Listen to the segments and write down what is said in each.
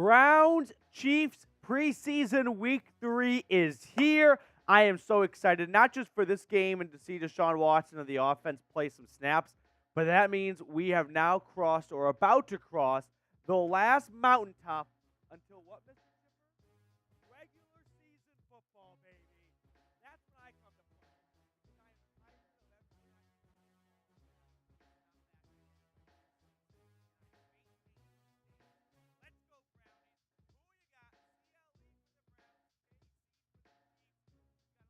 Browns Chiefs preseason week 3 is here. I am so excited, not just for this game and to see Deshaun Watson and the offense play some snaps, but that means we have now crossed or about to cross the last mountaintop until what, Mr. Chipper? Regular season football, baby. That's when I come to play. Because I am tired of every Let's go, Brownies. Who you got? CLE for the Browns, KC for the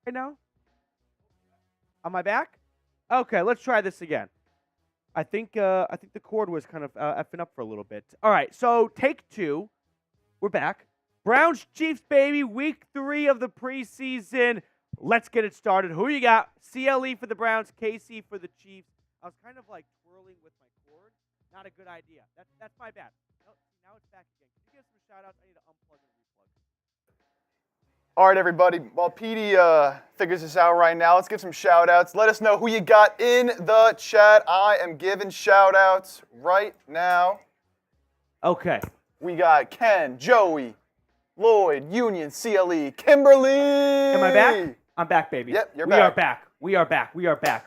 right now? Am I back? Okay, let's try this again. I think the cord was kind of effing up for a little bit. All right, so take 2. We're back. Browns Chiefs, baby, week 3 of the preseason. Let's get it started. Who you got? CLE for the Browns, KC for the Chiefs. I was kind of like twirling with my cord. Not a good idea. That's my bad. No, now it's back again. Can you give some shout outs? I need to unplug and replug. All right, everybody. While Petey figures this out right now, let's give some shout-outs. Let us know who you got in the chat. I am giving shout-outs right now. Okay. We got Ken, Joey, Lloyd, Union, CLE, Kimberly. Am I back? I'm back, baby. Yep, you're back. We are back.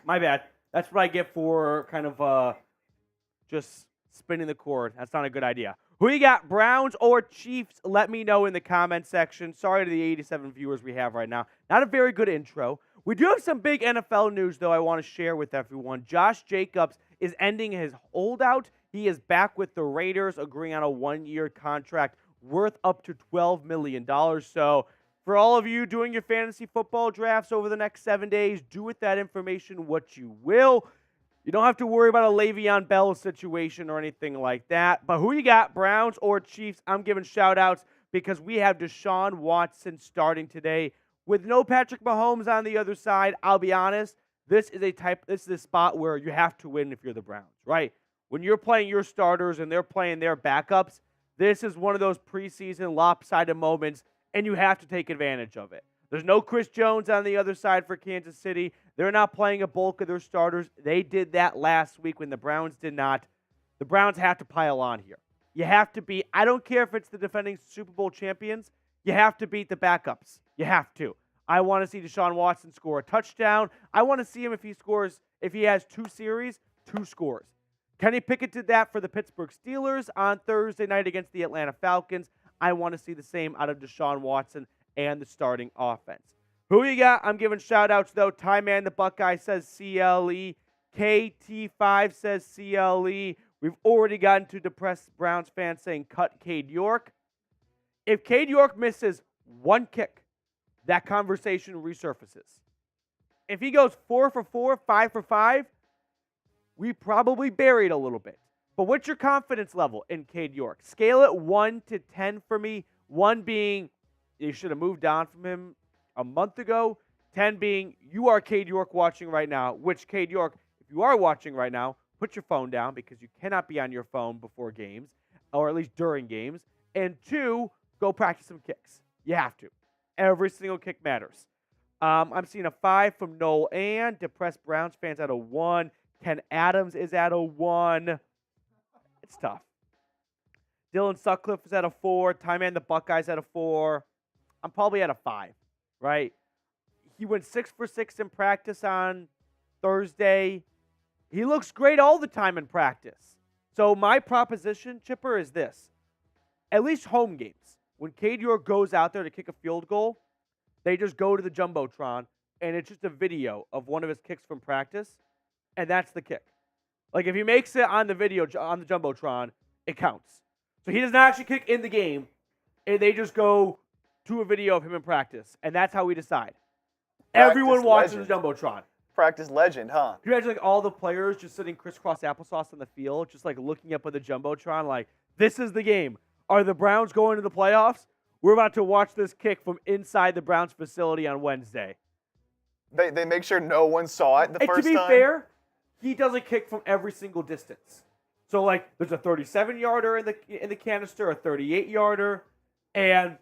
My bad. That's what I get for kind of just spinning the cord. That's not a good idea. Who you got, Browns or Chiefs? Let me know in the comment section. Sorry to the 87 viewers we have right now. Not a very good intro. We do have some big NFL news, though, I want to share with everyone. Josh Jacobs is ending his holdout. He is back with the Raiders, agreeing on a 1-year contract worth up to $12 million. So for all of you doing your fantasy football drafts over the next 7 days, do with that information what you will. You don't have to worry about a Le'Veon Bell situation or anything like that. But who you got, Browns or Chiefs? I'm giving shout-outs because we have Deshaun Watson starting today. With no Patrick Mahomes on the other side, I'll be honest, this is a spot where you have to win if you're the Browns, right? When you're playing your starters and they're playing their backups, this is one of those preseason lopsided moments, and you have to take advantage of it. There's no Chris Jones on the other side for Kansas City. They're not playing a bulk of their starters. They did that last week when the Browns did not. The Browns have to pile on here. You have to beat, I don't care if it's the defending Super Bowl champions, you have to beat the backups. You have to. I want to see Deshaun Watson score a touchdown. I want to see him if he has 2 series, 2 scores. Kenny Pickett did that for the Pittsburgh Steelers on Thursday night against the Atlanta Falcons. I want to see the same out of Deshaun Watson and the starting offense. Who you got? I'm giving shout-outs, though. Ty Man the Buckeye says CLE. KT5 says CLE. We've already gotten to depressed Browns fans saying cut Cade York. If Cade York misses 1 kick, that conversation resurfaces. If he goes 4 for 4, 5 for 5, we probably buried a little bit. But what's your confidence level in Cade York? Scale it 1 to 10 for me. 1 being you should have moved on from him a month ago. 10 being you are Cade York watching right now, which Cade York, if you are watching right now, put your phone down because you cannot be on your phone before games, or at least during games. And 2, go practice some kicks. You have to. Every single kick matters. I'm seeing a 5 from Noel and depressed Browns fans at a 1. Ken Adams is at a 1. It's tough. Dylan Sutcliffe is at a 4. Ty Man the Buckeyes at a 4. I'm probably at a 5, right? He went 6 for 6 in practice on Thursday. He looks great all the time in practice. So my proposition, Chipper, is this. At least home games. When Cade York goes out there to kick a field goal, they just go to the Jumbotron, and it's just a video of one of his kicks from practice, and that's the kick. Like, if he makes it on the video, on the Jumbotron, it counts. So he doesn't actually kick in the game, and they just go to a video of him in practice, and that's how we decide. Everyone watches the Jumbotron. Practice legend, huh? Can you imagine like all the players just sitting crisscross applesauce on the field, just like looking up at the Jumbotron like, this is the game. Are the Browns going to the playoffs? We're about to watch this kick from inside the Browns facility on Wednesday. They make sure no one saw it the And first to be time. fair, he doesn't kick from every single distance. So like, there's a 37-yarder in the canister, a 38-yarder, and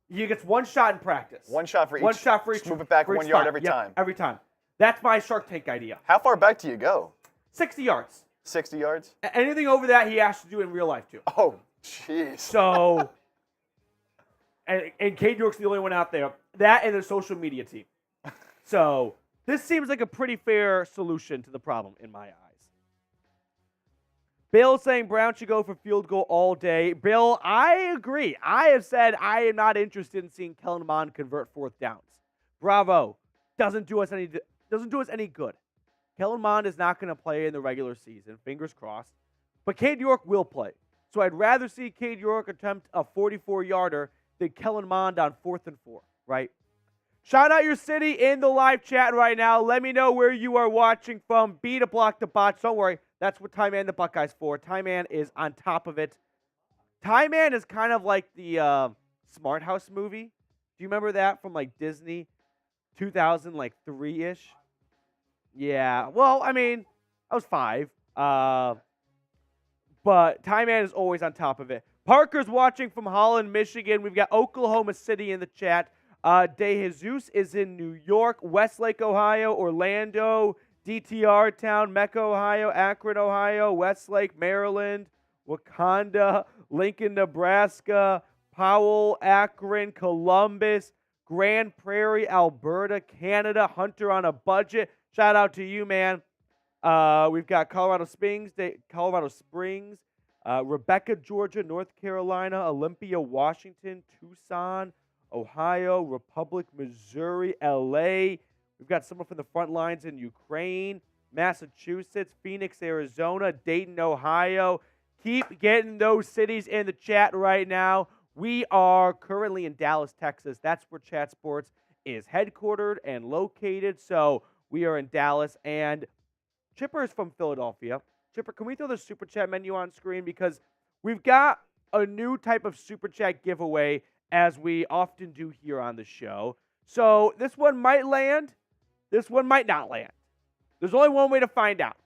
he gets one shot in practice. One shot for each. One shot for each. Just move it back for each 1 yard spot. every Yep, time. Every time. That's my Shark Tank idea. How far back do you go? 60 yards. 60 yards? Anything over that, he has to do in real life too. Oh, jeez. So, and Cade York's the only one out there. That and the social media team. So, this seems like a pretty fair solution to the problem in my eyes. Bill saying Brown should go for field goal all day. Bill, I agree. I have said I am not interested in seeing Kellen Mond convert fourth downs. Bravo. Doesn't do us any good. Kellen Mond is not going to play in the regular season. Fingers crossed. But Cade York will play. So I'd rather see Cade York attempt a 44-yarder than Kellen Mond on 4th and 4, right? Shout out your city in the live chat right now. Let me know where you are watching from. B to block the bots. Don't worry. That's what Ty Man the Buckeyes for. Ty Man is on top of it. Ty Man is kind of like the Smart House movie. Do you remember that from like Disney 2003-ish? Yeah. Well, I mean, I was 5. But Ty Man is always on top of it. Parker's watching from Holland, Michigan. We've got Oklahoma City in the chat. De Jesus is in New York, Westlake, Ohio, Orlando, DTR Town, Mecca, Ohio, Akron, Ohio, Westlake, Maryland, Wakanda, Lincoln, Nebraska, Powell, Akron, Columbus, Grand Prairie, Alberta, Canada, Hunter on a budget. Shout out to you, man. We've got Colorado Springs, Rebecca, Georgia, North Carolina, Olympia, Washington, Tucson, Ohio, Republic, Missouri, LA. We've got someone from the front lines in Ukraine, Massachusetts, Phoenix, Arizona, Dayton, Ohio. Keep getting those cities in the chat right now. We are currently in Dallas, Texas. That's where Chat Sports is headquartered and located. So we are in Dallas, and Chipper is from Philadelphia. Chipper, can we throw the Super Chat menu on screen? Because we've got a new type of Super Chat giveaway, as we often do here on the show. So this one might land. This one might not land. There's only one way to find out.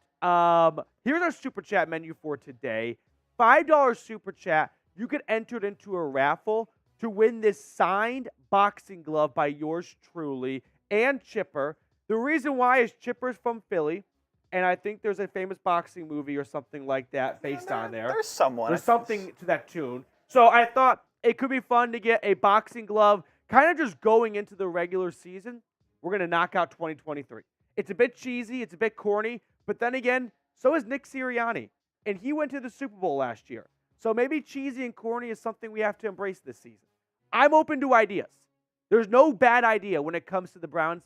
Here's our Super Chat menu for today. $5 Super Chat. You get entered into a raffle to win this signed boxing glove by yours truly and Chipper. The reason why is Chipper's from Philly, and I think there's a famous boxing movie or something like that based on there. There's someone. There's something to that tune. So I thought it could be fun to get a boxing glove kind of just going into the regular season. We're going to knock out 2023. It's a bit cheesy. It's a bit corny. But then again, so is Nick Sirianni. And he went to the Super Bowl last year. So maybe cheesy and corny is something we have to embrace this season. I'm open to ideas. There's no bad idea when it comes to the Browns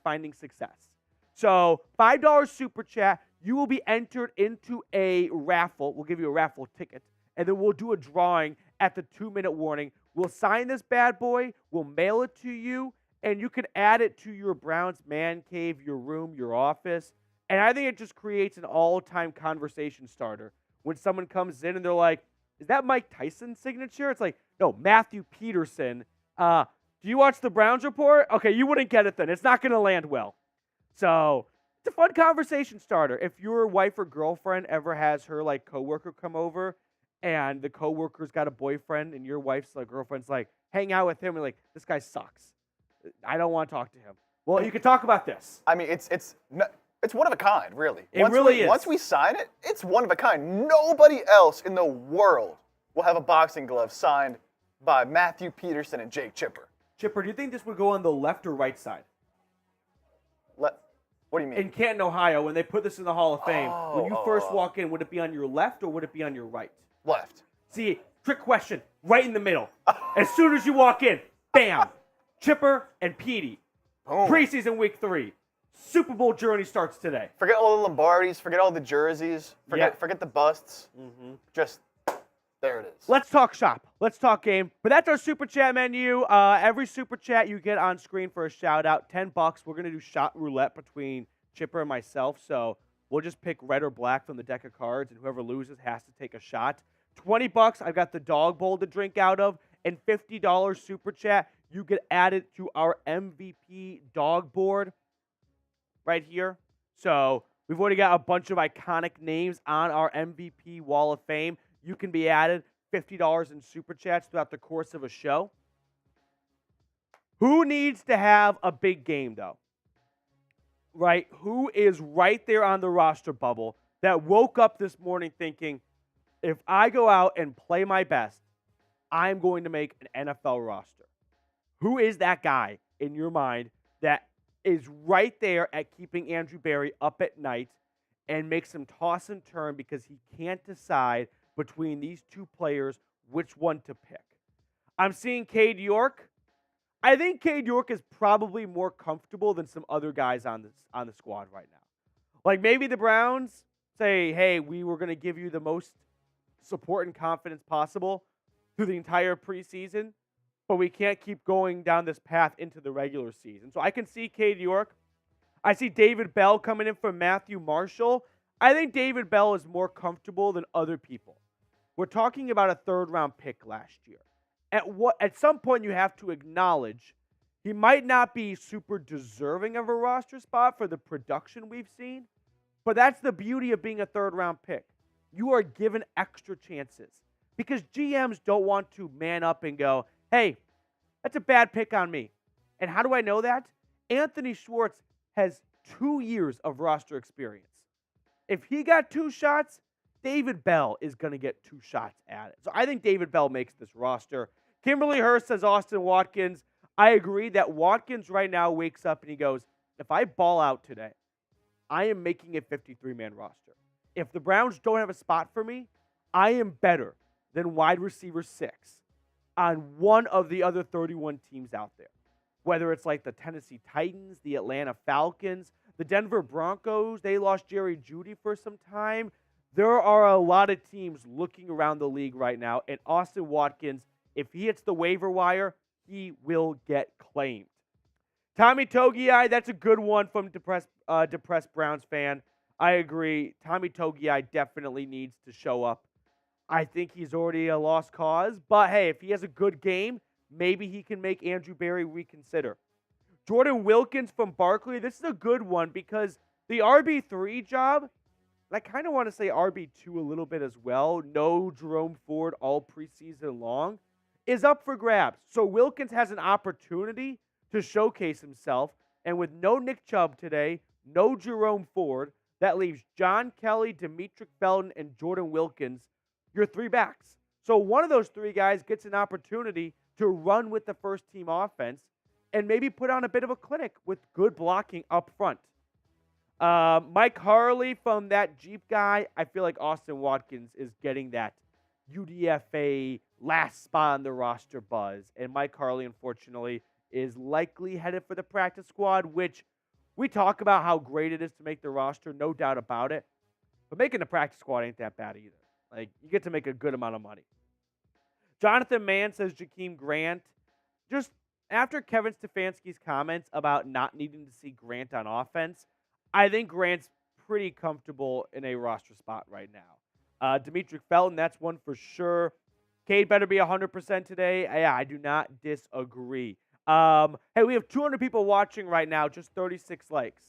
finding success. So $5 Super Chat. You will be entered into a raffle. We'll give you a raffle ticket. And then we'll do a drawing at the 2-minute warning. We'll sign this bad boy. We'll mail it to you. And you can add it to your Browns man cave, your room, your office. And I think it just creates an all-time conversation starter. When someone comes in and they're like, is that Mike Tyson's signature? It's like, no, Matthew Peterson. Do you watch the Browns Report? Okay, you wouldn't get it then. It's not going to land well. So it's a fun conversation starter. If your wife or girlfriend ever has her like coworker come over and the coworker's got a boyfriend and your wife's like girlfriend's like, hang out with him and like, this guy sucks. I don't want to talk to him. Well, you can talk about this. I mean, it's one of a kind, really. It really is. Once we sign it, it's one of a kind. Nobody else in the world will have a boxing glove signed by Matthew Peterson and Jake Chipper. Chipper, do you think this would go on the left or right side? What do you mean? In Canton, Ohio, when they put this in the Hall of Fame, when you first oh. walk in, would it be on your left or would it be on your right? Left. See, trick question, right in the middle. As soon as you walk in, bam, Chipper and Petey. Boom. Preseason week 3. Super Bowl journey starts today. Forget all the Lombardis. Forget all the jerseys. Forget the busts. Mm-hmm. Just there it is. Let's talk shop. Let's talk game. But that's our Super Chat menu. Every Super Chat you get on screen for a shout-out, $10. We're going to do shot roulette between Chipper and myself. So we'll just pick red or black from the deck of cards, and whoever loses has to take a shot. $20, I've got the dog bowl to drink out of, and $50 Super Chat. You get added to our MVP dog board. right here. So we've already got a bunch of iconic names on our MVP Wall of Fame. You can be added $50 in Super Chats throughout the course of a show. Who needs to have a big game, though? Right? Who is right there on the roster bubble that woke up this morning thinking, if I go out and play my best, I'm going to make an NFL roster? Who is that guy in your mind that is right there at keeping Andrew Berry up at night and makes him toss and turn because he can't decide between these two players which one to pick? I'm seeing Cade York. I think Cade York is probably more comfortable than some other guys on the squad right now. Like maybe the Browns say, hey, we were going to give you the most support and confidence possible through the entire preseason, but we can't keep going down this path into the regular season. So I can see Cade York. I see David Bell coming in from Matthew Marshall. I think David Bell is more comfortable than other people. We're talking about a third-round pick last year. At some point, you have to acknowledge he might not be super deserving of a roster spot for the production we've seen, but that's the beauty of being a third-round pick. You are given extra chances because GMs don't want to man up and go, hey, that's a bad pick on me. And how do I know that? Anthony Schwartz has 2 years of roster experience. If he got 2 shots, David Bell is going to get 2 shots at it. So I think David Bell makes this roster. Kimberly Hurst says Austin Watkins. I agree that Watkins right now wakes up and he goes, if I ball out today, I am making a 53-man roster. If the Browns don't have a spot for me, I am better than wide receiver 6 on one of the other 31 teams out there. Whether it's like the Tennessee Titans, the Atlanta Falcons, the Denver Broncos, they lost Jerry Jeudy for some time. There are a lot of teams looking around the league right now, and Austin Watkins, if he hits the waiver wire, he will get claimed. Tommy Togiai, that's a good one from depressed Browns fan. I agree. Tommy Togiai definitely needs to show up. I think he's already a lost cause, but hey, if he has a good game, maybe he can make Andrew Berry reconsider. Jordan Wilkins from Barkley, this is a good one because the RB3 job, and I kind of want to say RB2 a little bit as well, no Jerome Ford all preseason long, is up for grabs. So Wilkins has an opportunity to showcase himself, and with no Nick Chubb today, no Jerome Ford, that leaves John Kelly, Demetric Felton, and Jordan Wilkins, your 3 backs. So one of those 3 guys gets an opportunity to run with the first-team offense and maybe put on a bit of a clinic with good blocking up front. Mike Harley from that Jeep guy, I feel like Austin Watkins is getting that UDFA last spot on the roster buzz. And Mike Harley, unfortunately, is likely headed for the practice squad, which we talk about how great it is to make the roster, no doubt about it. But making the practice squad ain't that bad either. Like, you get to make a good amount of money. Jonathan Mann says Jakeem Grant. Just after Kevin Stefanski's comments about not needing to see Grant on offense, I think Grant's pretty comfortable in a roster spot right now. Demetric Felton, that's one for sure. Cade better be 100% today. Yeah, I do not disagree. Hey, we have 200 people watching right now, just 36 likes.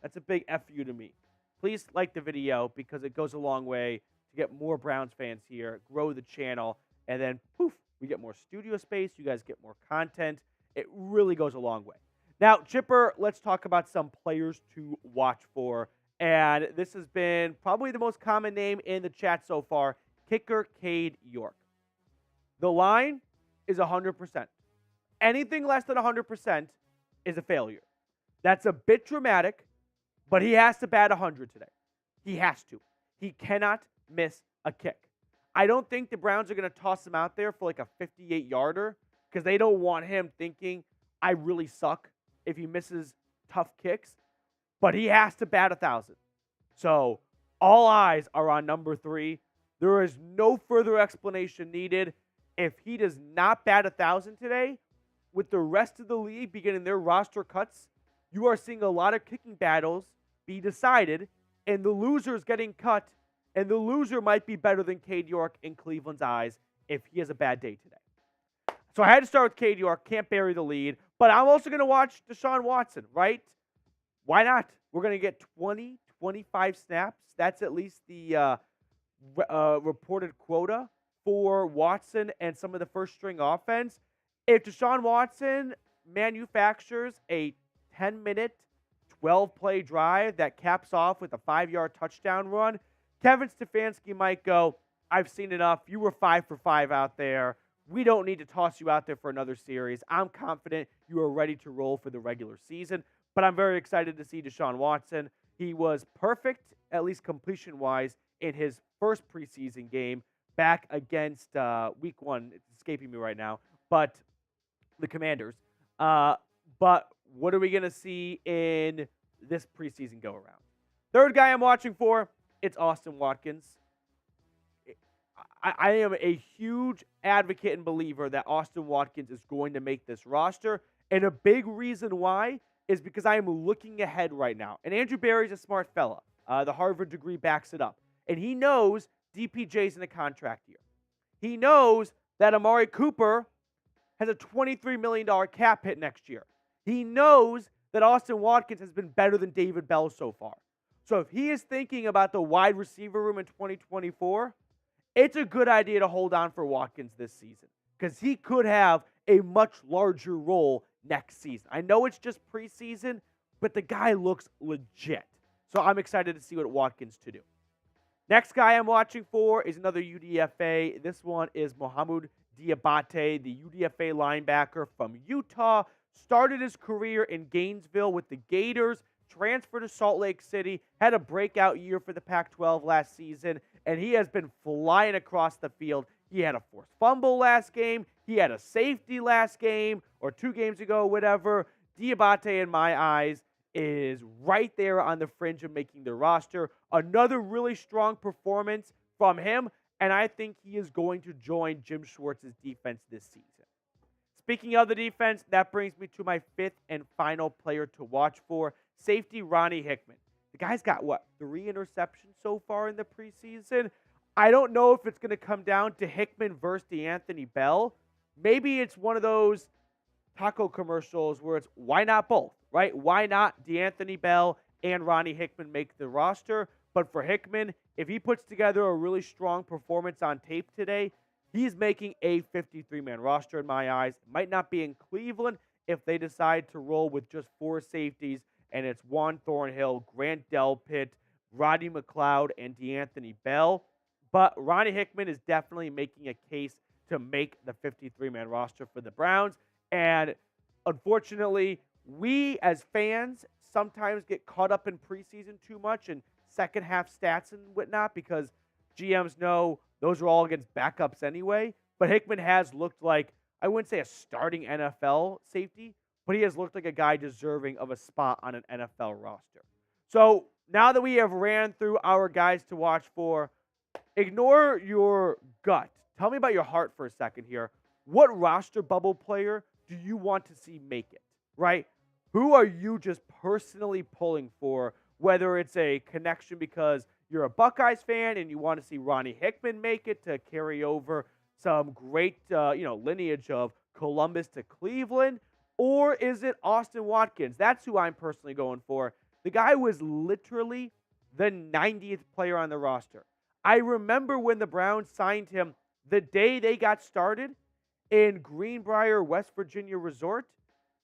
That's a big F you to me. Please like the video because it goes a long way to get more Browns fans here, grow the channel, and then, poof, we get more studio space. You guys get more content. It really goes a long way. Now, Chipper, let's talk about some players to watch for. And this has been probably the most common name in the chat so far, kicker Cade York. The line is 100%. Anything less than 100% is a failure. That's a bit dramatic, but he has to bat 100 today. He has to. He cannot miss a kick. I don't think the Browns are going to toss him out there for like a 58-yarder because they don't want him thinking, I really suck if he misses tough kicks. But he has to bat 1,000. So all eyes are on number 3. There is no further explanation needed. If he does not bat 1,000 today, with the rest of the league beginning their roster cuts, you are seeing a lot of kicking battles be decided, and the loser's getting cut, and the loser might be better than Cade York in Cleveland's eyes if he has a bad day today. So I had to start with Cade York, can't bury the lead, but I'm also going to watch Deshaun Watson, right? why not? We're going to get 20, 25 snaps. That's at least the reported quota for Watson and some of the first string offense. If Deshaun Watson manufactures a 10-minute, 12-play drive that caps off with a 5-yard touchdown run, Kevin Stefanski might go, I've seen enough. You were 5 for 5 out there. We don't need to toss you out there for another series. I'm confident you are ready to roll for the regular season. But I'm very excited to see Deshaun Watson. He was perfect, at least completion-wise, in his first preseason game back against week 1. It's escaping me right now. But the Commanders. But what are we going to see in this preseason go-around? Third guy I'm watching for, it's Austin Watkins. I am a huge advocate and believer that Austin Watkins is going to make this roster. And a big reason why is because I am looking ahead right now. And Andrew Berry's a smart fella. The Harvard degree backs it up. And he knows DPJ's in a contract year. He knows that Amari Cooper has a $23 million cap hit next year. He knows that Austin Watkins has been better than David Bell so far. So if he is thinking about the wide receiver room in 2024, it's a good idea to hold on for Watkins this season because he could have a much larger role next season. I know it's just preseason, but the guy looks legit. So I'm excited to see what Watkins to do. Next guy I'm watching for is another UDFA. This one is Mohamed Diabate, the UDFA linebacker from Utah. Started his career in Gainesville with the Gators, transferred to Salt Lake City, had a breakout year for the Pac-12 last season, and he has been flying across the field. He had a forced fumble last game. He had a safety last game or 2 games ago, whatever. Diabate, in my eyes, is right there on the fringe of making the roster. Another really strong performance from him, and I think he is going to join Jim Schwartz's defense this season. Speaking of the defense, that brings me to my 5th and final player to watch for, safety Ronnie Hickman. The guy's got, 3 interceptions so far in the preseason? I don't know if it's going to come down to Hickman versus DeAnthony Bell. Maybe it's one of those taco commercials where it's why not both, right? Why not DeAnthony Bell and Ronnie Hickman make the roster? But for Hickman, if he puts together a really strong performance on tape today, he's making a 53-man roster in my eyes. Might not be in Cleveland if they decide to roll with just 4 safeties, and it's Juan Thornhill, Grant Delpit, Rodney McLeod, and DeAnthony Bell. But Ronnie Hickman is definitely making a case to make the 53-man roster for the Browns. And unfortunately, we as fans sometimes get caught up in preseason too much and second half stats and whatnot because GMs know those are all against backups anyway. But Hickman has looked like, I wouldn't say a starting NFL safety, but he has looked like a guy deserving of a spot on an NFL roster. So now that we have ran through our guys to watch for, ignore your gut. Tell me about your heart for a second here. What roster bubble player do you want to see make it, right? Who are you just personally pulling for, whether it's a connection because you're a Buckeyes fan and you want to see Ronnie Hickman make it to carry over some great lineage of Columbus to Cleveland, or is it Austin Watkins? That's who I'm personally going for. The guy was literally the 90th player on the roster. I remember when the Browns signed him the day they got started in Greenbrier, West Virginia Resort,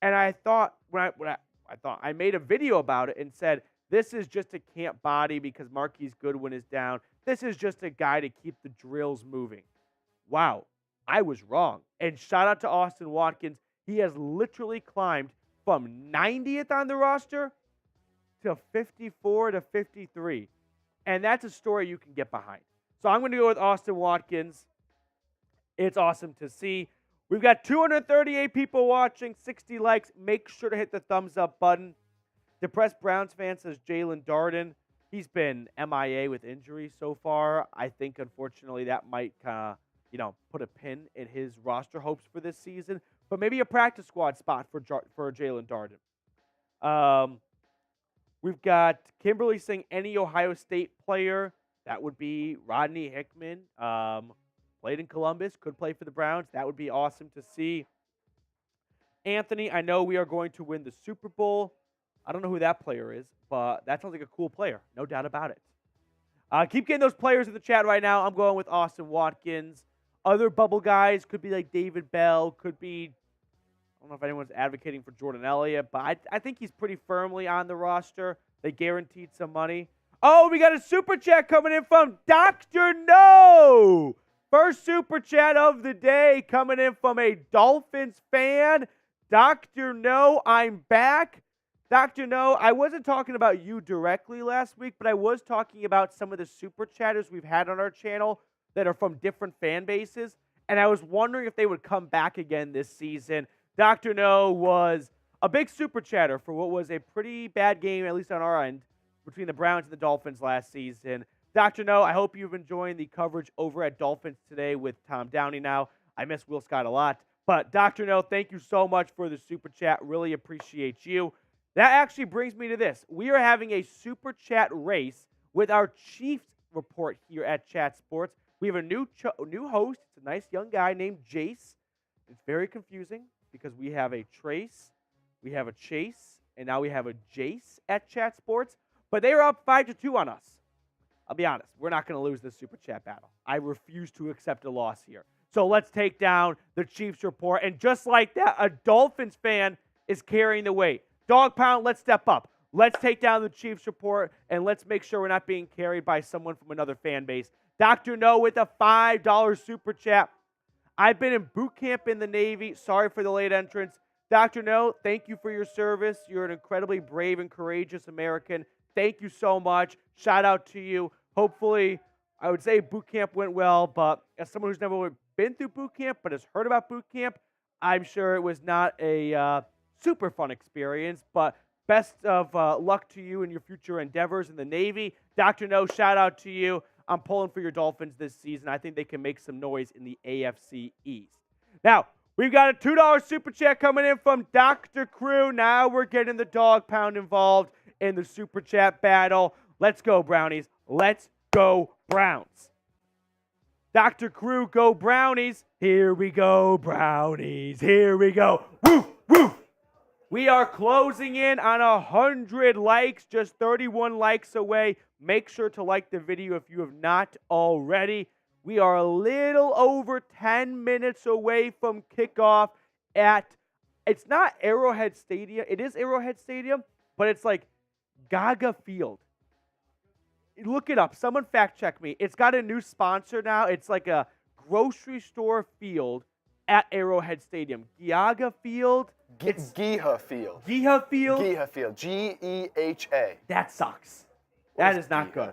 and I thought I made a video about it and said, this is just a camp body because Marquise Goodwin is down. This is just a guy to keep the drills moving. Wow, I was wrong. And shout out to Austin Watkins. He has literally climbed from 90th on the roster to 54 to 53. And that's a story you can get behind. So I'm going to go with Austin Watkins. It's awesome to see. We've got 238 people watching, 60 likes. Make sure to hit the thumbs up button. Depressed Browns fan says Jalen Darden. He's been MIA with injuries so far. I think, unfortunately, that might put a pin in his roster hopes for this season. But maybe a practice squad spot for Jalen Darden. We've got Kimberly saying any Ohio State player. That would be Rodney Hickman. Played in Columbus, could play for the Browns. That would be awesome to see. Anthony, I know we are going to win the Super Bowl. I don't know who that player is, but that sounds like a cool player. No doubt about it. Keep getting those players in the chat right now. I'm going with Austin Watkins. Other bubble guys could be like David Bell. Could be, I don't know if anyone's advocating for Jordan Elliott, but I think he's pretty firmly on the roster. They guaranteed some money. Oh, we got a super chat coming in from Dr. No. First super chat of the day coming in from a Dolphins fan. Dr. No, I'm back. Dr. No, I wasn't talking about you directly last week, but I was talking about some of the super chatters we've had on our channel that are from different fan bases, and I was wondering if they would come back again this season. Dr. No was a big super chatter for what was a pretty bad game, at least on our end, between the Browns and the Dolphins last season. Dr. No, I hope you've enjoyed the coverage over at Dolphins Today with Tom Downey now. I miss Will Scott a lot. But Dr. No, thank you so much for the super chat. Really appreciate you. That actually brings me to this. We are having a super chat race with our Chiefs report here at Chat Sports. We have a new host. It's a nice young guy named Jace. It's very confusing because we have a Trace, we have a Chase, and now we have a Jace at Chat Sports. But they are up 5-2 on us. I'll be honest. We're not going to lose this super chat battle. I refuse to accept a loss here. So let's take down the Chiefs report. And just like that, a Dolphins fan is carrying the weight. Dog Pound, let's step up. Let's take down the Chiefs report, and let's make sure we're not being carried by someone from another fan base. Dr. No with a $5 super chat. I've been in boot camp in the Navy. Sorry for the late entrance. Dr. No, thank you for your service. You're an incredibly brave and courageous American. Thank you so much. Shout out to you. Hopefully, I would say boot camp went well, but as someone who's never been through boot camp but has heard about boot camp, I'm sure it was not a super fun experience, but best of luck to you in your future endeavors in the Navy. Dr. No, shout out to you. I'm pulling for your Dolphins this season. I think they can make some noise in the AFC East. Now, we've got a $2 super chat coming in from Dr. Crew. Now we're getting the Dog Pound involved in the super chat battle. Let's go, Brownies. Let's go, Browns. Dr. Crew, go Brownies. Here we go, Brownies. Here we go. Woo, woo. We are closing in on 100 likes, just 31 likes away. Make sure to like the video if you have not already. We are a little over 10 minutes away from kickoff at, it's not Arrowhead Stadium. It is Arrowhead Stadium, but it's like Gaga Field. Look it up. Someone fact check me. It's got a new sponsor now. It's like a grocery store field at Arrowhead Stadium. Gaga Field. Geha Field. Geha Field? Geha Field. G-E-H-A. That sucks. That is not good.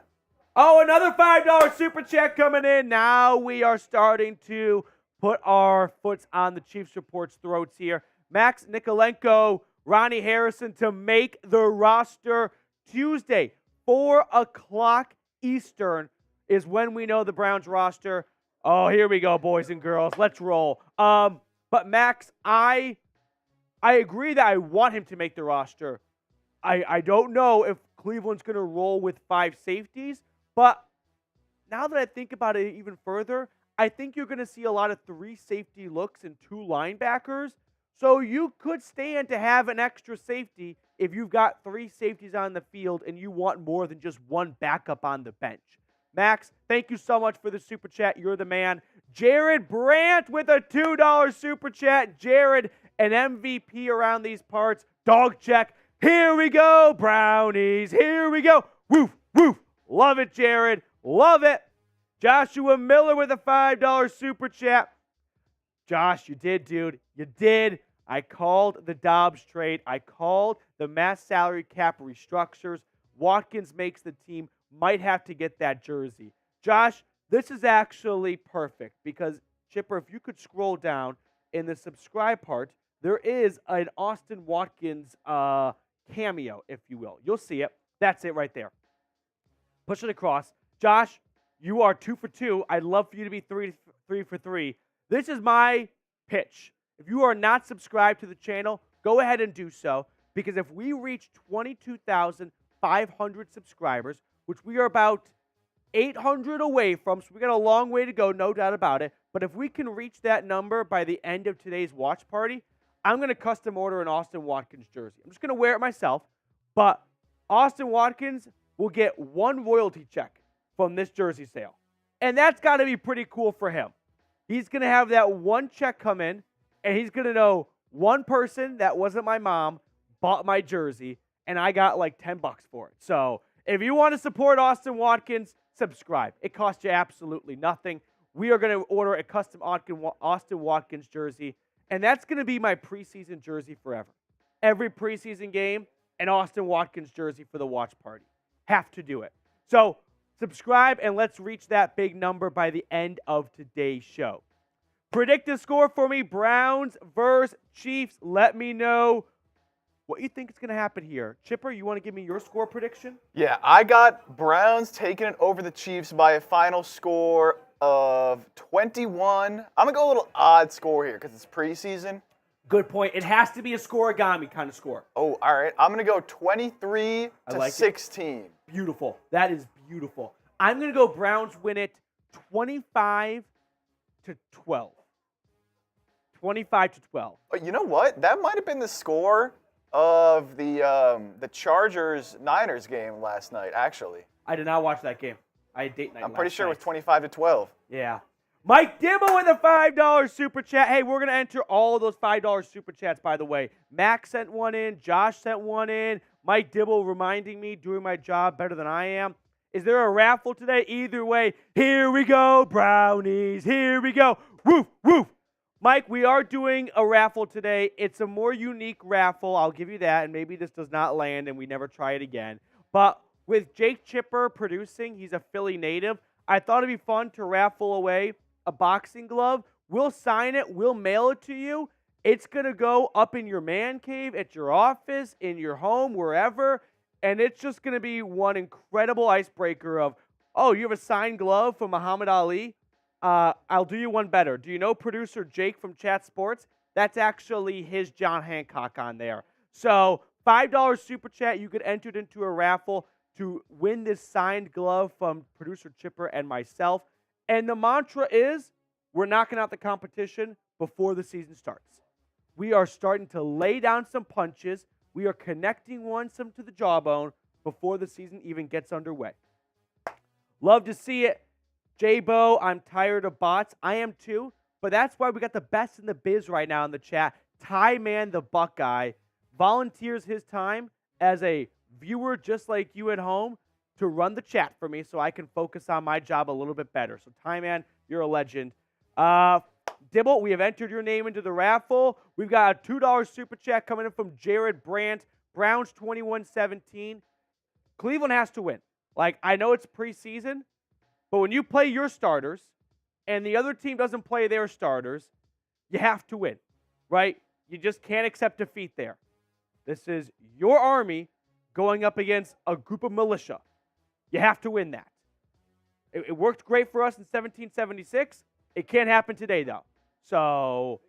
Oh, another $5 super chat coming in. Now we are starting to put our foots on the Chiefs report's throats here. Max Nikolenko, Ronnie Harrison to make the roster Tuesday. 4 o'clock Eastern is when we know the Browns roster. Oh, here we go, boys and girls. Let's roll. But Max, I agree that I want him to make the roster. I don't know if Cleveland's going to roll with 5 safeties, but now that I think about it even further, I think you're going to see a lot of 3 safety looks and 2 linebackers. So you could stand to have an extra safety if you've got 3 safeties on the field and you want more than just 1 backup on the bench. Max, thank you so much for the super chat. You're the man. Jared Brandt with a $2 super chat. Jared, an MVP around these parts. Dog check. Here we go, Brownies. Here we go. Woof, woof. Love it, Jared. Love it. Joshua Miller with a $5 super chat. Josh, you did, dude. You did. I called the Dobbs trade. I called the mass salary cap restructures. Watkins makes the team. Might have to get that jersey. Josh, this is actually perfect because, Chipper, if you could scroll down in the subscribe part, there is an Austin Watkins cameo, if you will. You'll see it. That's it right there. Push it across. Josh, you are 2 for 2. I'd love for you to be 3 for 3. This is my pitch. If you are not subscribed to the channel, go ahead and do so, because if we reach 22,500 subscribers, which we are about 800 away from, so we got a long way to go, no doubt about it, but if we can reach that number by the end of today's watch party, I'm going to custom order an Austin Watkins jersey. I'm just going to wear it myself, But Austin Watkins will get one royalty check from this jersey sale. And that's got to be pretty cool for him. He's going to have that one check come in, and he's going to know one person that wasn't my mom bought my jersey, and I got like $10 for it. So if you want to support Austin Watkins, subscribe. It costs you absolutely nothing. We are going to order a custom Austin Watkins jersey, and that's going to be my preseason jersey forever. Every preseason game, an Austin Watkins jersey for the watch party. Have to do it. So subscribe, and let's reach that big number by the end of today's show. Predict the score for me, Browns versus Chiefs. Let me know what you think is going to happen here. Chipper, you want to give me your score prediction? Yeah, I got Browns taking it over the Chiefs by a final score of 21. I'm going to go a little odd score here because it's preseason. Good point. It has to be a scoregami kind of score. Oh, all right. I'm going to go 23 to 16. Beautiful. That is beautiful. I'm going to go Browns win it 25 to 12. 25 to 12. You know what? That might have been the score of the Chargers-Niners game last night, actually. I did not watch that game. I had date night I'm pretty sure night. it was 25 to 12. Yeah. Mike Dibble with a $5 super chat. Hey, we're going to enter all of those $5 super chats, by the way. Max sent one in. Josh sent one in. Mike Dibble reminding me, doing my job better than I am. Is there a raffle today? Either way, here we go, Brownies. Here we go. Woof, woof. Mike, we are doing a raffle today. It's a more unique raffle. I'll give you that, and maybe this does not land and we never try it again. But with Jake Chipper producing, he's a Philly native, I thought it'd be fun to raffle away a boxing glove. We'll sign it. We'll mail it to you. It's going to go up in your man cave, at your office, in your home, wherever. And it's just going to be one incredible icebreaker of, oh, you have a signed glove from Muhammad Ali? I'll do you one better. Do you know producer Jake from Chat Sports? That's actually his John Hancock on there. So $5 super chat, you could enter it into a raffle to win this signed glove from producer Chipper and myself. And the mantra is, we're knocking out the competition before the season starts. We are starting to lay down some punches. We are connecting some to the jawbone before the season even gets underway. Love to see it. J-Bo, I'm tired of bots. I am too, but that's why we got the best in the biz right now in the chat. Ty Man the Buckeye volunteers his time as a viewer just like you at home to run the chat for me so I can focus on my job a little bit better. So, Ty Man, you're a legend. Dibble, we have entered your name into the raffle. We've got a $2 super chat coming in from Jared Brandt. Browns 21-17. Cleveland has to win. Like, I know it's preseason, but when you play your starters and the other team doesn't play their starters, you have to win, right? You just can't accept defeat there. This is your army going up against a group of militia. You have to win that. It worked great for us in 1776. It can't happen today, though. So,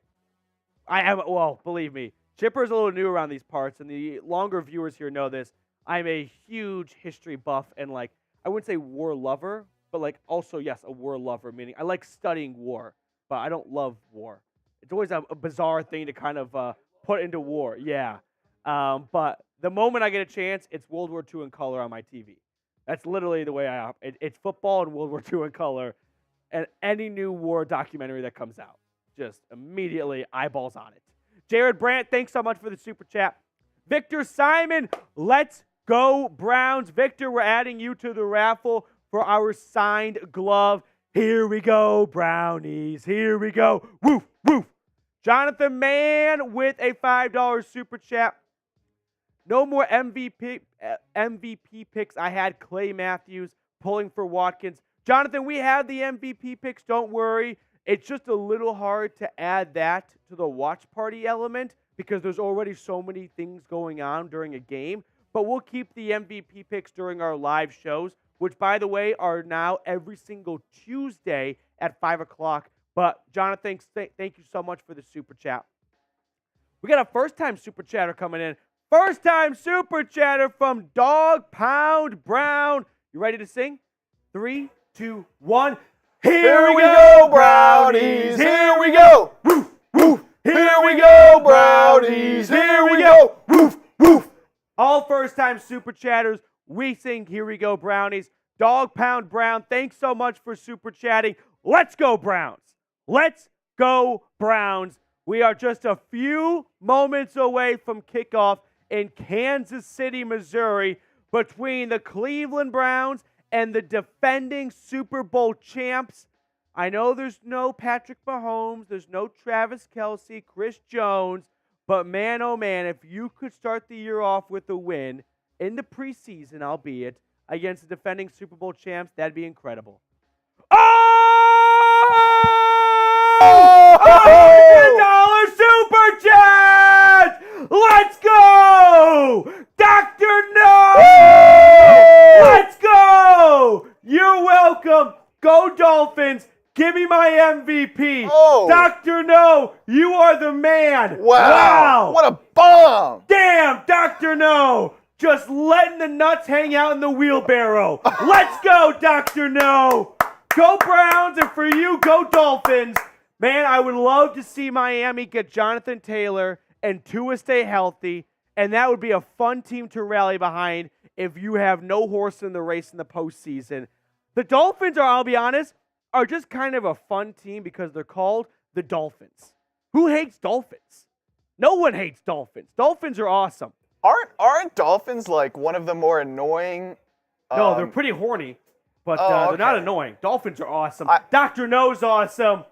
believe me, Chipper's a little new around these parts, and the longer viewers here know this. I'm a huge history buff and, like, I wouldn't say war lover, but, like, also, yes, a war lover, meaning I like studying war, but I don't love war. It's always a bizarre thing to kind of put into war, yeah. But the moment I get a chance, it's World War II in color on my TV. That's literally the way I operate. It's football and World War II in color, and any new war documentary that comes out. Just immediately eyeballs on it. Jared Brandt, thanks so much for the super chat. Victor Simon, let's go Browns. Victor, we're adding you to the raffle for our signed glove. Here we go, Brownies. Here we go. Woof, woof. Jonathan Mann with a $5 super chat. No more MVP picks. I had Clay Matthews pulling for Watkins. Jonathan, we have the MVP picks. Don't worry. It's just a little hard to add that to the watch party element because there's already so many things going on during a game. But we'll keep the MVP picks during our live shows, which, by the way, are now every single Tuesday at 5 o'clock. But, Jonathan, thank you so much for the super chat. We got a first-time super chatter coming in. First-time super chatter from Dog Pound Brown. You ready to sing? 3, 2, 1. Here we go, Brownies. Here we go. Woof, woof. Here we go, Brownies. Here we go. Woof, woof. All first First-time Super Chatters, we sing Here We Go Brownies. Dog Pound Brown, thanks so much for Super Chatting. Let's go Browns. Let's go Browns. We are just a few moments away from kickoff in Kansas City, Missouri, between the Cleveland Browns and the defending Super Bowl champs. I know there's no Patrick Mahomes, there's no Travis Kelce, Chris Jones, but man, oh man, if you could start the year off with a win in the preseason, albeit, against the defending Super Bowl champs, that'd be incredible. $100 Super Chat! Let's go! Dr. No! Let's go! You're welcome. Go Dolphins. Give me my MVP. Oh. Dr. No, you are the man. Wow. What a bomb. Damn, Dr. No. Just letting the nuts hang out in the wheelbarrow. Let's go, Dr. No. Go Browns, and for you, go Dolphins. Man, I would love to see Miami get Jonathan Taylor and Tua stay healthy, and that would be a fun team to rally behind if you have no horse in the race in the postseason. The Dolphins are, I'll be honest, are just kind of a fun team because they're called the Dolphins. Who hates Dolphins? No one hates Dolphins. Dolphins are awesome. Aren't Dolphins like one of the more annoying? No, they're pretty horny, but they're not annoying. Dolphins are awesome. Dr. No's awesome.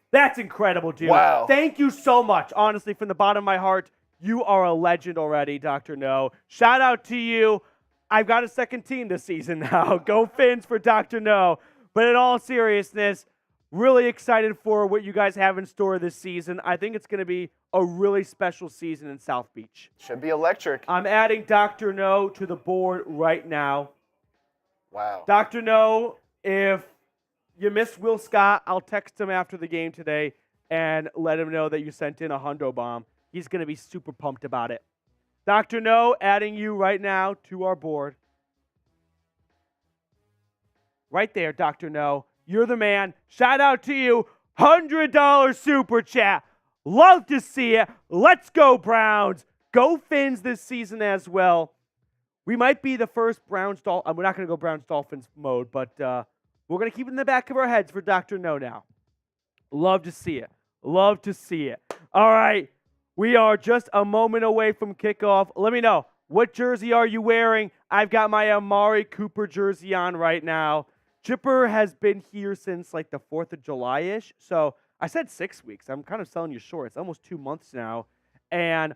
That's incredible, dude. Wow. Thank you so much. Honestly, from the bottom of my heart, you are a legend already, Dr. No. Shout out to you. I've got a second team this season now. Go Fins for Dr. No. But in all seriousness, really excited for what you guys have in store this season. I think it's going to be a really special season in South Beach. Should be electric. I'm adding Dr. No to the board right now. Wow. Dr. No, if you missed Will Scott, I'll text him after the game today and let him know that you sent in a hundo bomb. He's going to be super pumped about it. Dr. No, adding you right now to our board. Right there, Dr. No. You're the man. Shout out to you. $100 Super Chat. Love to see it. Let's go, Browns. Go Fins this season as well. We might be the first Browns Dolphins. We're not going to go Browns Dolphins mode, but we're going to keep it in the back of our heads for Dr. No now. Love to see it. Love to see it. All right. We are just a moment away from kickoff. Let me know. What jersey are you wearing? I've got my Amari Cooper jersey on right now. Chipper has been here since like the 4th of July-ish. So I said 6 weeks. I'm kind of selling you short. It's almost 2 months now. And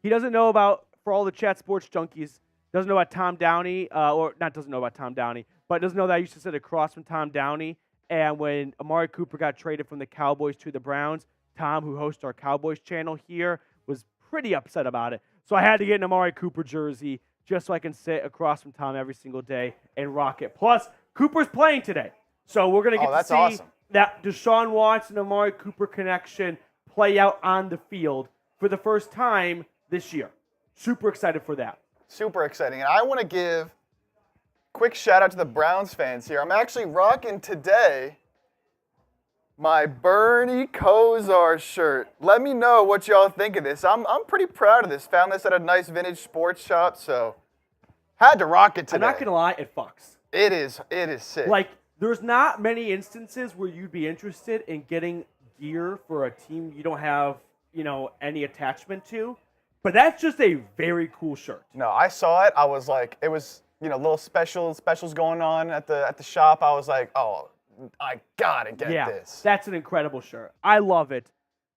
he doesn't know about, for all the chat sports junkies, doesn't know about Tom Downey, or not doesn't know about Tom Downey, but doesn't know that I used to sit across from Tom Downey. And when Amari Cooper got traded from the Cowboys to the Browns, Tom, who hosts our Cowboys channel here, was pretty upset about it. So I had to get an Amari Cooper jersey just so I can sit across from Tom every single day and rock it. Plus, Cooper's playing today. So we're going to get to see that Deshaun Watson and Amari Cooper connection play out on the field for the first time this year. Super excited for that. Super exciting. And I want to give a quick shout out to the Browns fans here. I'm actually rocking today my Bernie Kosar shirt. Let me know what y'all think of this. I'm pretty proud of this. Found this at a nice vintage sports shop, so had to rock it today. I'm not going to lie, it fucks. It is sick. Like, there's not many instances where you'd be interested in getting gear for a team you don't have, any attachment to. But that's just a very cool shirt. No, I saw it. I was like, it was, little specials going on at the shop. I was like, oh, I gotta get this. That's an incredible shirt. I love it.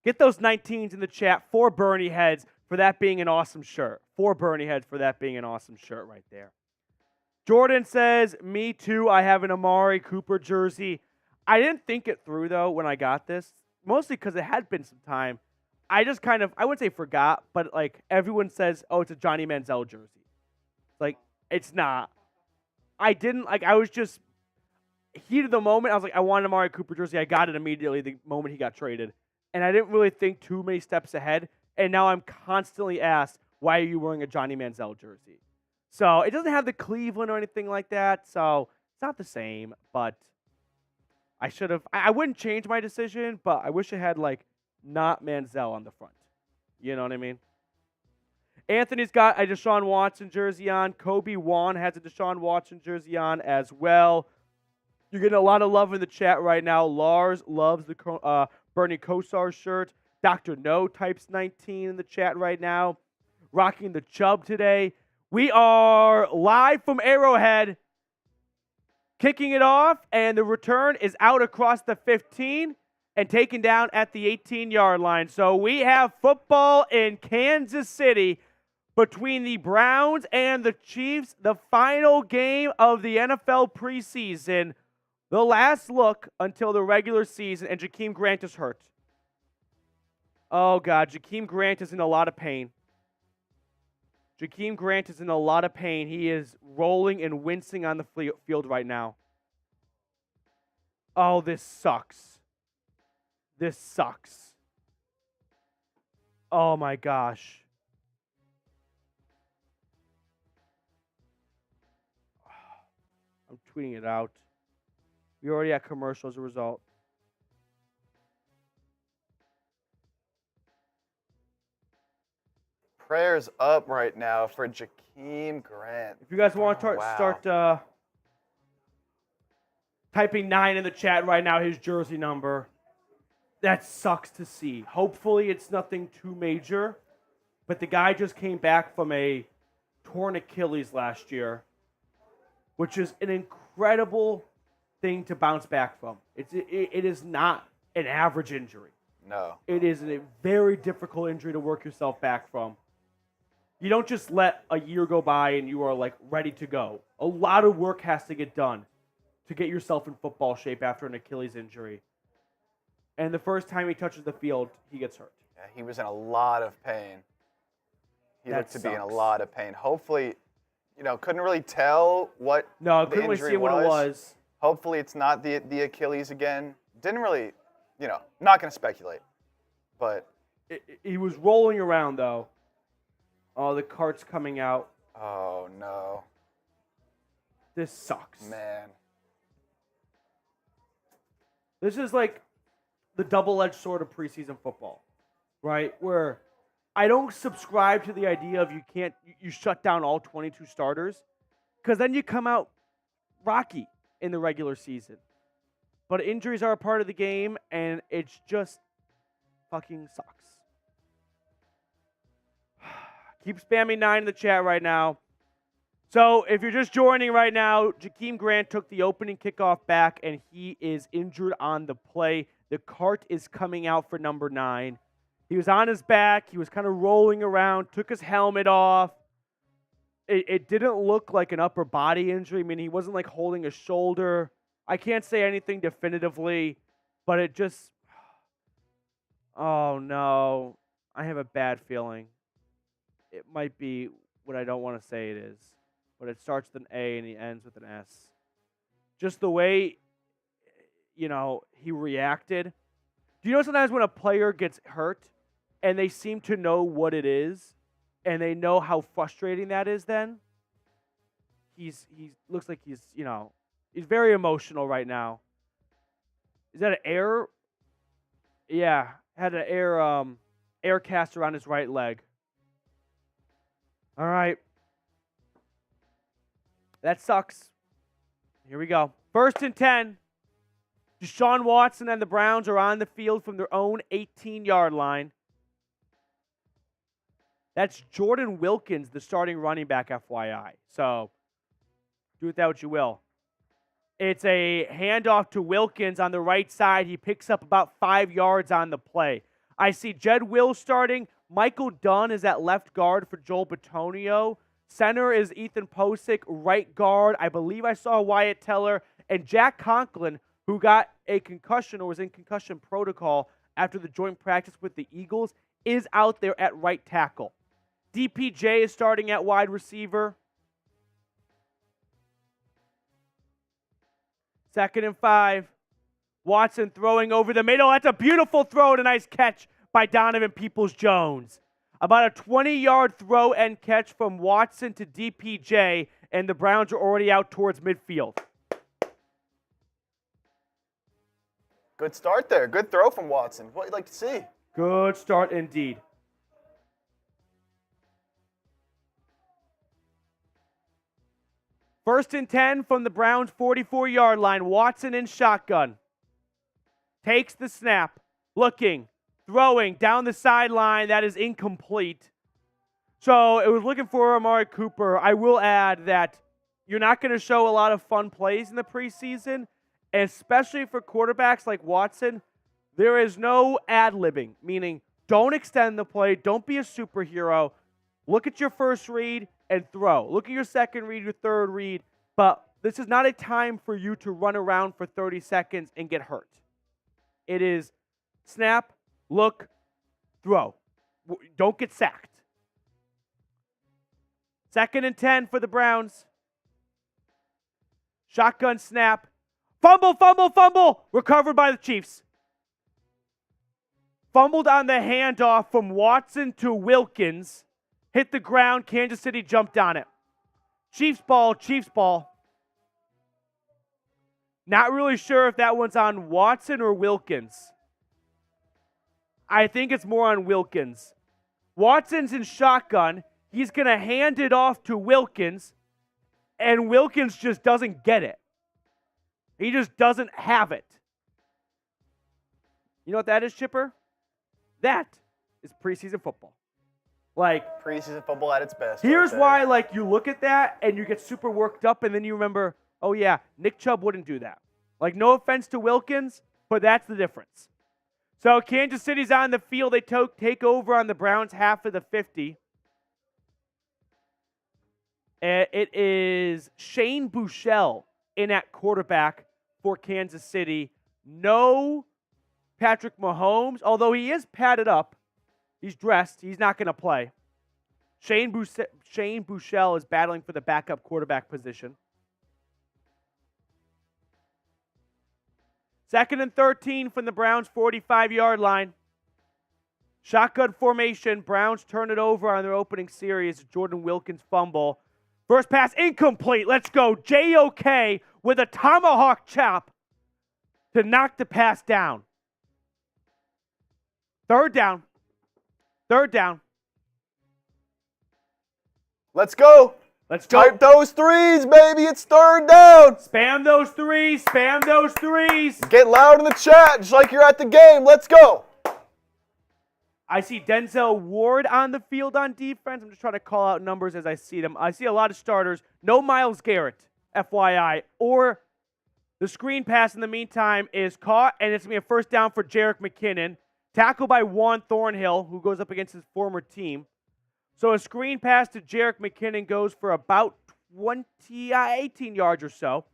Get those 19s in the chat for Bernie Heads for that being an awesome shirt. For Bernie Heads for that being an awesome shirt right there. Jordan says, me too, I have an Amari Cooper jersey. I didn't think it through, though, when I got this, mostly because it had been some time. I just kind of, I wouldn't say forgot, but, like, everyone says, oh, it's a Johnny Manziel jersey. Like, it's not. I didn't, like, I was just, heat of the moment, I was like, I want an Amari Cooper jersey. I got it immediately the moment he got traded. And I didn't really think too many steps ahead. And now I'm constantly asked, why are you wearing a Johnny Manziel jersey? So it doesn't have the Cleveland or anything like that. So it's not the same. But I should have, I wouldn't change my decision, but I wish it had, like, not Manziel on the front. You know what I mean? Anthony's got a Deshaun Watson jersey on. Kobe Wan has a Deshaun Watson jersey on as well. You're getting a lot of love in the chat right now. Lars loves the Bernie Kosar shirt. Dr. No types 19 in the chat right now. Rocking the Chubb today. We are live from Arrowhead. Kicking it off, and the return is out across the 15 and taken down at the 18-yard line. So we have football in Kansas City between the Browns and the Chiefs, the final game of the NFL preseason, the last look until the regular season, and Jakeem Grant is hurt. Oh, God, Jakeem Grant is in a lot of pain. Jakeem Grant is in a lot of pain. He is rolling and wincing on the field right now. Oh, this sucks. This sucks. Oh, my gosh. I'm tweeting it out. We already had commercial as a result. Prayers up right now for Jakeem Grant. If you guys want to start typing 9 in the chat right now, his jersey number. That sucks to see. Hopefully it's nothing too major, but the guy just came back from a torn Achilles last year, which is an incredible thing to bounce back from. It is not an average injury. No. It is a very difficult injury to work yourself back from. You don't just let a year go by and you are like ready to go. A lot of work has to get done to get yourself in football shape after an Achilles injury. And the first time he touches the field, he gets hurt. Yeah, he was in a lot of pain. He looked to be in a lot of pain. Hopefully, couldn't really tell what No, the couldn't really injury see what it was. Hopefully it's not the Achilles again. Didn't really, not going to speculate. But he was rolling around, though. Oh, the cart's coming out. Oh, no. This sucks. Man. This is like the double-edged sword of preseason football, right? Where I don't subscribe to the idea of you shut down all 22 starters, because then you come out rocky in the regular season. But injuries are a part of the game, and it's just fucking sucks. Keep spamming 9 in the chat right now. So if you're just joining right now, Jakeem Grant took the opening kickoff back, and he is injured on the play. The cart is coming out for number 9. He was on his back. He was kind of rolling around, took his helmet off. It didn't look like an upper body injury. I mean, he wasn't like holding his shoulder. I can't say anything definitively, but it just... Oh, no. I have a bad feeling. It might be what I don't want to say it is. But it starts with an A and he ends with an S. Just the way, he reacted. Do you know sometimes when a player gets hurt and they seem to know what it is and they know how frustrating that is then? He looks like he's very emotional right now. Is that an air? Yeah, had an air cast around his right leg. All right. That sucks. Here we go. 1st and 10. Deshaun Watson and the Browns are on the field from their own 18-yard line. That's Jordan Wilkins, the starting running back, FYI. So do with that what you will. It's a handoff to Wilkins on the right side. He picks up about 5 yards on the play. I see Jed Will starting. Michael Dunn is at left guard for Joel Bitonio. Center is Ethan Posick. Right guard, I believe I saw Wyatt Teller. And Jack Conklin, who got a concussion or was in concussion protocol after the joint practice with the Eagles, is out there at right tackle. DPJ is starting at wide receiver. 2nd and 5. Watson throwing over the middle. That's a beautiful throw and a nice catch by Donovan Peoples-Jones. About a 20-yard throw and catch from Watson to DPJ, and the Browns are already out towards midfield. Good start there. Good throw from Watson. What you'd like to see. Good start indeed. First and 10 from the Browns' 44-yard line. Watson in shotgun. Takes the snap. Looking. Throwing down the sideline. That is incomplete. So it was looking for Amari Cooper. I will add that you're not going to show a lot of fun plays in the preseason, especially for quarterbacks like Watson. There is no ad-libbing, meaning don't extend the play. Don't be a superhero. Look at your first read and throw. Look at your second read, your third read. But this is not a time for you to run around for 30 seconds and get hurt. It is snap, look, throw. Don't get sacked. Second and 10 for the Browns. Shotgun snap. Fumble, fumble, fumble. Recovered by the Chiefs. Fumbled on the handoff from Watson to Wilkins. Hit the ground. Kansas City jumped on it. Chiefs ball, Chiefs ball. Not really sure if that one's on Watson or Wilkins. I think it's more on Wilkins. Watson's in shotgun. He's going to hand it off to Wilkins, and Wilkins just doesn't get it. He just doesn't have it. You know what that is, Chipper? That is preseason football. Like, Preseason football at its best. here's why, like, you look at that and you get super worked up, and then you remember, oh, yeah, Nick Chubb wouldn't do that. Like, no offense to Wilkins, but that's the difference. So Kansas City's on the field. They take over on the Browns' half of the 50. It is Shane Buechele in at quarterback for Kansas City. No Patrick Mahomes, although he is padded up. He's dressed. He's not going to play. Shane Buechele is battling for the backup quarterback position. Second and 13 from the Browns' 45-yard line. Shotgun formation. Browns turn it over on their opening series. Jordan Wilkins fumble. First pass incomplete. Let's go. JOK with a tomahawk chop to knock the pass down. Third down. Third down. Let's go. Let's go. Type those threes, baby. It's third down. Spam those threes. Spam those threes. Get loud in the chat, just like you're at the game. Let's go. I see Denzel Ward on the field on defense. I'm just trying to call out numbers as I see them. I see a lot of starters. No Myles Garrett, FYI. Or the screen pass in the meantime is caught, and it's going to be a first down for Jerick McKinnon. Tackled by Juan Thornhill, who goes up against his former team. So a screen pass to Jerick McKinnon goes for about 18 yards or so.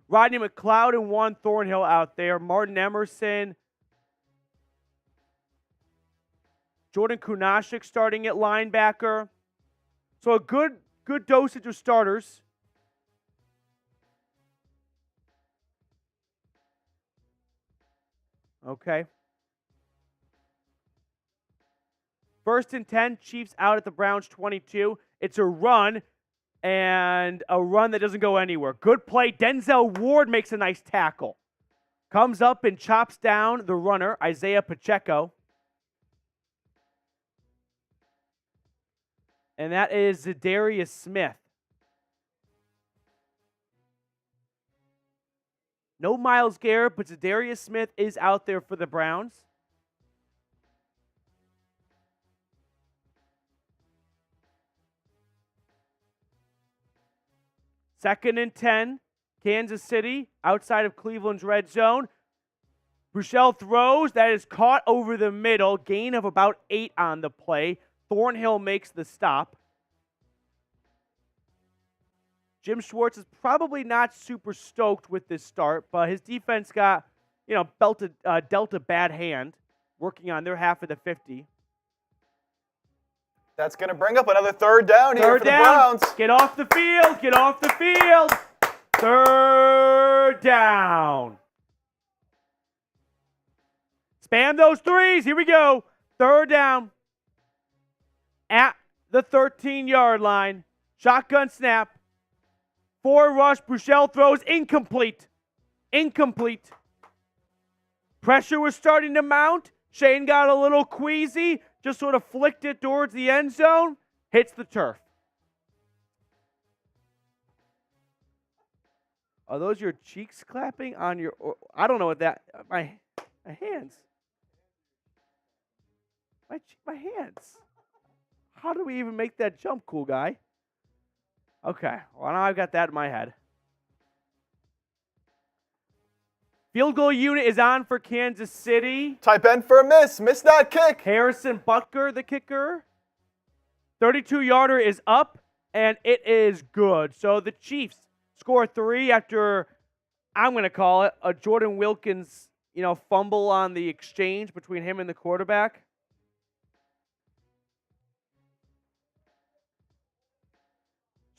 Rodney McLeod and Juan Thornhill out there. Martin Emerson. Jordan Kunashik starting at linebacker. So a good dosage of starters. Okay. First and 10, Chiefs out at the Browns 22. It's a run, and a run that doesn't go anywhere. Good play. Denzel Ward makes a nice tackle. Comes up and chops down the runner, Isaiah Pacheco. And that is Zadarius Smith. No Myles Garrett, but Zadarius Smith is out there for the Browns. Second and 10, Kansas City, outside of Cleveland's red zone. Buechele throws. That is caught over the middle. Gain of about 8 on the play. Thornhill makes the stop. Jim Schwartz is probably not super stoked with this start, but his defense got, dealt a bad hand working on their half of the 50. That's going to bring up another third down here for the Browns. Get off the field. Get off the field. Third down. Spam those threes. Here we go. Third down. At the 13-yard line. Shotgun snap. 4 rush. Buechele throws. Incomplete. Incomplete. Pressure was starting to mount. Shane got a little queasy. Just sort of flicked it towards the end zone. Hits the turf. Are those your cheeks clapping on your? Or, I don't know what that. My hands. My hands. How do we even make that jump, cool guy? Okay. Well, now I've got that in my head. Field goal unit is on for Kansas City. Type N for a miss. Miss that kick. Harrison Butker, the kicker. 32-yarder is up, and it is good. So the Chiefs score 3 after, I'm going to call it, a Jordan Wilkins, fumble on the exchange between him and the quarterback.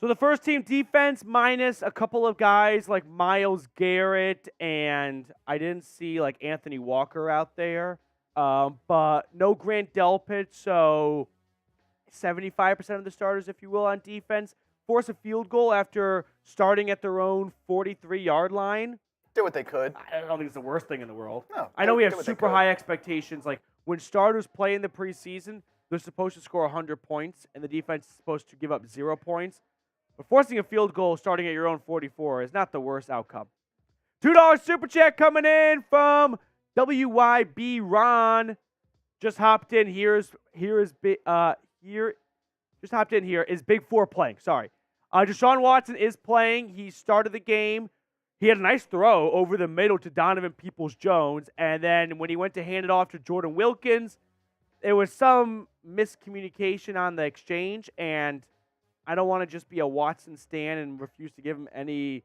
So the first team defense minus a couple of guys like Myles Garrett, and I didn't see like Anthony Walker out there, but no Grant Delpit, so 75% of the starters, if you will, on defense force a field goal after starting at their own 43-yard line. Did what they could. I don't think it's the worst thing in the world. No, I know we have super high expectations. Like when starters play in the preseason, they're supposed to score 100 points, and the defense is supposed to give up 0 points. But forcing a field goal starting at your own 44 is not the worst outcome. $2 super chat coming in from WYB Ron. Just hopped in. Just hopped in here. Is Big 4 playing? Sorry. Deshaun Watson is playing. He started the game. He had a nice throw over the middle to Donovan Peoples-Jones. And then when he went to hand it off to Jordan Wilkins, there was some miscommunication on the exchange. And I don't want to just be a Watson stan and refuse to give him any,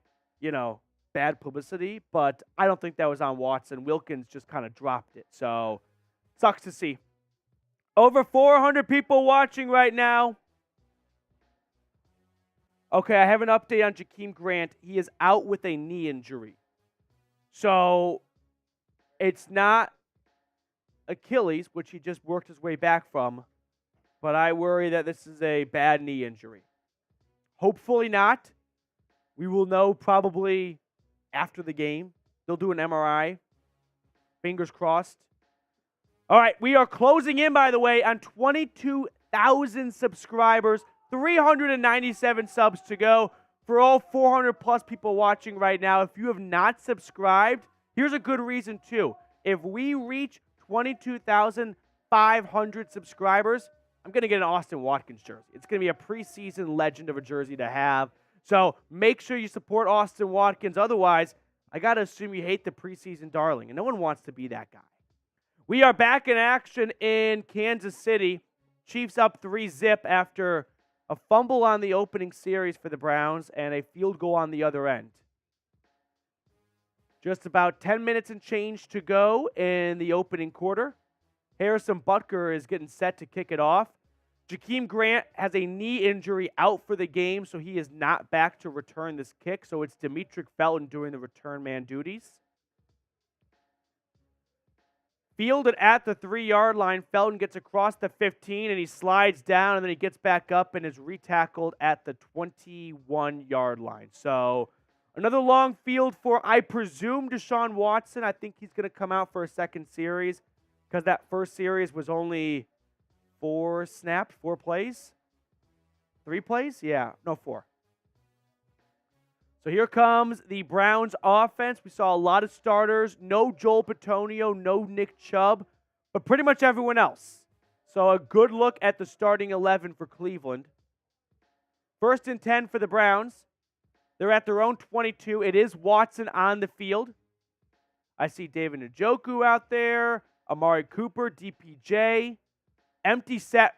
bad publicity. But I don't think that was on Watson. Wilkins just kind of dropped it. So, sucks to see. Over 400 people watching right now. Okay, I have an update on Jakeem Grant. He is out with a knee injury. So, it's not Achilles, which he just worked his way back from. But I worry that this is a bad knee injury. Hopefully not. We will know probably after the game. They'll do an MRI. Fingers crossed. All right, we are closing in, by the way, on 22,000 subscribers. 397 subs to go. For all 400-plus people watching right now, if you have not subscribed, here's a good reason, too. If we reach 22,500 subscribers, I'm going to get an Austin Watkins jersey. It's going to be a preseason legend of a jersey to have. So make sure you support Austin Watkins. Otherwise, I got to assume you hate the preseason darling, and no one wants to be that guy. We are back in action in Kansas City. Chiefs up 3-0 after a fumble on the opening series for the Browns and a field goal on the other end. Just about 10 minutes and change to go in the opening quarter. Harrison Butker is getting set to kick it off. Jakeem Grant has a knee injury out for the game, so he is not back to return this kick. So it's Demetric Felton doing the return man duties. Fielded at the 3-yard line, Felton gets across the 15, and he slides down, and then he gets back up and is retackled at the 21-yard line. So another long field for, I presume, Deshaun Watson. I think he's going to come out for a second series, because that first series was only 4 snaps, 4 plays? 3 plays? Yeah, no, 4. So here comes the Browns offense. We saw a lot of starters. No Joel Bitonio, no Nick Chubb, but pretty much everyone else. So a good look at the starting 11 for Cleveland. 1st and 10 for the Browns. They're at their own 22. It is Watson on the field. I see David Njoku out there. Amari Cooper, DPJ. Empty set,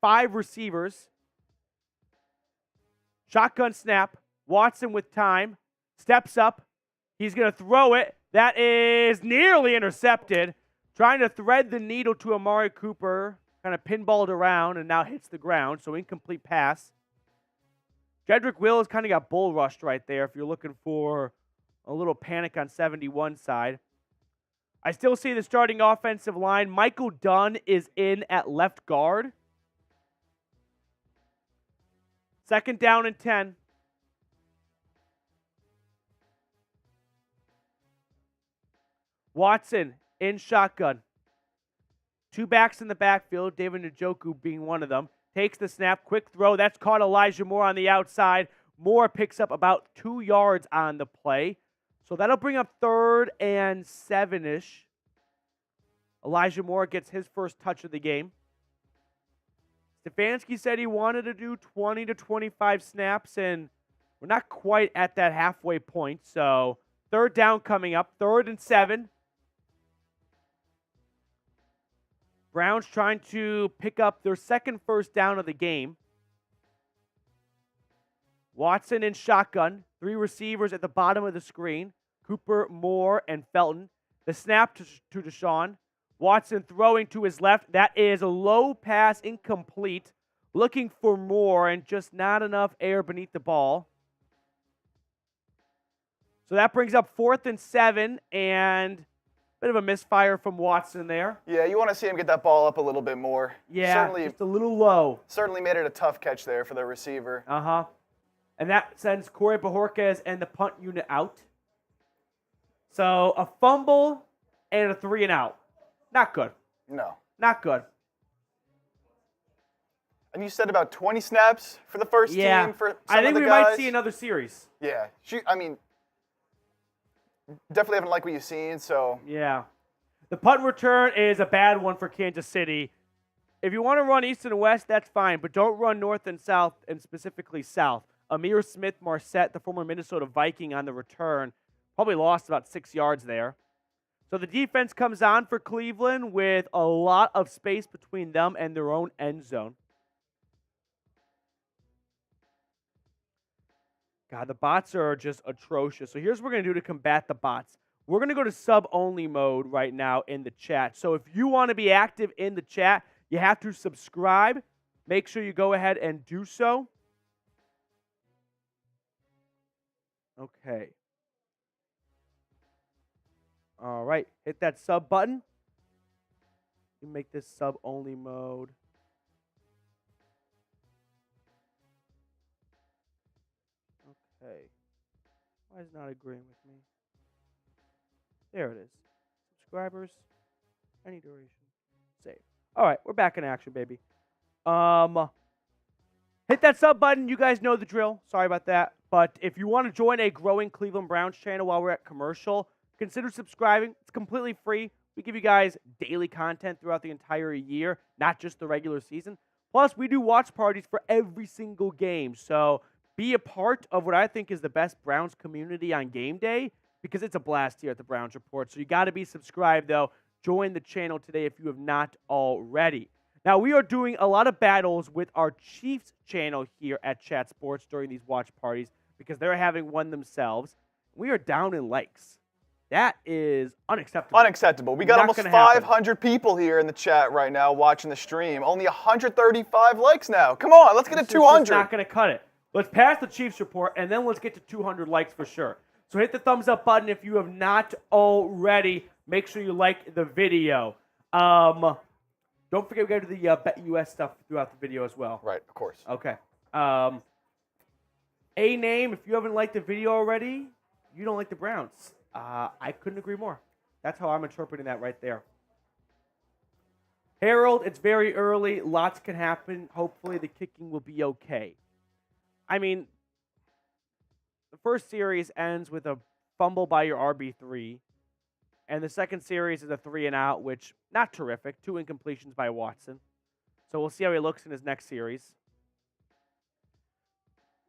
5 receivers. Shotgun snap. Watson with time. Steps up. He's going to throw it. That is nearly intercepted. Trying to thread the needle to Amari Cooper. Kind of pinballed around and now hits the ground. So incomplete pass. Jedrick Wills kind of got bull rushed right there if you're looking for a little panic on 71 side. I still see the starting offensive line. Michael Dunn is in at left guard. 2nd down and 10. Watson in shotgun. 2 backs in the backfield, David Njoku being one of them. Takes the snap, quick throw. That's caught Elijah Moore on the outside. Moore picks up about 2 yards on the play. So that'll bring up 3rd and 7-ish. Elijah Moore gets his first touch of the game. Stefanski said he wanted to do 20 to 25 snaps, and we're not quite at that halfway point. So 3rd down coming up, 3rd and 7. Browns trying to pick up their second first down of the game. Watson in shotgun. 3 receivers at the bottom of the screen. Cooper, Moore, and Felton. The snap to Deshaun. Watson throwing to his left. That is a low pass, incomplete. Looking for more and just not enough air beneath the ball. So that brings up 4th and 7 and bit of a misfire from Watson there. Yeah, you want to see him get that ball up a little bit more. Yeah, certainly, just a little low. Certainly made it a tough catch there for the receiver. Uh-huh. And that sends Corey Bajorquez and the punt unit out. So a fumble and a 3 and out. Not good. No. Not good. And you said about 20 snaps for the first team for some I think of the we guys. might see another series. Yeah. I mean, definitely haven't liked what you've seen, so. Yeah. The punt return is a bad one for Kansas City. If you want to run east and west, that's fine, but don't run north and south, and specifically south. Amir Smith-Marset, the former Minnesota Viking, on the return, probably lost about 6 yards there. So the defense comes on for Cleveland with a lot of space between them and their own end zone. God, the bots are just atrocious. So here's what we're going to do to combat the bots. We're going to go to sub-only mode right now in the chat. So if you want to be active in the chat, you have to subscribe. Make sure you go ahead and do so. Okay. All right. Hit that sub button. You make this sub-only mode. Okay. Why is it not agreeing with me? There it is. Subscribers. Any duration. Save. All right. We're back in action, baby. Hit that sub button. You guys know the drill. Sorry about that. But if you want to join a growing Cleveland Browns channel while we're at commercial, consider subscribing. It's completely free. We give you guys daily content throughout the entire year, not just the regular season. Plus, we do watch parties for every single game. So be a part of what I think is the best Browns community on game day, because it's a blast here at the Browns Report. So you got to be subscribed, though. Join the channel today if you have not already. Now, we are doing a lot of battles with our Chiefs channel here at Chat Sports during these watch parties because they're having one themselves. We are down in likes. That is unacceptable. Unacceptable. We got almost 500 people here in the chat right now watching the stream. Only 135 likes now. Come on, let's get to 200. It's not going to cut it. Let's pass the Chiefs report, and then let's get to 200 likes for sure. So hit the thumbs up button if you have not already. Make sure you like the video. Don't forget we got to do the Bet US stuff throughout the video as well. Right, of course. Okay. A name, if you haven't liked the video already, you don't like the Browns. I couldn't agree more. That's how I'm interpreting that right there. Harold, it's very early. Lots can happen. Hopefully the kicking will be okay. I mean, the first series ends with a fumble by your RB3. And the second series is a 3 and out, which not terrific. 2 incompletions by Watson. So we'll see how he looks in his next series.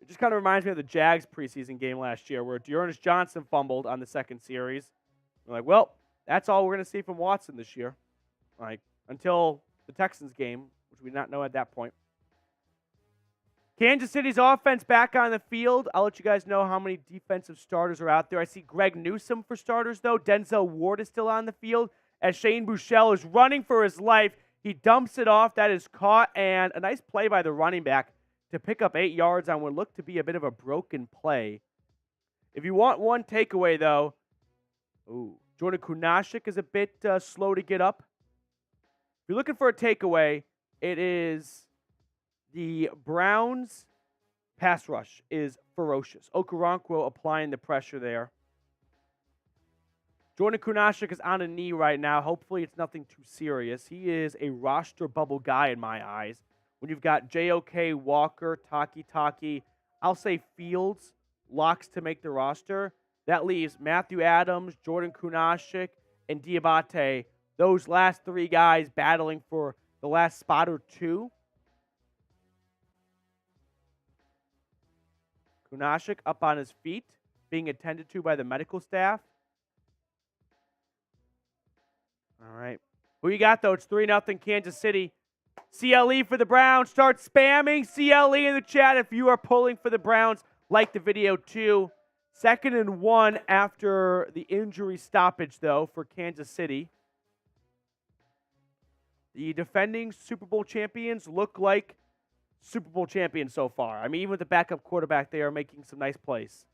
It just kind of reminds me of the Jags preseason game last year where Dearness Johnson fumbled on the second series. We're like, well, that's all we're going to see from Watson this year. Like, until the Texans game, which we did not know at that point. Kansas City's offense back on the field. I'll let you guys know how many defensive starters are out there. I see Greg Newsome for starters, though. Denzel Ward is still on the field as Shane Buechele is running for his life. He dumps it off. That is caught, and a nice play by the running back to pick up 8 yards on what looked to be a bit of a broken play. If you want one takeaway, though, Jordan Kunashik is a bit slow to get up. If you're looking for a takeaway, it is the Browns' pass rush is ferocious. Okoronkwo applying the pressure there. Jordan Kunashik is on a knee right now. Hopefully it's nothing too serious. He is a roster bubble guy in my eyes. When you've got JOK, Walker, Taki, I'll say Fields locks to make the roster. That leaves Matthew Adams, Jordan Kunaszyk, and Diabate. Those last 3 guys battling for the last spot or 2. Kunaszyk up on his feet, being attended to by the medical staff. All right. Who you got, though? It's 3-0 Kansas City. CLE for the Browns. Start spamming CLE in the chat if you are pulling for the Browns. Like the video, too. 2nd and 1 after the injury stoppage, though, for Kansas City. The defending Super Bowl champions look like Super Bowl champions so far. I mean, even with the backup quarterback, they are making some nice plays.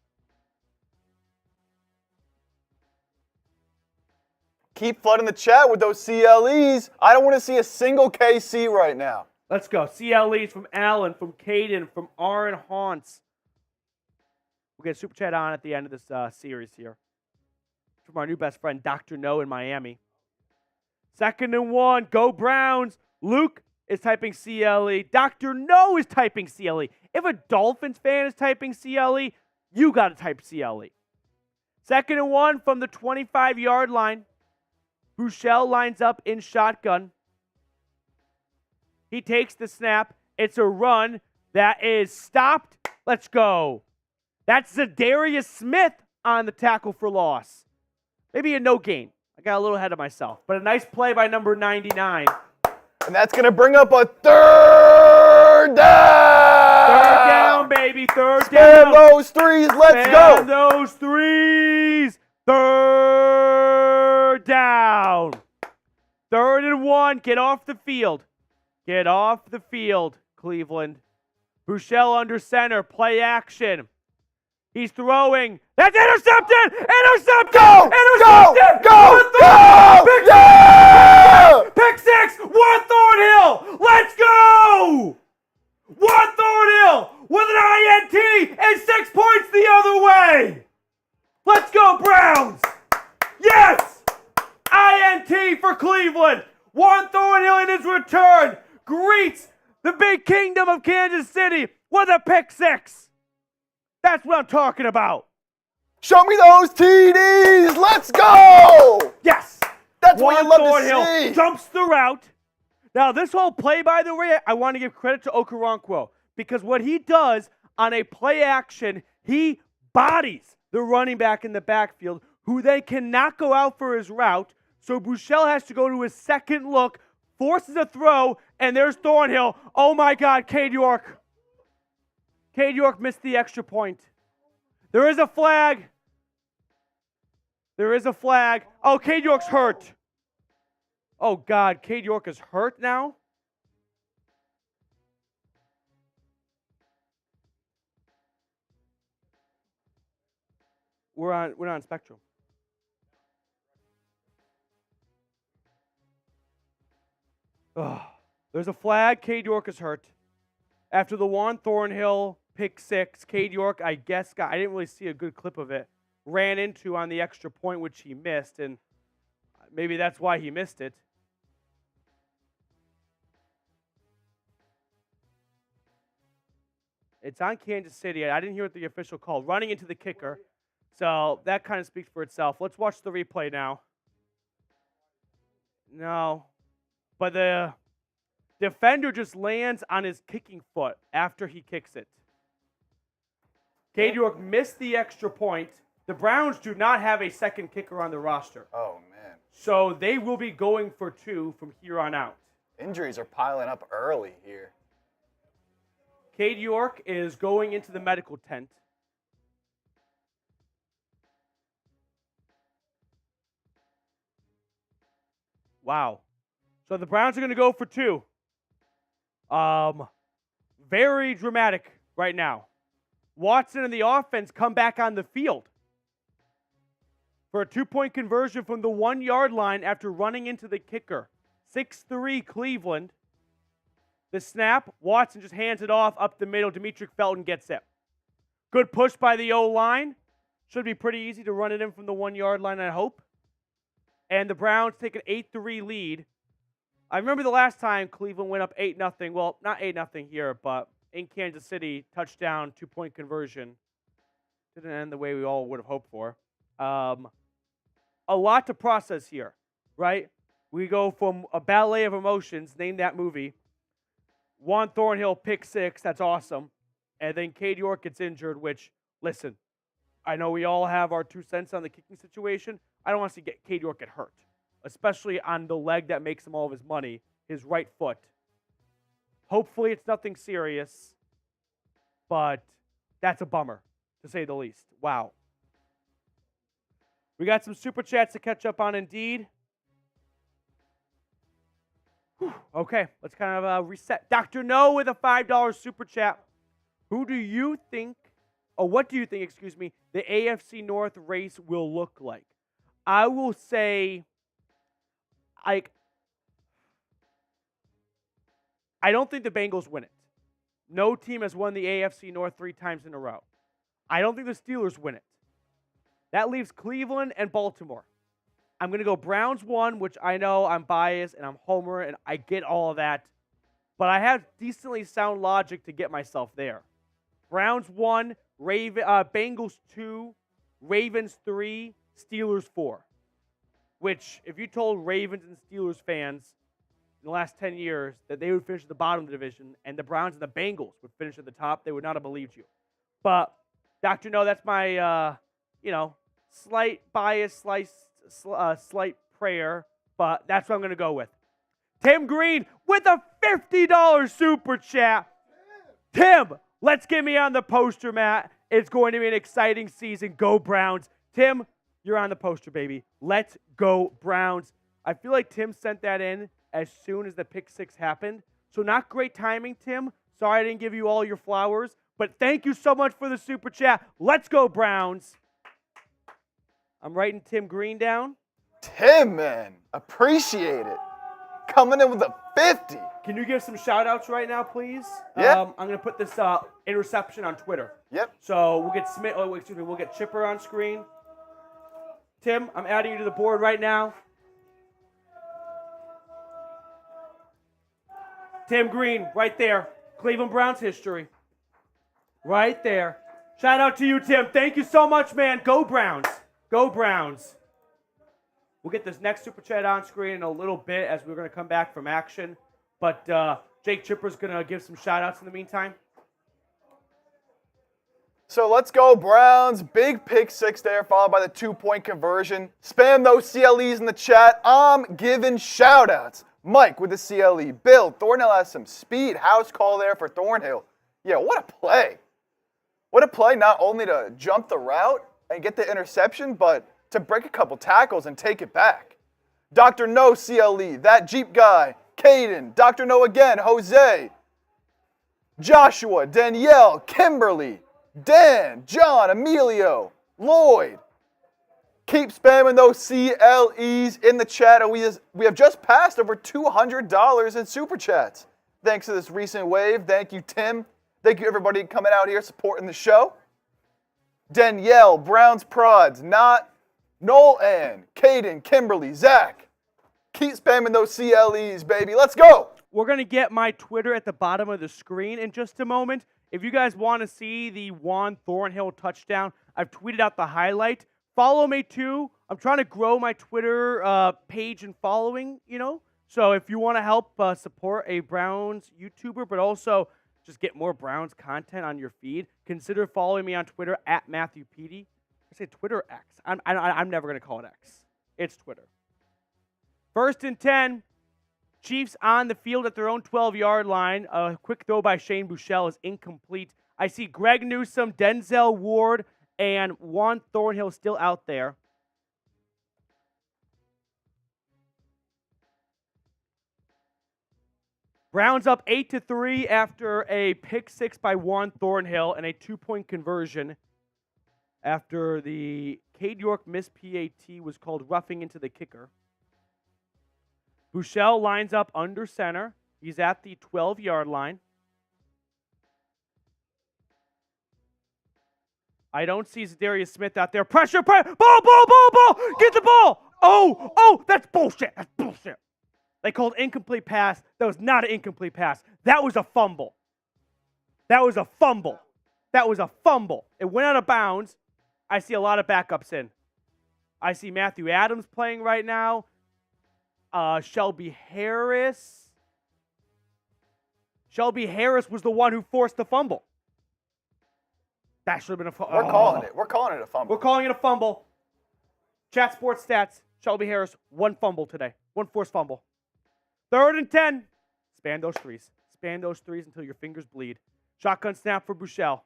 Keep flooding the chat with those CLEs. I don't want to see a single KC right now. Let's go. CLEs from Allen, from Caden, from Aaron Haunts. We'll get a super chat on at the end of this series here. From our new best friend, Dr. No in Miami. 2nd and 1. Go Browns. Luke is typing CLE. Dr. No is typing CLE. If a Dolphins fan is typing CLE, you got to type CLE. 2nd and 1 from the 25-yard line. Bouchel lines up in shotgun. He takes the snap. It's a run that is stopped. Let's go. That's Zadarius Smith on the tackle for loss. Maybe a no gain. I got a little ahead of myself. But a nice play by number 99. And that's going to bring up a 3rd down. 3rd down, baby. 3rd Spam down. those 3s. Let's go. Spam those 3s. 3rd down. 3rd and 1. Get off the field. Get off the field, Cleveland. Bouchel under center. Play action. He's throwing. That's intercepted! Intercepted! Go! Intercepted! Go! Go! Pick Yeah! Pick 6! Juan Thornhill! Let's go! Juan Thornhill with an INT and 6 points the other way! Let's go, Browns! Yes! INT for Cleveland. Juan Thornhill in his return greets the big kingdom of Kansas City with a pick 6. That's what I'm talking about. Show me those TDs. Let's go. Yes. That's what you love Thornhill to see. Jumps the route. Now, this whole play, by the way, I want to give credit to Okoronkwo because what he does on a play action, he bodies the running back in the backfield who then cannot go out for his route. So Bouchel has to go to his second look, forces a throw, and there's Thornhill. Oh, my God, Cade York. Cade York missed the extra point. There is a flag. There is a flag. Oh, Cade York's hurt. Oh, God, Cade York is hurt now? We're on Spectrum. Oh, there's a flag. Cade York is hurt. After the Juan Thornhill pick 6, Cade York, I guess, I didn't really see a good clip of it, ran into on the extra point, which he missed, and maybe that's why he missed it. It's on Kansas City. I didn't hear what the official called. Running into the kicker. So that kind of speaks for itself. Let's watch the replay now. No. But the defender just lands on his kicking foot after he kicks it. Cade York missed the extra point. The Browns do not have a second kicker on the roster. Oh, man. So they will be going for 2 from here on out. Injuries are piling up early here. Cade York is going into the medical tent. Wow. So the Browns are going to go for 2. Very dramatic right now. Watson and the offense come back on the field for a 2-point conversion from the 1-yard line after running into the kicker. 6-3 Cleveland. The snap, Watson just hands it off up the middle. Demetric Felton gets it. Good push by the O-line. Should be pretty easy to run it in from the 1-yard line, I hope. And the Browns take an 8-3 lead. I remember the last time Cleveland went up 8-0. Well, not 8-0 here, but in Kansas City, touchdown, 2-point conversion. Didn't end the way we all would have hoped for. A lot to process here, right? We go from a ballet of emotions, name that movie. Juan Thornhill, pick 6, that's awesome. And then Cade York gets injured, which, listen, I know we all have our 2 cents on the kicking situation. I don't want to see Cade York get hurt, especially on the leg that makes him all of his money, his right foot. Hopefully it's nothing serious, but that's a bummer, to say the least. Wow. We got some super chats to catch up on Indeed. Whew. Okay, let's kind of reset. Dr. No with a $5 super chat. What do you think, the AFC North race will look like? I will say, I don't think the Bengals win it. No team has won the AFC North 3 times in a row. I don't think the Steelers win it. That leaves Cleveland and Baltimore. I'm going to go Browns 1, which I know I'm biased and I'm homer and I get all of that. But I have decently sound logic to get myself there. Browns 1, Bengals 2, Ravens 3, Steelers 4. Which, if you told Ravens and Steelers fans in the last 10 years that they would finish at the bottom of the division and the Browns and the Bengals would finish at the top, they would not have believed you. But, Dr. No, that's my, slight bias, slight prayer, but that's what I'm going to go with. Tim Green with a $50 super chat. Tim, let's get me on the poster, Matt. It's going to be an exciting season. Go Browns. Tim, you're on the poster, baby. Let's go Browns. I feel like Tim sent that in as soon as the pick 6 happened. So not great timing, Tim. Sorry I didn't give you all your flowers, but thank you so much for the super chat. Let's go Browns. I'm writing Tim Green down. Tim, man, appreciate it. Coming in with a 50. Can you give some shout-outs right now, please? Yeah. I'm going to put this interception on Twitter. Yep. So we'll get Chipper on screen. Tim, I'm adding you to the board right now. Tim Green, right there. Cleveland Browns history. Right there. Shout out to you, Tim. Thank you so much, man. Go Browns. Go Browns. We'll get this next super chat on screen in a little bit as we're going to come back from action. But Jake Chipper's going to give some shout-outs in the meantime. So let's go Browns. Big pick 6 there, followed by the 2-point conversion. Spam those CLEs in the chat. I'm giving shout-outs. Mike with the CLE. Bill, Thornhill has some speed. House call there for Thornhill. Yeah, what a play. What a play, not only to jump the route and get the interception, but to break a couple tackles and take it back. Dr. No CLE, that Jeep guy, Caden, Dr. No again, Jose, Joshua, Danielle, Kimberly, Dan, John, Emilio, Lloyd. Keep spamming those CLEs in the chat, and we have just passed over $200 in super chats. Thanks to this recent wave. Thank you, Tim. Thank you, everybody, coming out here supporting the show. Danielle, Browns Prods, Noel Ann, Caden, Kimberly, Zach. Keep spamming those CLEs, baby. Let's go. We're going to get my Twitter at the bottom of the screen in just a moment. If you guys want to see the Juan Thornhill touchdown, I've tweeted out the highlight. Follow me, too. I'm trying to grow my Twitter page and following, So if you want to help support a Browns YouTuber, but also just get more Browns content on your feed, consider following me on Twitter at Matthew Petey. I say Twitter X. I'm never going to call it X. It's Twitter. 1st and 10. Chiefs on the field at their own 12-yard line. A quick throw by Shane Buechele is incomplete. I see Greg Newsome, Denzel Ward, and Juan Thornhill still out there. Browns up 8-3 after a pick 6 by Juan Thornhill and a 2-point conversion after the Cade York missed PAT was called roughing into the kicker. Buechele lines up under center. He's at the 12-yard line. I don't see Zadarius Smith out there. Pressure. Ball. Get the ball. Oh, that's bullshit. That's bullshit. They called incomplete pass. That was not an incomplete pass. That was a fumble. That was a fumble. That was a fumble. It went out of bounds. I see a lot of backups in. I see Matthew Adams playing right now. Shelby Harris. Shelby Harris was the one who forced the fumble. That should have been a fumble. We're calling it. We're calling it a fumble. We're calling it a fumble. Chat Sports Stats. Shelby Harris, 1 fumble today. 1 forced fumble. 3rd and 10. Span those threes. Span those threes until your fingers bleed. Shotgun snap for Buechele.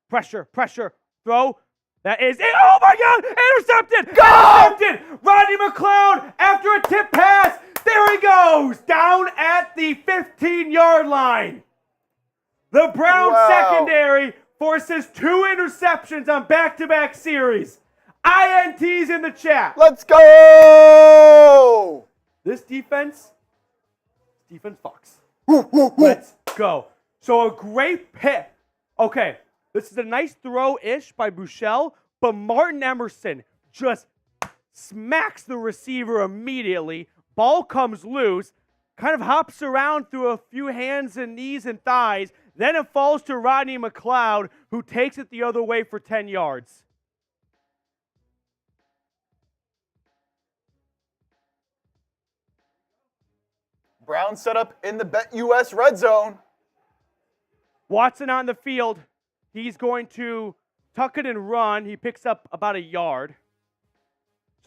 Pressure, pressure, throw. That is it. Oh my God! Intercepted! Go! Intercepted! Rodney McLeod after a tip pass. There he goes! Down at the 15-yard line. The Browns secondary forces 2 interceptions on back-to-back series. INTs in the chat. Let's go! This defense fucks. Let's go. So a great pick. Okay, this is a nice throw-ish by Buechele, but Martin Emerson just smacks the receiver immediately. Ball comes loose, kind of hops around through a few hands and knees and thighs. Then it falls to Rodney McLeod, who takes it the other way for 10 yards. Browns set up in the BetUS red zone. Watson on the field. He's going to tuck it and run. He picks up about 1 yard.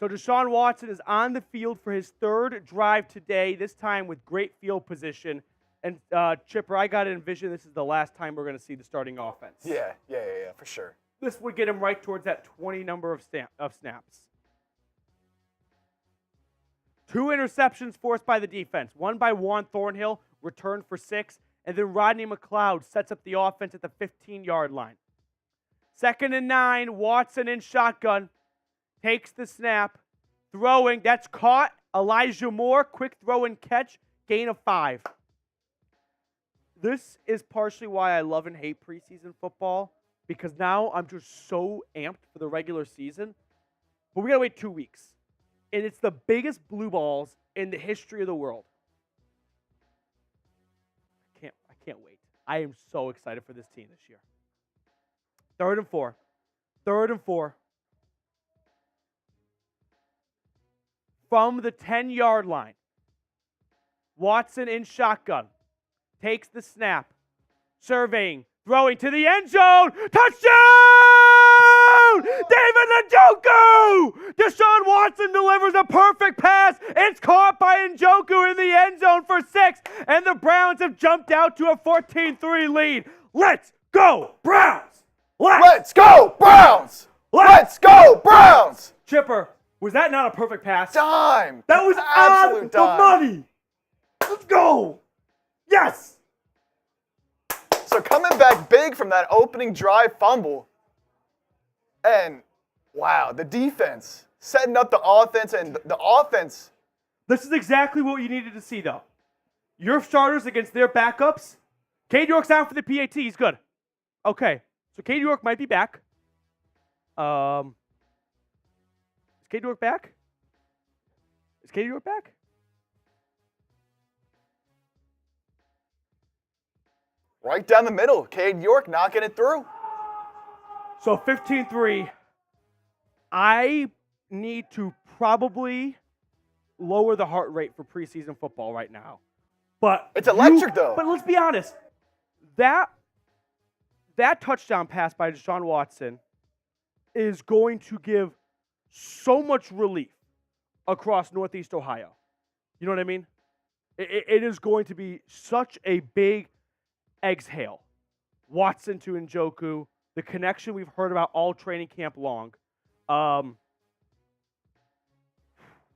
So Deshaun Watson is on the field for his 3rd drive today, this time with great field position. And Chipper, I got to envision this is the last time we're going to see the starting offense. Yeah, for sure. This would get him right towards that 20 number of snaps. 2 interceptions forced by the defense. 1 by Juan Thornhill, returned for 6. And then Rodney McLeod sets up the offense at the 15-yard line. 2nd and 9, Watson in shotgun. Takes the snap. Throwing, that's caught. Elijah Moore, quick throw and catch. Gain of 5. This is partially why I love and hate preseason football, because now I'm just so amped for the regular season. But we got to wait 2 weeks. And it's the biggest blue balls in the history of the world. I can't wait. I am so excited for this team this year. 3rd and 4. 3rd and 4. From the 10-yard line. Watson in shotgun. Takes the snap. Surveying. Throwing to the end zone. Touchdown! David Njoku! Deshaun Watson delivers a perfect pass. It's caught by Njoku in the end zone for 6. And the Browns have jumped out to a 14-3 lead. Let's go, Browns! Let's go, Browns! Let's go, Browns! Chipper, was that not a perfect pass? Dime! That was absolute on the money! Let's go! Yes! So coming back big from that opening drive fumble. And, wow, the defense setting up the offense, and the offense. This is exactly what you needed to see, though. Your starters against their backups. Cade York's out for the PAT. He's good. Okay, so Cade York might be back. Is Cade York back? Is Cade York back? Right down the middle. Cade York knocking it through. So 15-3. I need to probably lower the heart rate for preseason football right now. But it's electric, though. But let's be honest. That touchdown pass by Deshaun Watson is going to give so much relief across Northeast Ohio. You know what I mean? It is going to be such a big exhale. Watson to Njoku, the connection we've heard about all training camp long.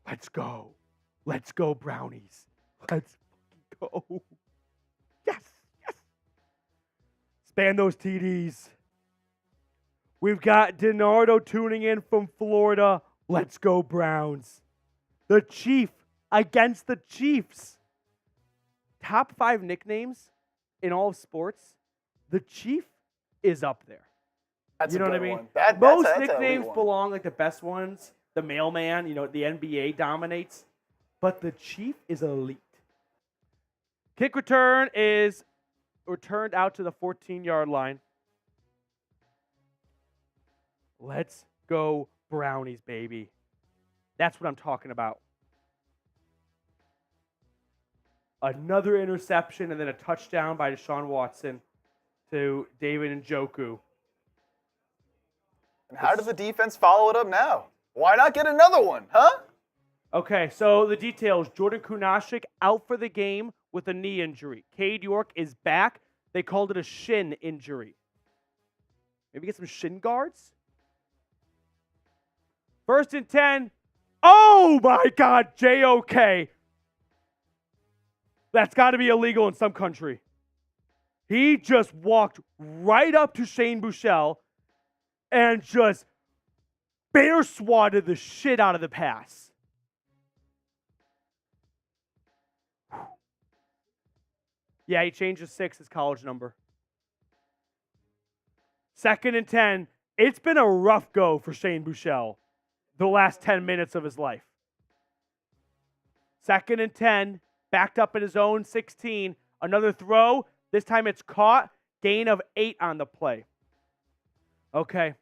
Let's go. Let's go, Brownies. Let's go. Yes, yes. Span those TDs. We've got DiNardo tuning in from Florida. Let's go, Browns. The Chief against the Chiefs. Top 5 nicknames in all of sports. The Chief is up there. That's you know a what I good mean? one. Most that's nicknames belong, like the best ones. The mailman, the NBA dominates. But the Chief is elite. Kick return is returned out to the 14-yard line. Let's go Brownies, baby. That's what I'm talking about. Another interception and then a touchdown by Deshaun Watson to David Njoku. And how does the defense follow it up now? Why not get another one, huh? Okay, so the details. Jordan Kunashik out for the game with a knee injury. Cade York is back. They called it a shin injury. Maybe get some shin guards? 1st and 10. Oh, my God, JOK. That's got to be illegal in some country. He just walked right up to Shane Buechele and just bear swatted the shit out of the pass. Yeah, he changed his 6, his college number. 2nd and 10. It's been a rough go for Shane Buechele the last 10 minutes of his life. 2nd and 10. Backed up at his own 16. Another throw. This time it's caught. Gain of 8 on the play. Okay.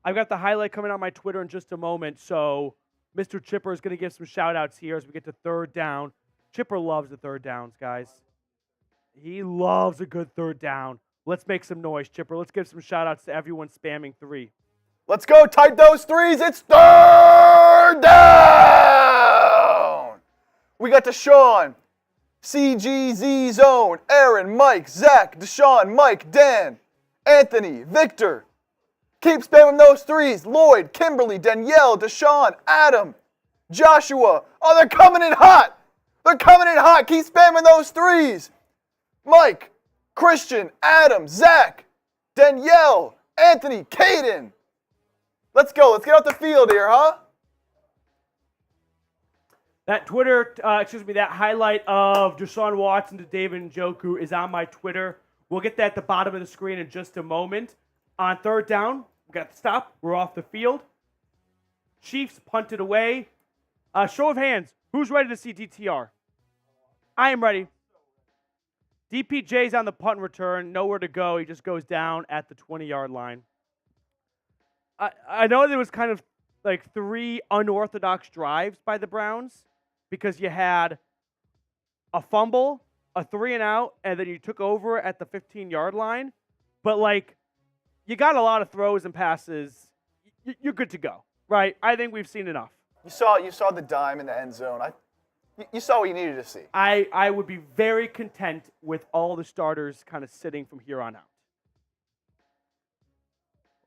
I've got the highlight coming on my Twitter in just a moment, so Mr. Chipper is going to give some shout-outs here as we get to 3rd down. Chipper loves the 3rd downs, guys. He loves a good 3rd down. Let's make some noise, Chipper. Let's give some shout-outs to everyone spamming 3. Let's go, tight those threes. It's 3rd down. We got Deshaun, CGZ Zone, Aaron, Mike, Zach, Deshaun, Mike, Dan, Anthony, Victor. Keep spamming those threes. Lloyd, Kimberly, Danielle, Deshaun, Adam, Joshua. Oh, they're coming in hot. They're coming in hot. Keep spamming those threes. Mike, Christian, Adam, Zach, Danielle, Anthony, Caden. Let's go. Let's get out the field here, huh? That that highlight of Deshaun Watson to David Njoku is on my Twitter. We'll get that at the bottom of the screen in just a moment. On 3rd down, we got the stop. We're off the field. Chiefs punted away. Show of hands. Who's ready to see DTR? I am ready. DPJ's on the punt return. Nowhere to go. He just goes down at the 20-yard line. I know there was kind of like 3 unorthodox drives by the Browns because you had a fumble, a 3-and-out, and then you took over at the 15-yard line. But, like, you got a lot of throws and passes. You're good to go, right? I think we've seen enough. You saw the dime in the end zone. You saw what you needed to see. I would be very content with all the starters kind of sitting from here on out.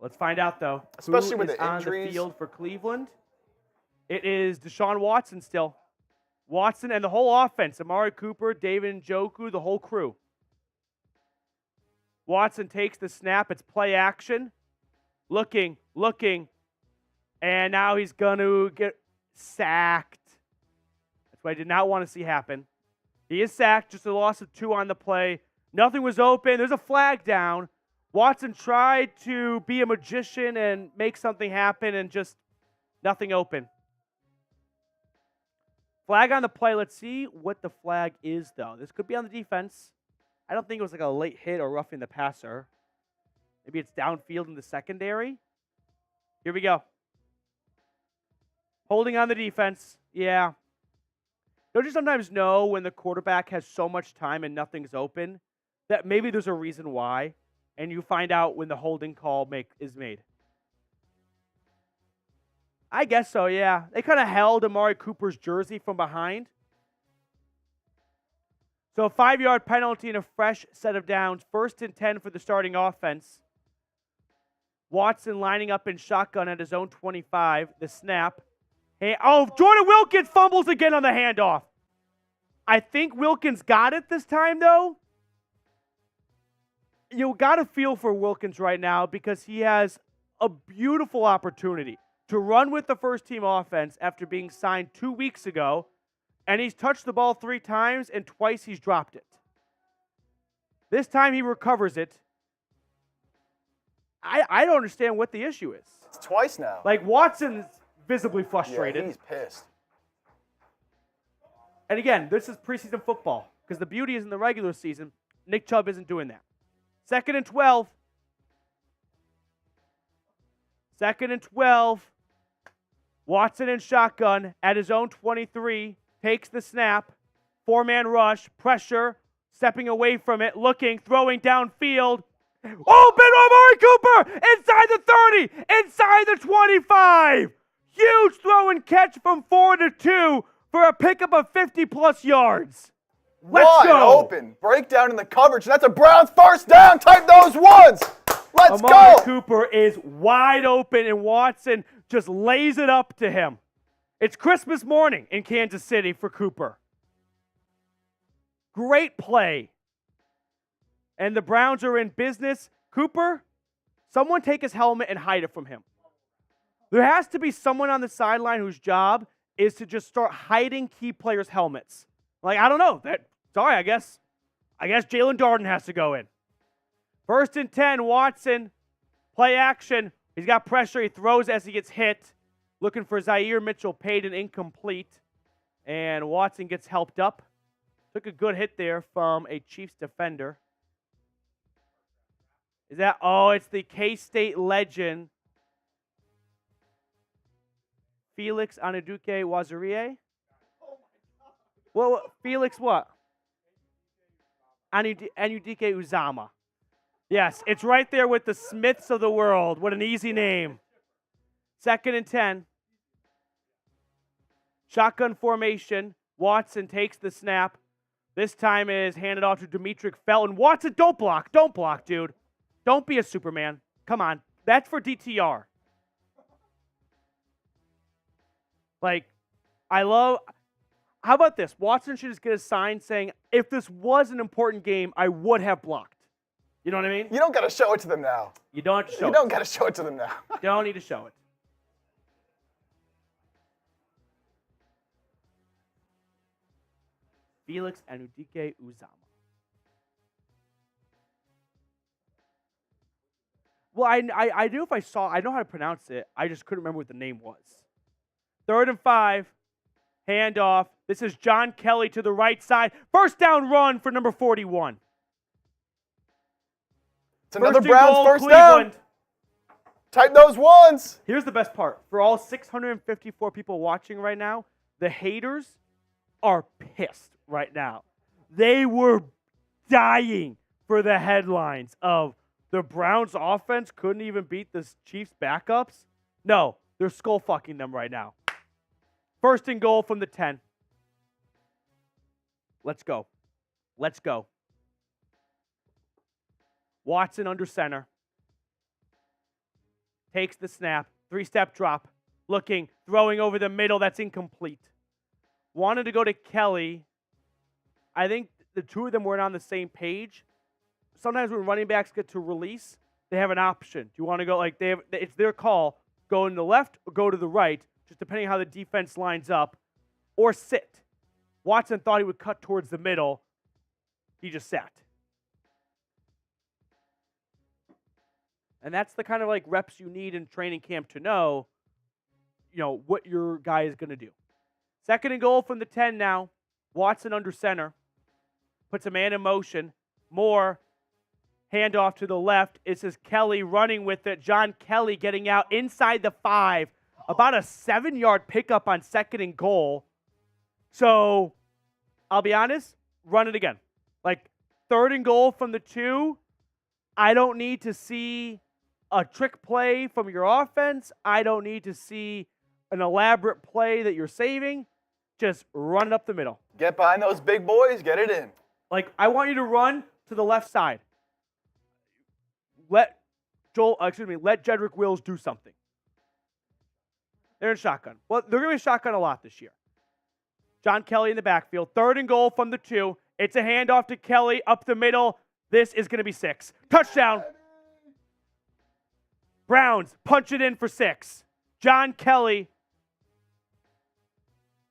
Let's find out, though. Especially with the injuries. On the field for Cleveland. It is Deshaun Watson still. Watson and the whole offense. Amari Cooper, David Njoku, the whole crew. Watson takes the snap. It's play action. Looking. And now he's going to get sacked. That's what I did not want to see happen. He is sacked. Just a loss of 2 on the play. Nothing was open. There's a flag down. Watson tried to be a magician and make something happen and just nothing open. Flag on the play. Let's see what the flag is, though. This could be on the defense. I don't think it was like a late hit or roughing the passer. Maybe it's downfield in the secondary. Here we go. Holding on the defense. Yeah. Don't you sometimes know when the quarterback has so much time and nothing's open that maybe there's a reason why? And you find out when the holding call is made. I guess so, yeah. They kind of held Amari Cooper's jersey from behind. So a 5-yard penalty and a fresh set of downs. 1st and 10 for the starting offense. Watson lining up in shotgun at his own 25. The snap. Hey, Jordan Wilkins fumbles again on the handoff. I think Wilkins got it this time, though. You got to feel for Wilkins right now because he has a beautiful opportunity to run with the first-team offense after being signed 2 weeks ago, and he's touched the ball 3 times, and twice he's dropped it. This time he recovers it. I don't understand what the issue is. It's twice now. Like, Watson's visibly frustrated. Yeah, he's pissed. And again, this is preseason football because the beauty is in the regular season, Nick Chubb isn't doing that. 2nd and 12. 2nd and 12. Watson in shotgun at his own 23. Takes the snap. 4-man rush. Pressure. Stepping away from it. Looking. Throwing downfield. Open Amari Cooper! Inside the 30! Inside the 25! Huge throw and catch from 4 to 2 for a pickup of 50-plus yards. Let's Wide go. open. Breakdown in the coverage. That's a Browns first down. Type those ones. Let's Amari go. Cooper is wide open, and Watson just lays it up to him. It's Christmas morning in Kansas City for Cooper. Great play. And the Browns are in business. Cooper, someone take his helmet and hide it from him. There has to be someone on the sideline whose job is to just start hiding key players' helmets. Like, I don't know. I guess Jalen Darden has to go in. 1st and 10, Watson, play action. He's got pressure. He throws as he gets hit. Looking for Zaire Mitchell, paid and incomplete. And Watson gets helped up. Took a good hit there from a Chiefs defender. It's the K-State legend, Felix Anuduke Wazarie. Well, Felix what? Anudike Uzama. Yes, it's right there with the Smiths of the world. What an easy name. 2nd and 10. Shotgun formation. Watson takes the snap. This time is handed off to Demetric Felton. Watson, don't block. Don't block, dude. Don't be a Superman. Come on. That's for DTR. How about this? Watson should just get a sign saying, if this was an important game, I would have blocked. You know what I mean? You don't got to show it to them now. You don't have to show it. You don't got to show it to them now. You don't need to show it. Felix Anudike Uzama. Well, I knew if I saw, I know how to pronounce it. I just couldn't remember what the name was. 3rd and 5. Handoff. This is John Kelly to the right side. First down run for number 41. It's another Browns first down. Type those ones. Here's the best part. For all 654 people watching right now, the haters are pissed right now. They were dying for the headlines of the Browns offense couldn't even beat the Chiefs backups. No, they're skull fucking them right now. 1st and goal from the 10. Let's go. Let's go. Watson under center. Takes the snap. 3-step drop. Looking. Throwing over the middle. That's incomplete. Wanted to go to Kelly. I think the two of them weren't on the same page. Sometimes when running backs get to release, they have an option. Do you want to go it's their call. Go in the left or go to the right, just depending on how the defense lines up, or sit. Watson thought he would cut towards the middle. He just sat. And that's the kind of reps you need in training camp to know, what your guy is going to do. 2nd and goal from the 10 now. Watson under center. Puts a man in motion. Moore. Handoff to the left. It says Kelly running with it. John Kelly getting out inside the 5. About a 7-yard pickup on 2nd and goal. So, I'll be honest, run it again. 3rd and goal from the 2. I don't need to see a trick play from your offense. I don't need to see an elaborate play that you're saving. Just run it up the middle. Get behind those big boys. Get it in. I want you to run to the left side. Let Jedrick Wills do something. They're in shotgun. Well, they're going to be shotgun a lot this year. John Kelly in the backfield. 3rd and goal from the 2. It's a handoff to Kelly up the middle. This is going to be 6. Touchdown. Browns punch it in for 6. John Kelly,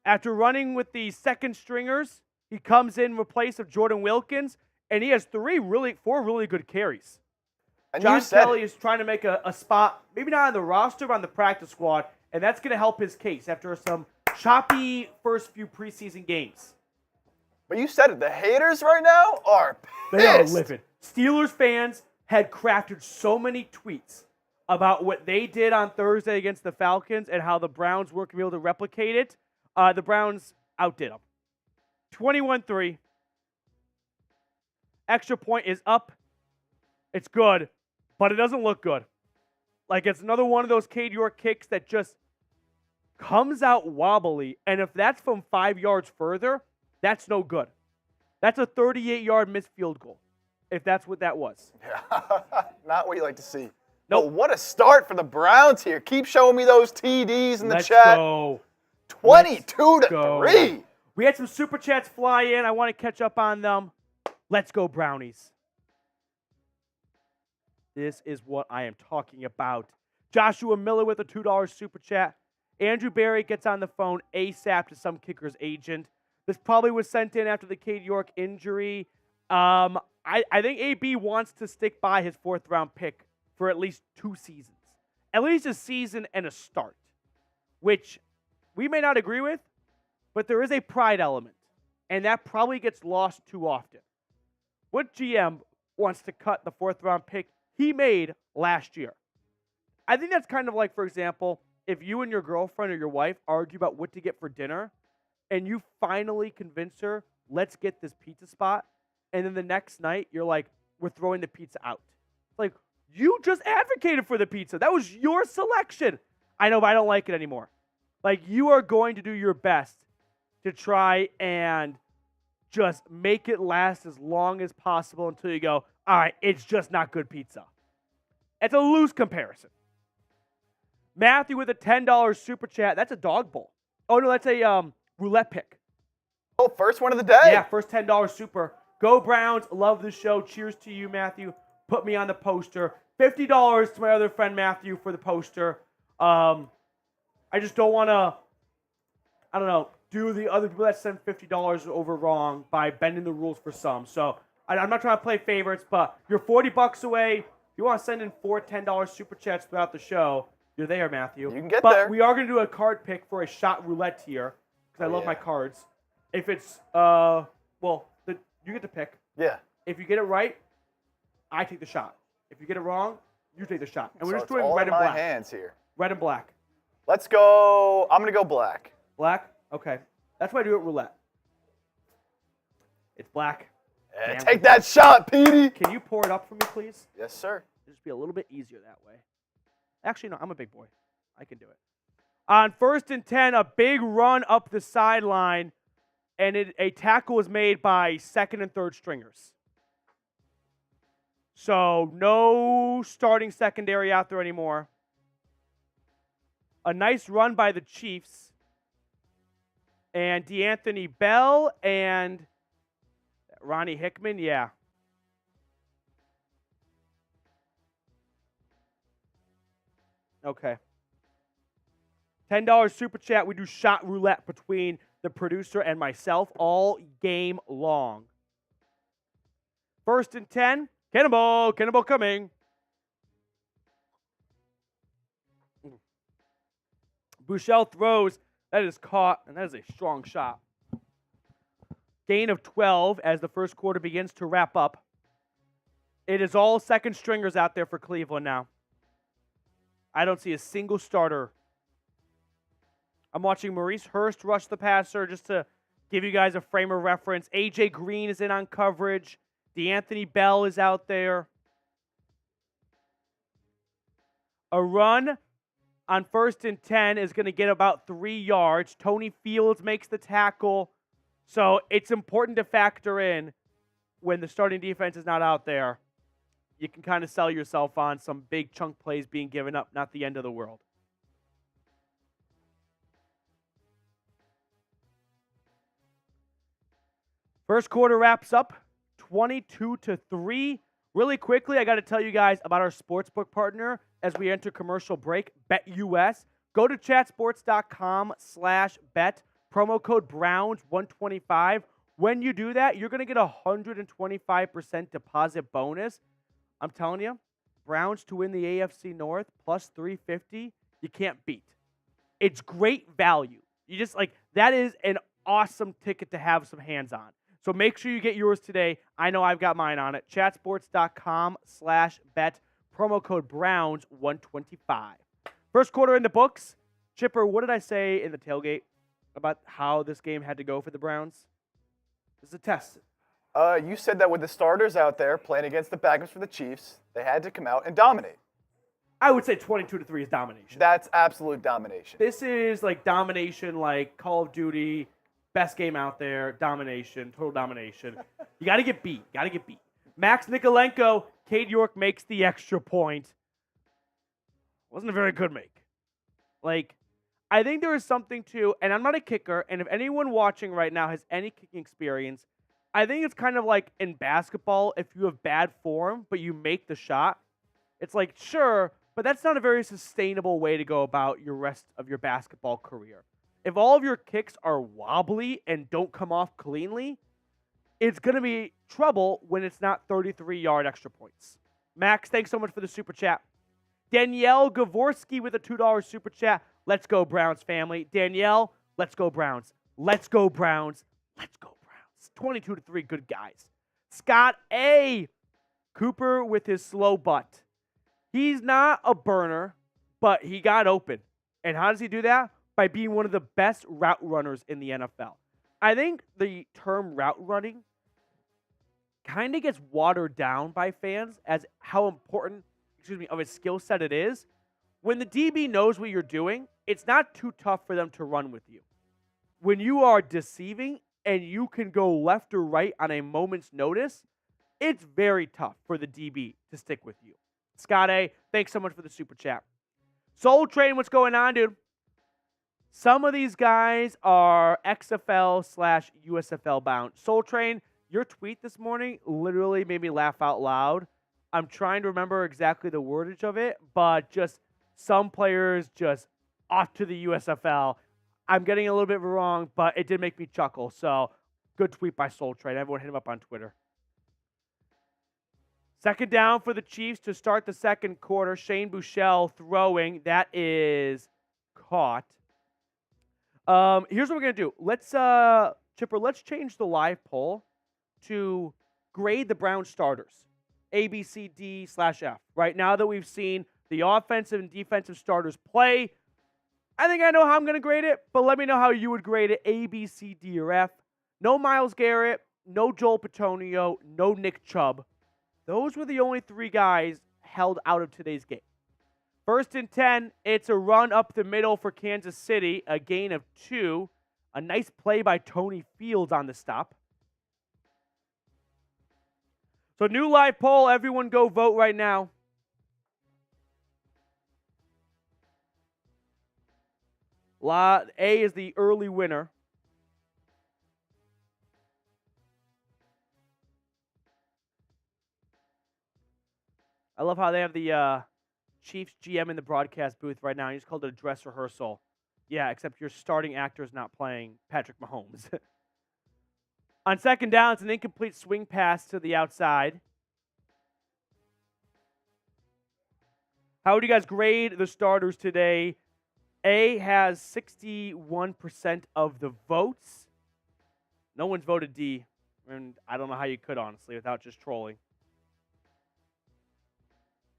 after running with the second stringers, he comes in replace of Jordan Wilkins, and he has 4 really good carries. And John Kelly is trying to make a spot, maybe not on the roster, but on the practice squad, and that's going to help his case after some choppy first few preseason games. But you said it. The haters right now are pissed. They are livid. Steelers fans had crafted so many tweets about what they did on Thursday against the Falcons and how the Browns weren't going to be able to replicate it. The Browns outdid them. 21-3. Extra point is up. It's good, but it doesn't look good. Like, it's another one of those Cade York kicks that just comes out wobbly, and if that's from 5 yards further, that's no good. That's a 38-yard missed field goal, if that's what that was. Yeah. Not what you like to see. Nope. But what a start for the Browns here. Keep showing me those TDs in the Let's chat. Go. 22-3. We had some super chats fly in. I want to catch up on them. Let's go, Brownies. This is what I am talking about. Joshua Miller with a $2 super chat. Andrew Barry gets on the phone ASAP to some kicker's agent. This probably was sent in after the Cade York injury. I think AB wants to stick by his 4th-round pick for at least 2 seasons. At least a season and a start, which we may not agree with, but there is a pride element, and that probably gets lost too often. What GM wants to cut the 4th-round pick he made last year? I think that's kind of like, for example, if you and your girlfriend or your wife argue about what to get for dinner, and you finally convince her, let's get this pizza spot, and then the next night you're like, we're throwing the pizza out. Like, you just advocated for the pizza. That was your selection. I know, but I don't like it anymore. Like, you are going to do your best to try and just make it last as long as possible until you go, all right, it's just not good pizza. It's a loose comparison. Matthew with a $10 super chat. That's a dog bowl. Oh, no, that's a roulette pick. Oh, first one of the day. Yeah, first $10 super. Go Browns. Love the show. Cheers to you, Matthew. Put me on the poster. $50 to my other friend, Matthew, for the poster. I just don't want to, I don't know, do the other people that send $50 over wrong by bending the rules for some. So I'm not trying to play favorites, but you're $40 away. If you want to send in 4 $10 super chats throughout the show, you're there, Matthew. You can get but there. We are going to do a card pick for a shot roulette tier because I love my cards. If it's, you get to pick. Yeah. If you get it right, I take the shot. If you get it wrong, you take the shot. And we're So just it's doing all red in and my black. hands here. Red and black. Let's go. I'm going to go black. Black? Okay. That's why I do it roulette. It's black. Yeah, take that shot, Petey. Can you pour it up for me, please? Yes, sir. It'll just be a little bit easier that way. Actually, no, I'm a big boy. I can do it. On 1st and 10, a big run up the sideline, and a tackle is made by 2nd and 3rd stringers. So no starting secondary out there anymore. A nice run by the Chiefs. And DeAnthony Bell and Ronnie Hickman, yeah. Okay. $10 super chat. We do shot roulette between the producer and myself all game long. 1st and 10. Cannonball. Cannonball coming. Bouchel throws. That is caught, and that is a strong shot. Gain of 12 as the first quarter begins to wrap up. It is all 2nd stringers out there for Cleveland now. I don't see a single starter. I'm watching Maurice Hurst rush the passer just to give you guys a frame of reference. A.J. Green is in on coverage. DeAnthony Bell is out there. A run on 1st and 10 is going to get about 3 yards. Tony Fields makes the tackle. So it's important to factor in when the starting defense is not out there. You can kind of sell yourself on some big chunk plays being given up, not the end of the world. First quarter wraps up 22-3. Really quickly, I got to tell you guys about our sportsbook partner as we enter commercial break, BetUS. Go to chatsports.com/bet. Promo code Browns125. When you do that, you're going to get a 125% deposit bonus. I'm telling you, Browns to win the AFC North plus 350, you can't beat. It's great value. You just that is an awesome ticket to have some hands on. So make sure you get yours today. I know I've got mine on it. Chatsports.com/bet. Promo code Browns125. First quarter in the books. Chipper, what did I say in the tailgate about how this game had to go for the Browns? This is a test. You said that with the starters out there playing against the backups for the Chiefs, they had to come out and dominate. I would say 22-3 is domination. That's absolute domination. This is like domination, like Call of Duty, best game out there, domination, total domination. You got to get beat. Max Nikolenko, Cade York makes the extra point. Wasn't a very good make. Like, I think there is something to, and I'm not a kicker, and if anyone watching right now has any kicking experience, I think it's kind of like in basketball, if you have bad form, but you make the shot, it's like, sure, but that's not a very sustainable way to go about your rest of your basketball career. If all of your kicks are wobbly and don't come off cleanly, it's going to be trouble when it's not 33-yard extra points. Max, thanks so much for the super chat. Danielle Gavorski with a $2 super chat. Let's go, Browns family. Danielle, let's go, Browns. Let's go, Browns. Let's go, Browns. 22-3, good guys. Scott A. Cooper with his slow butt. He's not a burner, but he got open. And how does he do that? By being one of the best route runners in the NFL. I think the term route running kind of gets watered down by fans as how important, of a skill set it is. When the DB knows what you're doing, it's not too tough for them to run with you. When you are deceiving and you can go left or right on a moment's notice, it's very tough for the DB to stick with you. Scott A., thanks so much for the super chat. Soul Train, what's going on, dude? Some of these guys are XFL/USFL bound. Soul Train, your tweet this morning literally made me laugh out loud. I'm trying to remember exactly the wordage of it, but just some players just off to the USFL. I'm getting a little bit wrong, but it did make me chuckle. So, good tweet by Soul Train. Everyone hit him up on Twitter. Second down for the Chiefs to start the second quarter. Shane Buechele throwing. That is caught. Here's what we're going to do. Let's, Chipper, let's change the live poll to grade the Browns starters. A, B, C, D/F. Right now that we've seen the offensive and defensive starters play, I think I know how I'm going to grade it, but let me know how you would grade it. A, B, C, D, or F. No Myles Garrett, no Joel Petonio, no Nick Chubb. Those were the only three guys held out of today's game. First and 10, it's a run up the middle for Kansas City, a gain of 2. A nice play by Tony Fields on the stop. So new live poll, everyone go vote right now. A is the early winner. I love how they have the Chiefs GM in the broadcast booth right now. He just called it a dress rehearsal. Yeah, except your starting actor is not playing Patrick Mahomes. On second down, it's an incomplete swing pass to the outside. How would you guys grade the starters today? A has 61% of the votes. No one's voted D, and I don't know how you could, honestly, without just trolling.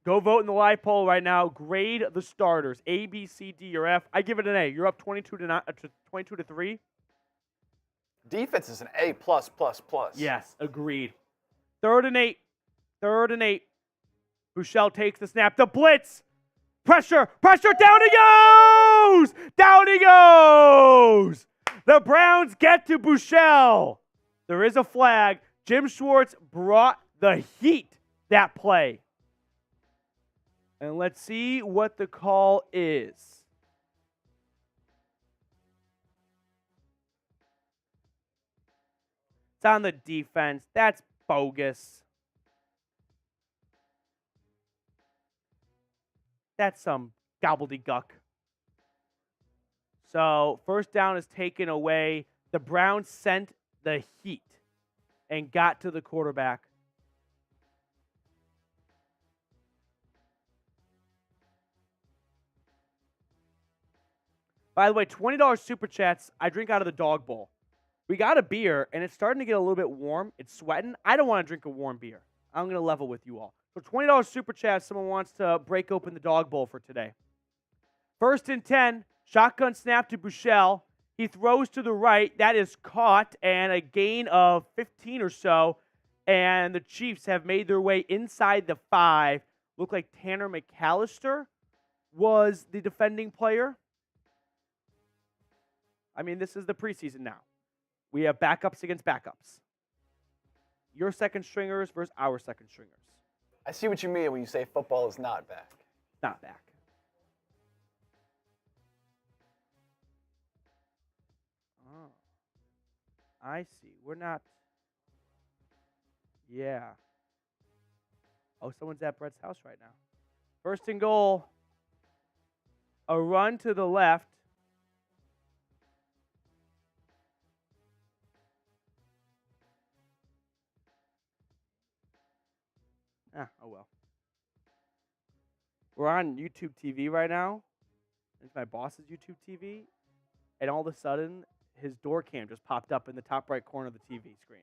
Go vote in the live poll right now. Grade the starters. A, B, C, D, or F. I give it an A. You're up 22-3. Defense is an A+++. Yes, agreed. Third and 8. Buechele takes the snap. The blitz. Pressure. Down he goes. The Browns get to Buechele. There is a flag. Jim Schwartz brought the heat that play. And let's see what the call is. It's on the defense. That's bogus. That's some gobbledygook. So, first down is taken away. The Browns sent the heat and got to the quarterback. By the way, $20 super chats. I drink out of the dog bowl. We got a beer, and it's starting to get a little bit warm. It's sweating. I don't want to drink a warm beer. I'm going to level with you all. So $20 super chat if someone wants to break open the dog bowl for today. 1st and 10, shotgun snap to Buechele. He throws to the right. That is caught, and a gain of 15 or so. And the Chiefs have made their way inside the 5. Looked like Tanner McAllister was the defending player. I mean, this is the preseason now. We have backups against backups. Your second stringers versus our second stringers. I see what you mean when you say football is not back. Not back. Oh. I see. We're not. Yeah. Oh, someone's at Brett's house right now. 1st and goal. A run to the left. Oh well. We're on YouTube TV right now. It's my boss's YouTube TV. And all of a sudden, his door cam just popped up in the top right corner of the TV screen.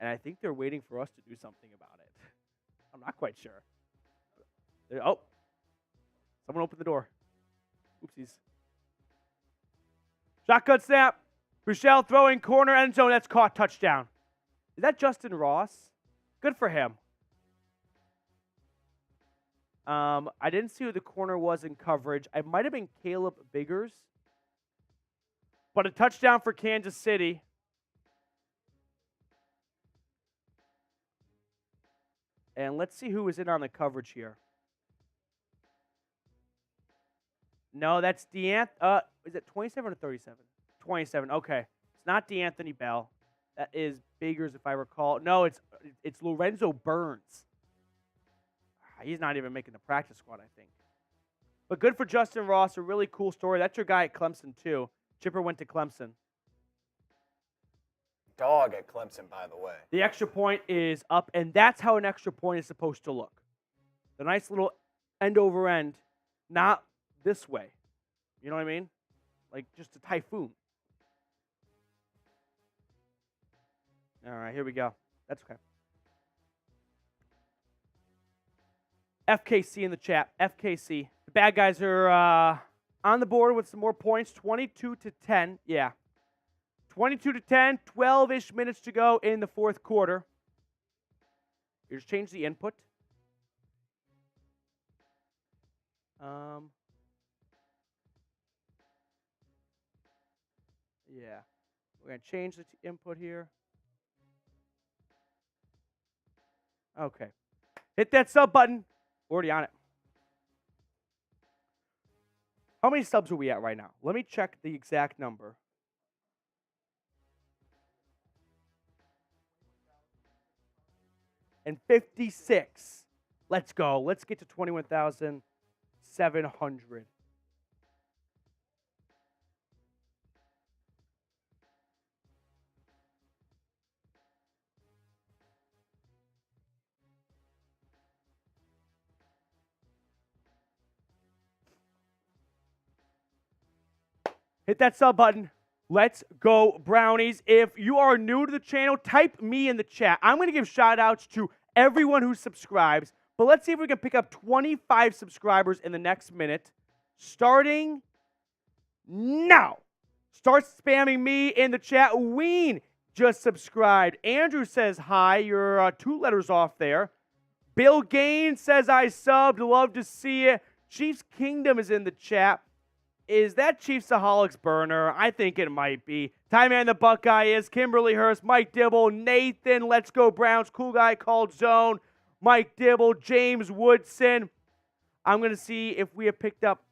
And I think they're waiting for us to do something about it. I'm not quite sure. Oh. Someone opened the door. Oopsies. Shotgun snap. Buechele throwing corner end zone. That's caught. Touchdown. Is that Justin Ross? Good for him. I didn't see who the corner was in coverage. I might have been Caleb Biggers. But a touchdown for Kansas City. And let's see who was in on the coverage here. No, that's DeAnthony. Is it 27 or 37? 27. Okay. It's not DeAnthony Bell. That is Biggers, if I recall. No, it's Lorenzo Burns. He's not even making the practice squad, I think. But good for Justin Ross. A really cool story. That's your guy at Clemson, too. Chipper went to Clemson. Dog at Clemson, by the way. The extra point is up, and that's how an extra point is supposed to look. The nice little end over end, not this way. You know what I mean? Like just a typhoon. All right, here we go. That's okay. FKC in the chat. FKC. The bad guys are on the board with some more points. 22-10. Yeah. 22-10. 12-ish minutes to go in the fourth quarter. Here's change the input. Yeah. We're going to change the input here. Okay. Hit that sub button. Already on it. How many subs are we at right now? Let me check the exact number. And 56. Let's go. Let's get to 21,700. Hit that sub button. Let's go, Brownies. If you are new to the channel, type me in the chat. I'm going to give shout-outs to everyone who subscribes. But let's see if we can pick up 25 subscribers in the next minute. Starting now. Start spamming me in the chat. Ween just subscribed. Andrew says hi. You're 2 letters off there. Bill Gaines says I subbed. Love to see it. Chiefs Kingdom is in the chat. Is that Chiefsaholics burner? I think it might be. Ty Man the Buckeye is. Kimberly Hurst, Mike Dibble, Nathan, Let's Go Browns, Cool Guy Called Zone, Mike Dibble, James Woodson. I'm going to see if we have picked up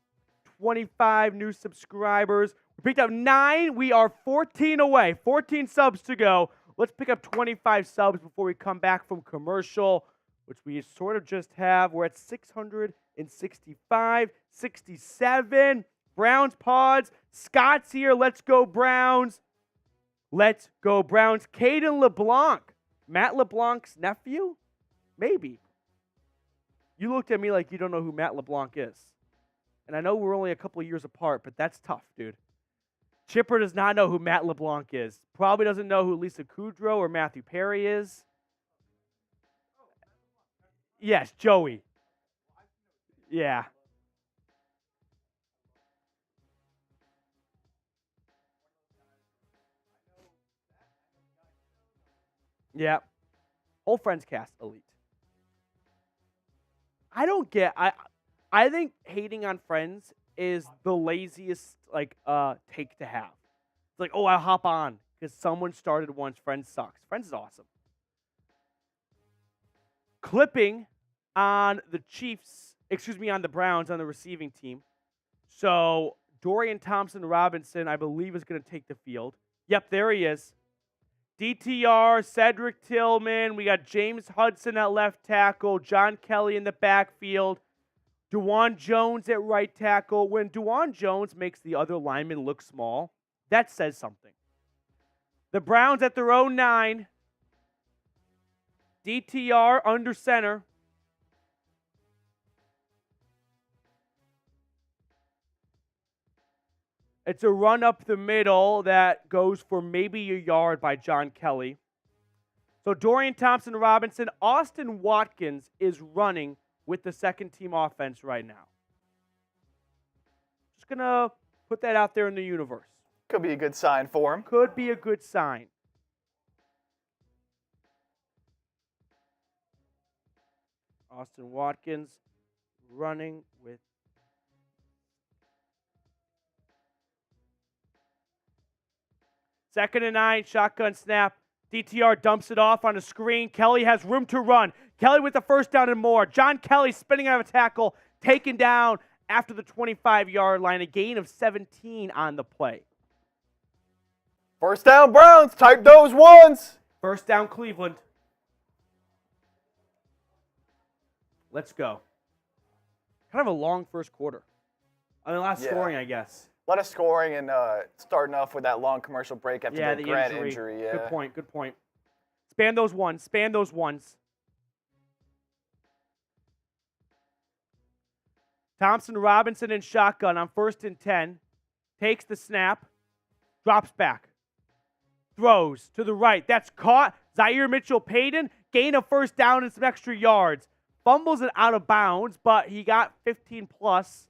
25 new subscribers. We picked up 9. We are 14 away. 14 subs to go. Let's pick up 25 subs before we come back from commercial, which we sort of just have. We're at 665, 67. Browns pods. Scott's here. Let's go Browns. Let's go Browns. Caden LeBlanc. Matt LeBlanc's nephew? Maybe. You looked at me like you don't know who Matt LeBlanc is. And I know we're only a couple of years apart, but that's tough, dude. Chipper does not know who Matt LeBlanc is. Probably doesn't know who Lisa Kudrow or Matthew Perry is. Yes, Joey. Yeah. Yeah. Whole Friends cast, elite. I think hating on Friends is the laziest take to have. It's like, oh, I'll hop on because someone started once. Friends sucks. Friends is awesome. Clipping on the Chiefs, on the Browns on the receiving team. So Dorian Thompson-Robinson, I believe, is going to take the field. Yep, there he is. DTR, Cedric Tillman. We got James Hudson at left tackle, John Kelly in the backfield, DeJuan Jones at right tackle. When DeJuan Jones makes the other lineman look small, that says something. The Browns at their own 9. DTR under center. It's a run up the middle that goes for maybe a yard by John Kelly. So Dorian Thompson-Robinson, Austin Watkins is running with the second team offense right now. Just going to put that out there in the universe. Could be a good sign for him. Could be a good sign. Austin Watkins running with second and 9, shotgun snap. DTR dumps it off on a screen. Kelly has room to run. Kelly with the first down and more. John Kelly spinning out of a tackle, taken down after the 25-yard line. A gain of 17 on the play. First down, Browns. Type those ones. First down, Cleveland. Let's go. Kind of a long first quarter. I mean, a lot of scoring, I guess. A lot of scoring and starting off with that long commercial break after the Grant injury. Yeah. Good point. Span those ones. Thompson-Robinson in shotgun on 1st and 10. Takes the snap. Drops back. Throws to the right. That's caught. Zaire Mitchell-Payton. Gain of first down and some extra yards. Fumbles it out of bounds, but he got 15 plus.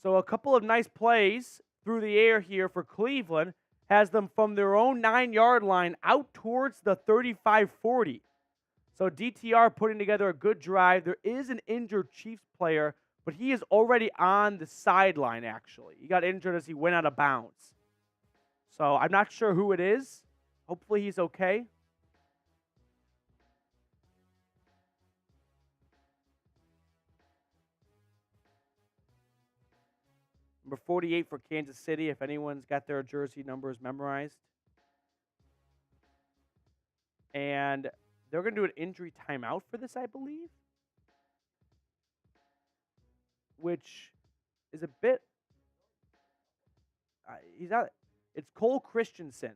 So a couple of nice plays through the air here for Cleveland has them from their own 9-yard line out towards the 35-40. So DTR putting together a good drive. There is an injured Chiefs player, but he is already on the sideline, actually. He got injured as he went out of bounds. So I'm not sure who it is. Hopefully he's okay. Number 48 for Kansas City, if anyone's got their jersey numbers memorized. And they're going to do an injury timeout for this, I believe. Which is a bit... he's out. It's Cole Christensen.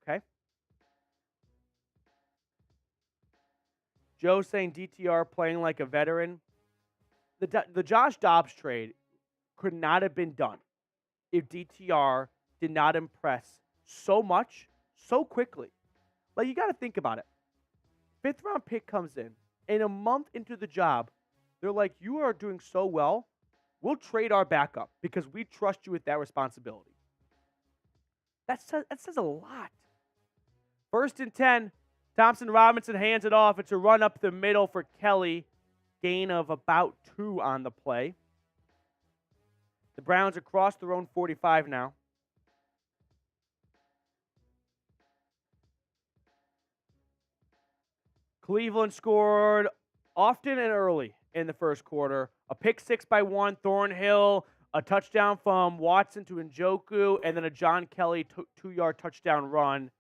Okay. Joe saying DTR playing like a veteran. The Josh Dobbs trade could not have been done if DTR did not impress so much, so quickly. Like, you got to think about it. 5th-round pick comes in, and a month into the job, they're like, you are doing so well, we'll trade our backup because we trust you with that responsibility. That says a lot. 1st and 10, Thompson-Robinson hands it off. It's a run up the middle for Kelly. Gain of about 2 on the play. The Browns across their own 45 now. Cleveland scored often and early in the first quarter. A pick 6 by one, Thornhill, a touchdown from Watson to Njoku, and then a John Kelly 2-yard touchdown run.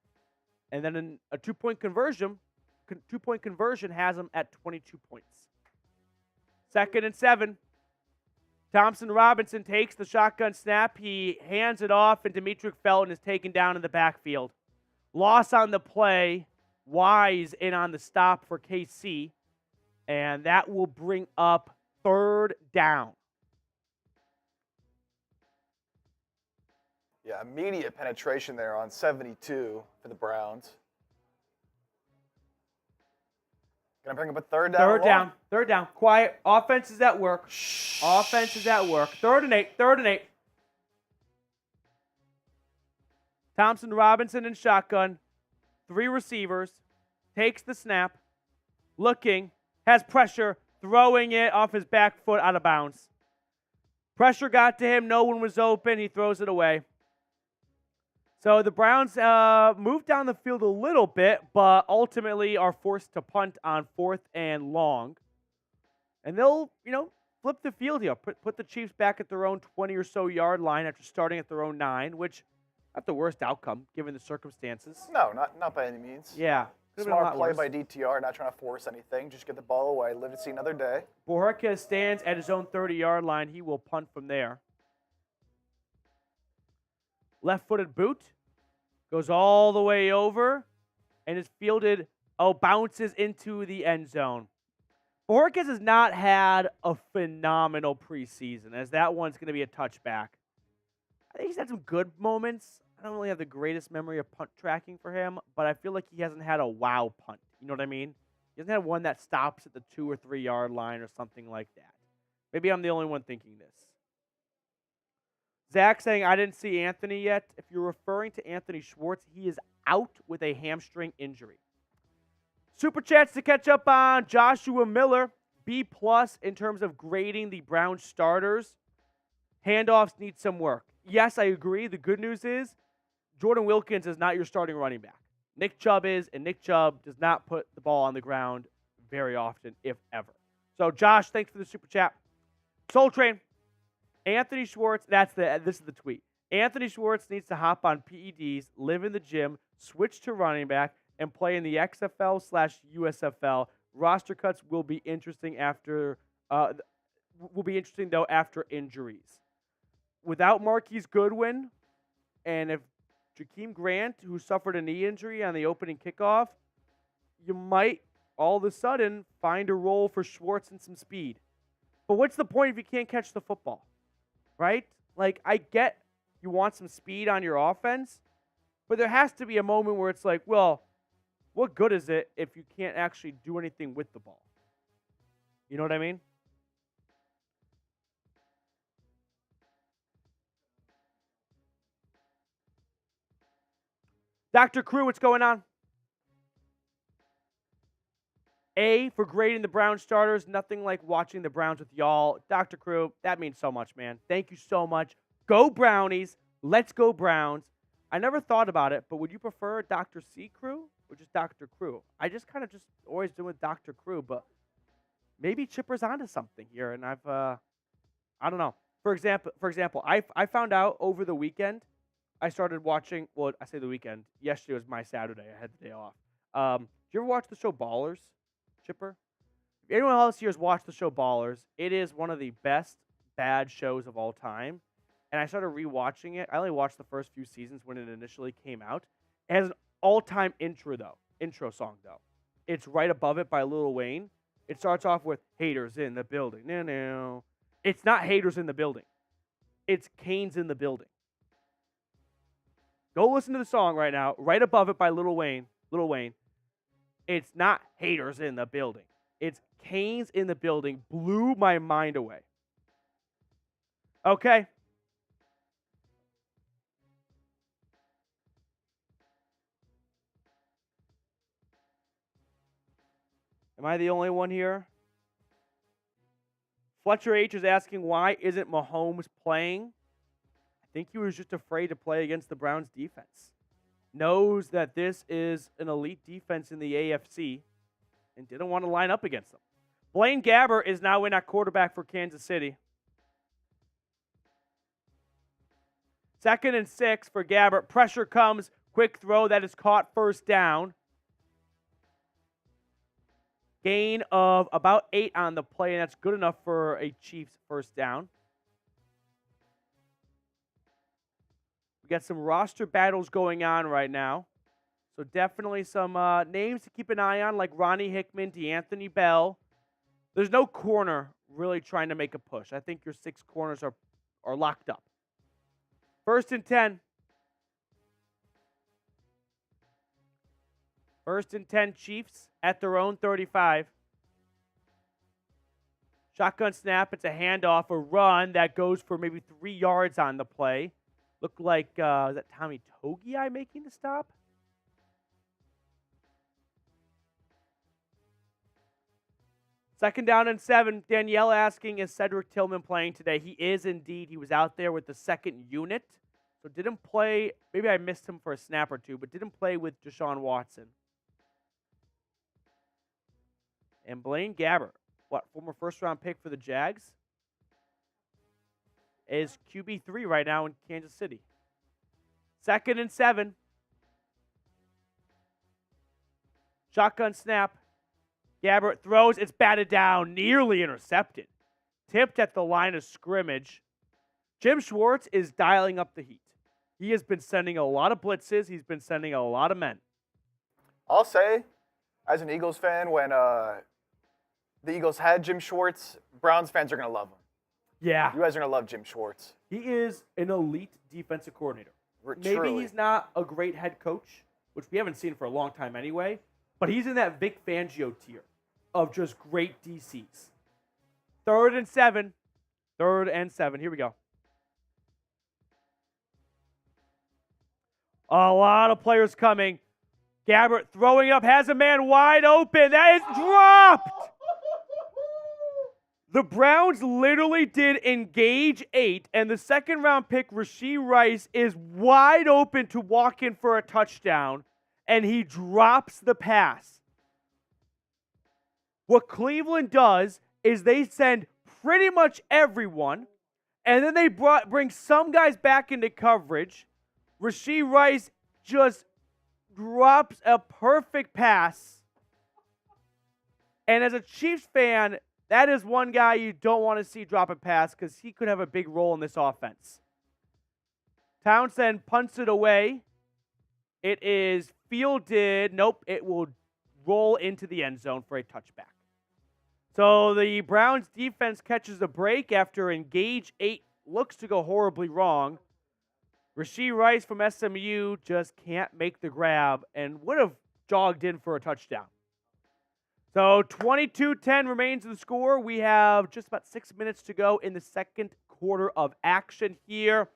And then a 2-point conversion. 2-point conversion has them at 22 points. 2nd and 7. Thompson-Robinson takes the shotgun snap. He hands it off, and Demetric Felton is taken down in the backfield. Loss on the play. Wise in on the stop for KC. And that will bring up 3rd down. Yeah, immediate penetration there on 72 for the Browns. Gonna bring up a third down. Third down. Quiet. Offense is at work. Offense is at work. 3rd and 8. Thompson Robinson in shotgun. 3 receivers. Takes the snap. Looking. Has pressure. Throwing it off his back foot out of bounds. Pressure got to him. No one was open. He throws it away. So the Browns moved down the field a little bit, but ultimately are forced to punt on 4th and long. And they'll, flip the field here. Put the Chiefs back at their own 20 or so yard line after starting at their own 9, which not the worst outcome given the circumstances. No, not by any means. Yeah. Smart play by DTR, not trying to force anything. Just get the ball away. Live to see another day. Bojorquez stands at his own 30-yard line. He will punt from there. Left-footed boot. Goes all the way over and is fielded, bounces into the end zone. Bojorquez has not had a phenomenal preseason, as that one's going to be a touchback. I think he's had some good moments. I don't really have the greatest memory of punt tracking for him, but I feel like he hasn't had a wow punt. You know what I mean? He hasn't had one that stops at the 2 or 3 yard line or something like that. Maybe I'm the only one thinking this. Zach saying, I didn't see Anthony yet. If you're referring to Anthony Schwartz, he is out with a hamstring injury. Super chats to catch up on Joshua Miller. B+ in terms of grading the Browns starters. Handoffs need some work. Yes, I agree. The good news is Jordan Wilkins is not your starting running back. Nick Chubb is, and Nick Chubb does not put the ball on the ground very often, if ever. So, Josh, thanks for the super chat. Soul Train. Anthony Schwartz, this is the tweet. Anthony Schwartz needs to hop on PEDs, live in the gym, switch to running back, and play in the XFL/USFL. Roster cuts will be interesting after after injuries. Without Marquise Goodwin, and if Jakeem Grant, who suffered a knee injury on the opening kickoff, you might all of a sudden find a role for Schwartz and some speed. But what's the point if you can't catch the football? Right? Like, I get you want some speed on your offense, but there has to be a moment where it's like, well, what good is it if you can't actually do anything with the ball? You know what I mean? Dr. Crew, what's going on? A, for grading the Browns starters, nothing like watching the Browns with y'all. Dr. Crew, that means so much, man. Thank you so much. Go Brownies. Let's go Browns. I never thought about it, but would you prefer Dr. C. Crew or just Dr. Crew? I just kind of always do with Dr. Crew, but maybe Chipper's onto something here, and I don't know. For example, I found out over the weekend, I started watching, well, I say the weekend. Yesterday was my Saturday. I had the day off. Did you ever watch the show Ballers? Chipper? If anyone else here has watched the show Ballers, it is one of the best bad shows of all time. And I started rewatching it. I only watched the first few seasons when it initially came out. It has an all-time intro song though. It's right above it by Lil Wayne. It starts off with haters in the building. No. It's not haters in the building. It's Canes in the building. Go listen to the song right now. Right above it by Lil Wayne. It's not haters in the building. It's Canes in the building. Blew my mind away. Okay. Am I the only one here? Fletcher H is asking, why isn't Mahomes playing? I think he was just afraid to play against the Browns defense. Knows that this is an elite defense in the AFC and didn't want to line up against them. Blaine Gabbert is now in at quarterback for Kansas City. 2nd and 6 for Gabbert. Pressure comes. Quick throw that is caught, first down. Gain of about 8 on the play, and that's good enough for a Chiefs first down. We got some roster battles going on right now. So definitely some names to keep an eye on, like Ronnie Hickman, DeAnthony Bell. There's no corner really trying to make a push. I think your 6 corners are locked up. 1st and 10. First and 10 Chiefs at their own 35. Shotgun snap. It's a handoff, a run that goes for maybe 3 yards on the play. Looked like, is that Tommy Togiai making the stop? Second down and 7. Danielle asking, is Cedric Tillman playing today? He is indeed. He was out there with the second unit. So didn't play, maybe I missed him for a snap or two, but didn't play with Deshaun Watson. And Blaine Gabbert, former first-round pick for the Jags, is QB3 right now in Kansas City. Second and 7. Shotgun snap. Gabbert throws. It's batted down. Nearly intercepted. Tipped at the line of scrimmage. Jim Schwartz is dialing up the heat. He has been sending a lot of blitzes. He's been sending a lot of men. I'll say, as an Eagles fan, when the Eagles had Jim Schwartz, Browns fans are going to love him. Yeah. You guys are going to love Jim Schwartz. He is an elite defensive coordinator. Maybe Truly. he's not a great head coach, which we haven't seen for a long time anyway, but he's in that Vic Fangio tier of just great DCs. Third and 7. Here we go. A lot of players coming. Gabbert throwing up, has a man wide open. That is dropped. The Browns literally did engage 8, and the second-round pick, Rashee Rice, is wide open to walk in for a touchdown, and he drops the pass. What Cleveland does is they send pretty much everyone, and then they bring some guys back into coverage. Rashee Rice just drops a perfect pass. And as a Chiefs fan, that is one guy you don't want to see drop a pass because he could have a big role in this offense. Townsend punts it away. It is fielded. Nope, it will roll into the end zone for a touchback. So the Browns defense catches a break after engage 8 looks to go horribly wrong. Rashee Rice from SMU just can't make the grab and would have jogged in for a touchdown. So 22-10 remains the score. We have just about 6 minutes to go in the second quarter of action here.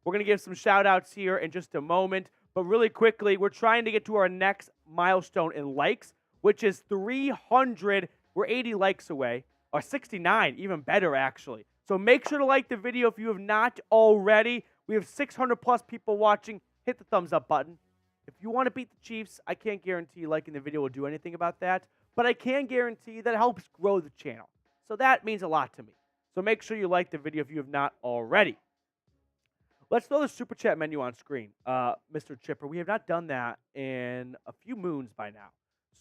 We're going to give some shout-outs here in just a moment. But really quickly, we're trying to get to our next milestone in likes, which is 300. We're 80 likes away. Or 69, even better, actually. So make sure to like the video if you have not already. We have 600-plus people watching. Hit the thumbs up button. If you want to beat the Chiefs, I can't guarantee liking the video will do anything about that. But I can guarantee that it helps grow the channel. So that means a lot to me. So make sure you like the video if you have not already. Let's throw the Super Chat menu on screen, Mr. Chipper. We have not done that in a few moons by now.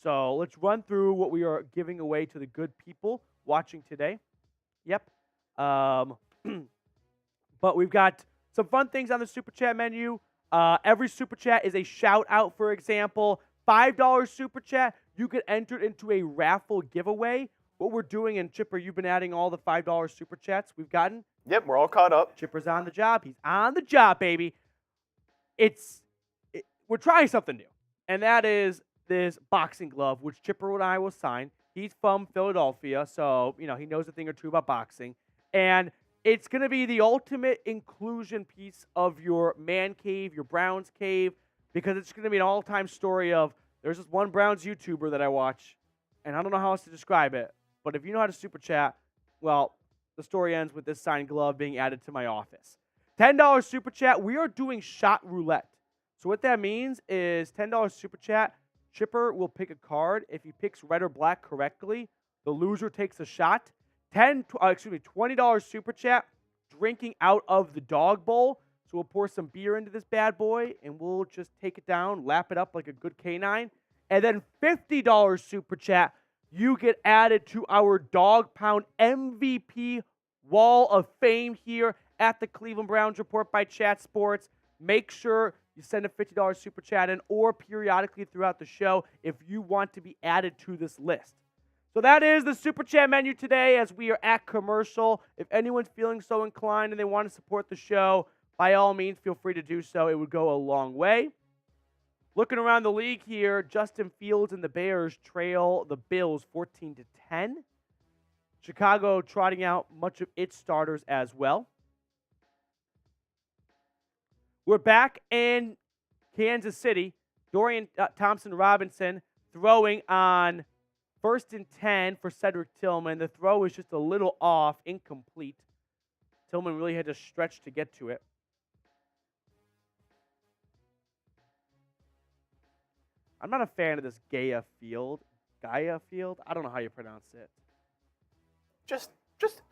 So let's run through what we are giving away to the good people watching today. Yep. But we've got some fun things on the Super Chat menu. Every Super Chat is a shout-out, for example. $5 Super Chat, you get entered into a raffle giveaway. What we're doing, and Chipper, you've been adding all the $5 Super Chats we've gotten. Yep, we're all caught up. Chipper's on the job. He's on the job, baby. We're trying something new, and that is this boxing glove, which Chipper and I will sign. He's from Philadelphia, so he knows a thing or two about boxing. And it's going to be the ultimate inclusion piece of your man cave, your Browns cave, because it's going to be an all-time story of there's this one Browns YouTuber that I watch, and I don't know how else to describe it, but if you know how to Super Chat, well, the story ends with this signed glove being added to my office. $10 Super Chat, we are doing shot roulette. So what that means is $10 Super Chat, Chipper will pick a card. If he picks red or black correctly, the loser takes a shot. $20 Super Chat, drinking out of the dog bowl. So we'll pour some beer into this bad boy, and we'll just take it down, lap it up like a good canine. And then $50 Super Chat, you get added to our Dog Pound MVP Wall of Fame here at the Cleveland Browns Report by Chat Sports. Make sure you send a $50 Super Chat in or periodically throughout the show if you want to be added to this list. So that is the Super Chat menu today as we are at commercial. If anyone's feeling so inclined and they want to support the show, by all means, feel free to do so. It would go a long way. Looking around the league here, Justin Fields and the Bears trail the Bills 14-10. Chicago trotting out much of its starters as well. We're back in Kansas City. Dorian Thompson-Robinson throwing on 1st and 10 for Cedric Tillman. The throw is just a little off, incomplete. Tillman really had to stretch to get to it. I'm not a fan of this Gaia Field. I don't know how you pronounce it. Just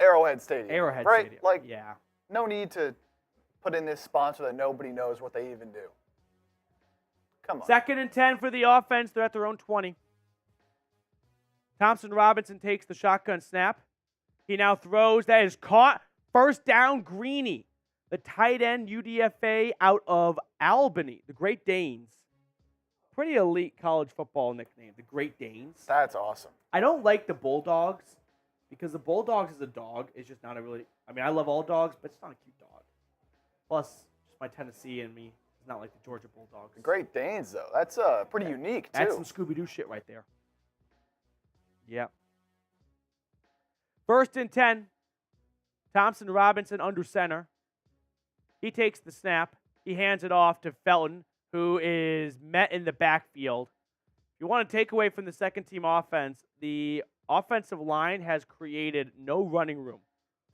Arrowhead Stadium. Arrowhead right? Stadium. Like, yeah. no need to put in this sponsor that nobody knows what they even do. Come on. 2nd and 10 for the offense. They're at their own 20. Thompson-Robinson takes the shotgun snap. He now throws. That is caught. First down, Greeny. The tight end UDFA out of Albany, the Great Danes. Pretty elite college football nickname, the Great Danes. That's awesome. I don't like the Bulldogs because the Bulldogs as a dog is just not a really. I mean, I love all dogs, but it's not a cute dog. Plus, just my Tennessee and me is not like the Georgia Bulldogs. The Great Danes, though, that's pretty unique too. That's some Scooby-Doo shit right there. Yeah. 1st and 10. Thompson-Robinson under center. He takes the snap. He hands it off to Felton, who is met in the backfield. If you want to take away from the second-team offense, the offensive line has created no running room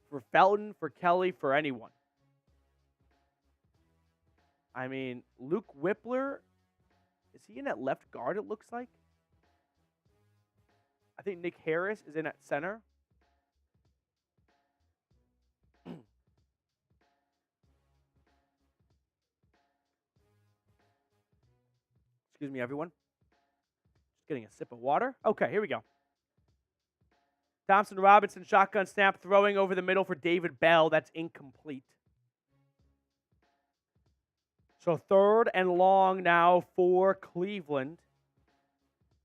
for Felton, for Kelly, for anyone. I mean, Luke Whippler, is he in at left guard, it looks like? I think Nick Harris is in at center. Excuse me, everyone. Just getting a sip of water. Okay, here we go. Thompson-Robinson, shotgun snap, throwing over the middle for David Bell. That's incomplete. So 3rd and long now for Cleveland.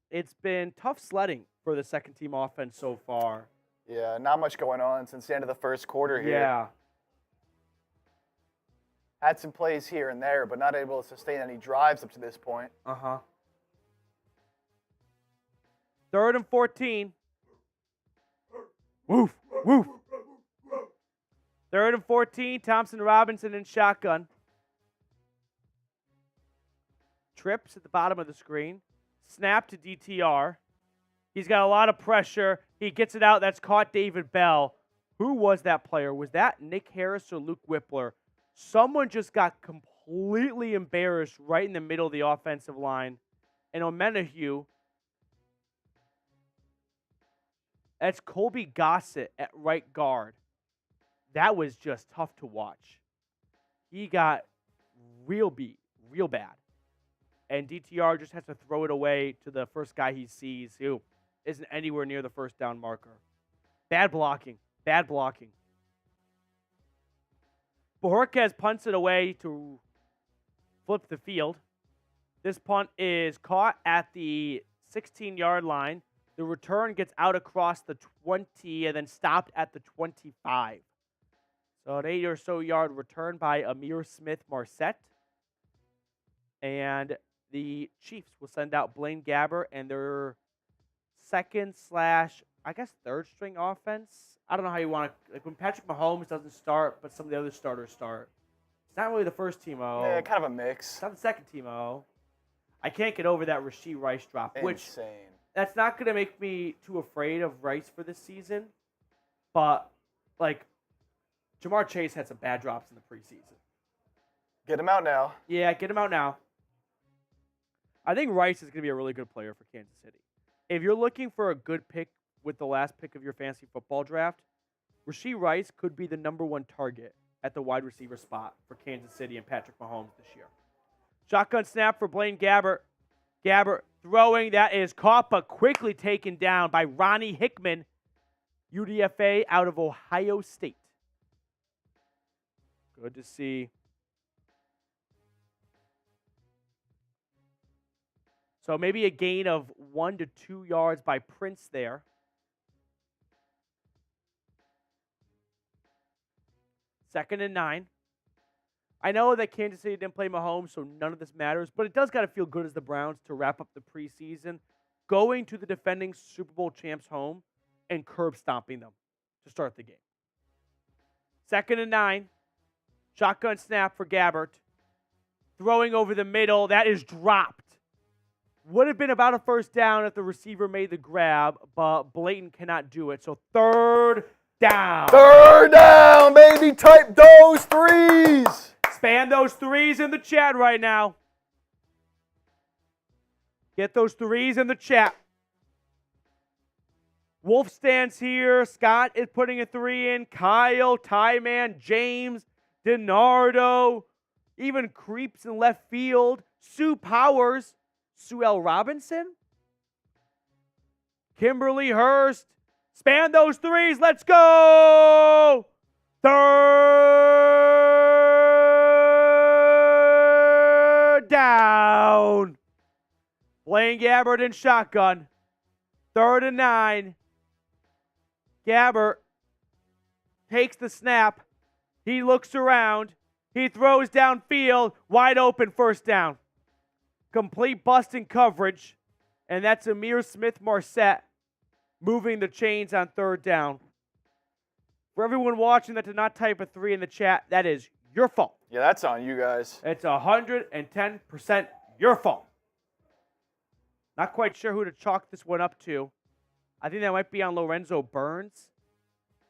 It's been tough sledding for the second-team offense so far. Yeah, not much going on since the end of the first quarter here. Yeah. Had some plays here and there, but not able to sustain any drives up to this point. Uh-huh. 3rd and 14. Woof, woof. 3rd and 14, Thompson-Robinson in shotgun. Trips at the bottom of the screen. Snap to DTR. He's got a lot of pressure. He gets it out. That's caught David Bell. Who was that player? Was that Nick Harris or Luke Whippler? Someone just got completely embarrassed right in the middle of the offensive line. And Omenahue, that's Colby Gossett at right guard. That was just tough to watch. He got real beat, real bad. And DTR just has to throw it away to the first guy he sees who isn't anywhere near the first down marker. Bad blocking. Bad blocking. Bojorquez punts it away to flip the field. This punt is caught at the 16-yard line. The return gets out across the 20 and then stopped at the 25. So an 8 or so yard return by Amir Smith-Marset. And the Chiefs will send out Blaine Gabbert and their second / I guess third string offense. I don't know how you want to, like when Patrick Mahomes doesn't start, but some of the other starters start. It's not really the first team O. Yeah, kind of a mix. It's not the second team O. I can't get over that Rashee Rice drop, which Insane. that's not going to make me too afraid of Rice for this season. But like Jamar Chase had some bad drops in the preseason. Get him out now. Yeah, get him out now. I think Rice is going to be a really good player for Kansas City. If you're looking for a good pick with the last pick of your fantasy football draft, Rashee Rice could be the #1 target at the wide receiver spot for Kansas City and Patrick Mahomes this year. Shotgun snap for Blaine Gabbert. Gabbert throwing. That is caught but quickly taken down by Ronnie Hickman, UDFA out of Ohio State. Good to see. So maybe a gain of 1 to 2 yards by Prince there. Second and 9. I know that Kansas City didn't play Mahomes, so none of this matters, but it does got to feel good as the Browns to wrap up the preseason, going to the defending Super Bowl champs home and curb stomping them to start the game. 2nd and 9. Shotgun snap for Gabbert. Throwing over the middle. That is dropped. Would have been about a first down if the receiver made the grab, but Blayton cannot do it. So 3rd down. 3rd down, baby. Type those threes. Spam those threes in the chat right now. Get those threes in the chat. Wolf stands here. Scott is putting a 3 in. Kyle, Tyman, James, DiNardo, even creeps in left field. Sue Powers, Sue L. Robinson, Kimberly Hurst. Span those threes. Let's go. 3rd down. Blaine Gabbert in shotgun. 3rd and 9. Gabbert takes the snap. He looks around. He throws downfield. Wide open, first down. Complete busting coverage. And that's Amir Smith-Marset moving the chains on 3rd down. For everyone watching that did not type a 3 in the chat, that is your fault. Yeah, that's on you guys. It's 110% your fault. Not quite sure who to chalk this one up to. I think that might be on Lorenzo Burns.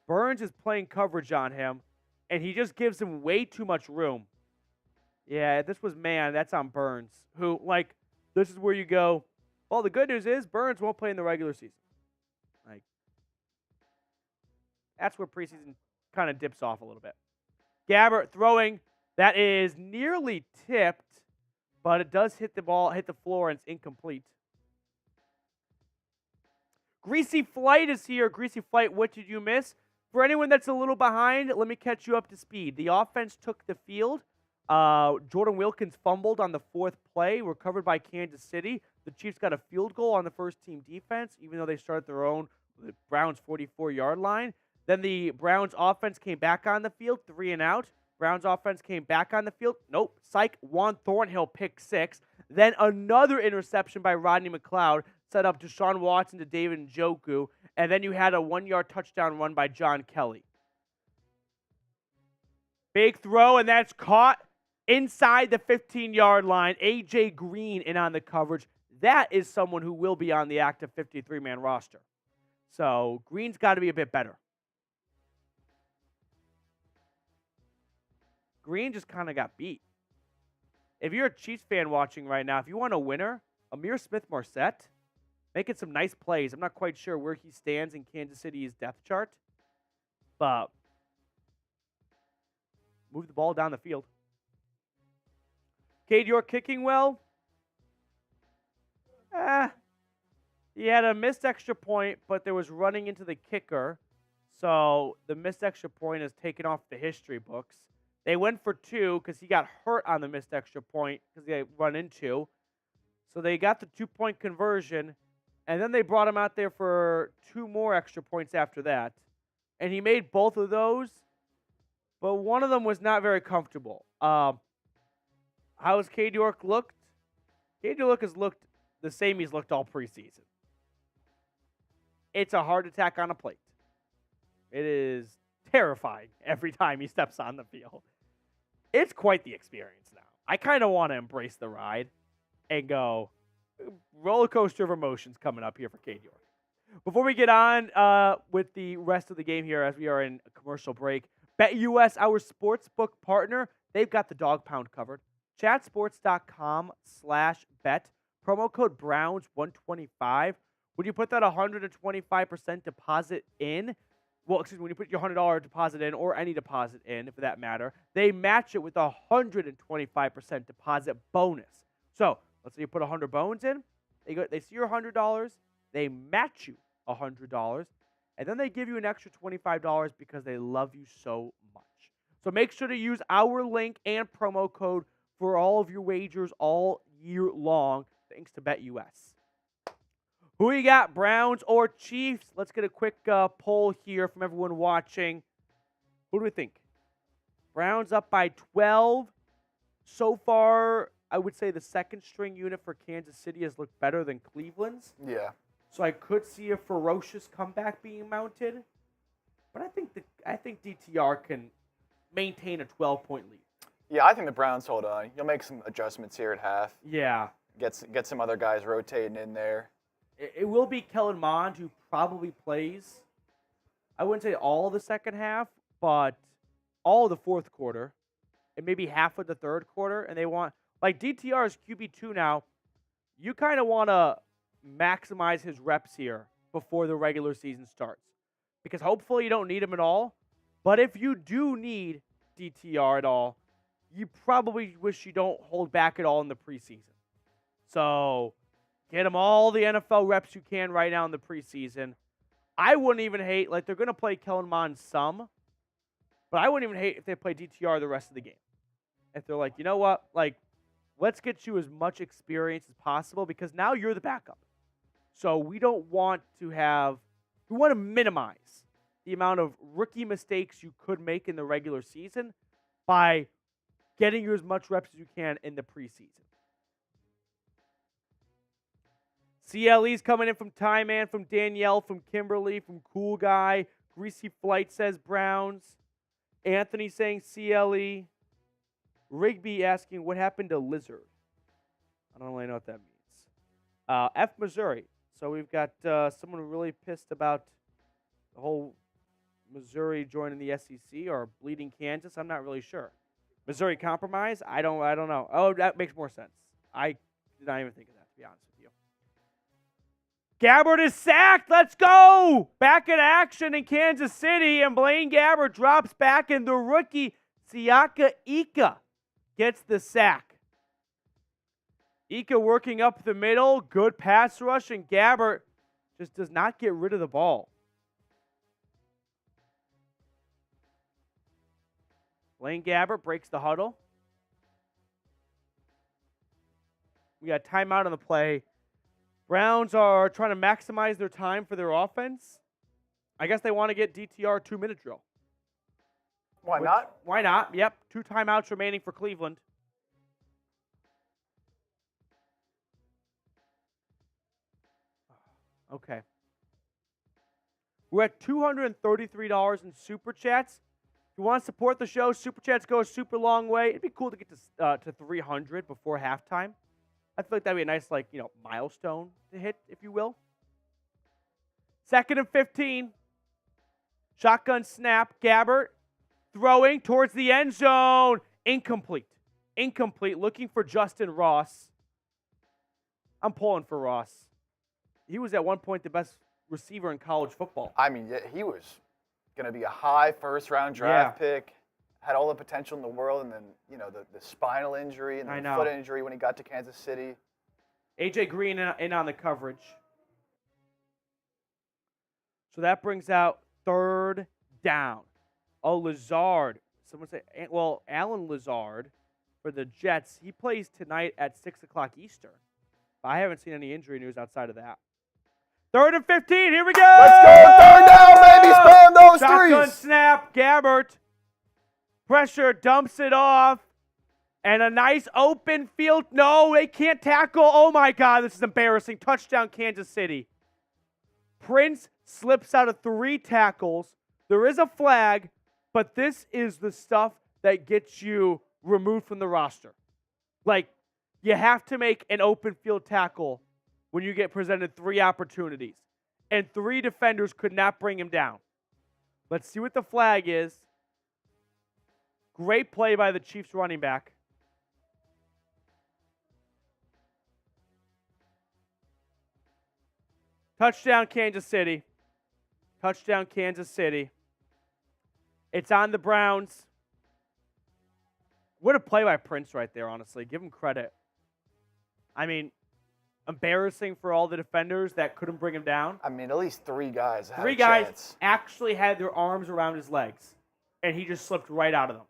Burns is playing coverage on him, and he just gives him way too much room. Yeah, this was man. That's on Burns, who, like, this is where you go, well, the good news is Burns won't play in the regular season. Like, that's where preseason kind of dips off a little bit. Gabbert throwing. That is nearly tipped, but it does hit the ball, hit the floor, and it's incomplete. Greasy Flight is here. Greasy Flight, what did you miss? For anyone that's a little behind, let me catch you up to speed. The offense took the field. Jordan Wilkins fumbled on the 4th play, recovered by Kansas City. The Chiefs got a field goal on the first-team defense, even though they started their own the Browns' 44-yard line. Then the Browns offense came back on the field, 3 and out. Browns offense came back on the field. Nope. Psych. Juan Thornhill pick 6. Then another interception by Rodney McLeod set up Deshaun Watson to David Njoku. And then you had a 1-yard touchdown run by John Kelly. Big throw, and that's caught inside the 15-yard line. A.J. Green in on the coverage. That is someone who will be on the active 53-man roster. So Green's got to be a bit better. Green just kind of got beat. If you're a Chiefs fan watching right now, if you want a winner, Amir Smith-Marset, making some nice plays. I'm not quite sure where he stands in Kansas City's depth chart, but move the ball down the field. Cade York kicking well. He had a missed extra point, but there was running into the kicker. So the missed extra point is taken off the history books. They went for 2 because he got hurt on the missed extra point because they run into. So they got the 2-point conversion, and then they brought him out there for 2 more extra points after that. And he made both of those, but one of them was not very comfortable. How has Cade York looked? Cade York has looked the same he's looked all preseason. It's a heart attack on a plate. It is terrifying every time he steps on the field. It's quite the experience now. I kind of want to embrace the ride and go, roller coaster of emotions coming up here for Cade York. Before we get on with the rest of the game here, as we are in a commercial break, BetUS, our sportsbook partner, they've got the dog pound covered. Chatsports.com/bet. Promo code Browns125. When you put that 125% deposit in, when you put your $100 deposit in, or any deposit in, for that matter, they match it with a 125% deposit bonus. So let's say you put 100 bones in, they see your $100, they match you $100, and then they give you an extra $25 because they love you so much. So make sure to use our link and promo code for all of your wagers all year long, thanks to BetUS. Who you got, Browns or Chiefs? Let's get a quick poll here from everyone watching. Who do we think? Browns up by 12, so far, I would say the second string unit for Kansas City has looked better than Cleveland's. Yeah. So I could see a ferocious comeback being mounted. But I think DTR can maintain a 12-point lead. Yeah, I think the Browns hold on. You'll make some adjustments here at half. Yeah. Get some other guys rotating in there. It will be Kellen Mond who probably plays, I wouldn't say all of the second half, but all of the fourth quarter and maybe half of the third quarter. And they want, like DTR is QB2 now. You kind of want to maximize his reps here before the regular season starts. Because hopefully you don't need him at all. But if you do need DTR at all, you probably wish you don't hold back at all in the preseason. So get him all the NFL reps you can right now in the preseason. I wouldn't even hate, like they're going to play Kellen Mond some, but I wouldn't even hate if they play DTR the rest of the game. If they're like, you know what, like let's get you as much experience as possible because now you're the backup. So we want to minimize the amount of rookie mistakes you could make in the regular season by getting you as much reps as you can in the preseason. CLE's coming in from Ty Man, from Danielle, from Kimberly, from Cool Guy. Greasy Flight says Browns. Anthony saying CLE. Rigby asking what happened to Lizard. I don't really know what that means. F Missouri. So we've got someone really pissed about the whole Missouri joining the SEC or bleeding Kansas. I'm not really sure. Missouri compromise? I don't know. Oh, that makes more sense. I did not even think of that, to be honest with you. Gabbert is sacked. Let's go. Back in action in Kansas City, and Blaine Gabbert drops back, and the rookie Siaka Ika gets the sack. Ika working up the middle, good pass rush, and Gabbert just does not get rid of the ball. Blaine Gabbert breaks the huddle. We got timeout on the play. Browns are trying to maximize their time for their offense. I guess they want to get DTR 2-minute drill. Why not? Why not? Yep, 2 timeouts remaining for Cleveland. Okay. We're at $233 in Super Chats. If you want to support the show, Super Chats go a super long way. It'd be cool to get to 300 before halftime. I feel like that'd be a nice, milestone to hit, if you will. 2nd and 15. Shotgun snap. Gabbert throwing towards the end zone. Incomplete. Looking for Justin Ross. I'm pulling for Ross. He was at one point the best receiver in college football. I mean, he was going to be a high first-round draft pick. Had all the potential in the world, and then, the spinal injury and the foot injury when he got to Kansas City. A.J. Green in on the coverage. So that brings out 3rd down. Oh, Lazard. Someone say, Alan Lazard for the Jets. He plays tonight at 6 o'clock Eastern. I haven't seen any injury news outside of that. 3rd and 15. Here we go. Let's go. 3rd down, baby. Spam those Shotgun threes. Snap. Gabbert. Pressure. Dumps it off. And a nice open field. No, they can't tackle. Oh, my God. This is embarrassing. Touchdown, Kansas City. Prince slips out of 3 tackles. There is a flag, but this is the stuff that gets you removed from the roster. You have to make an open field tackle when you get presented 3 opportunities. And 3 defenders could not bring him down. Let's see what the flag is. Great play by the Chiefs running back. Touchdown, Kansas City. Touchdown, Kansas City. It's on the Browns. What a play by Prince right there, honestly. Give him credit. I mean, embarrassing for all the defenders that couldn't bring him down. I mean, at least 3 guys had 3 a guys chance. actually had their arms around his legs, and he just slipped right out of them.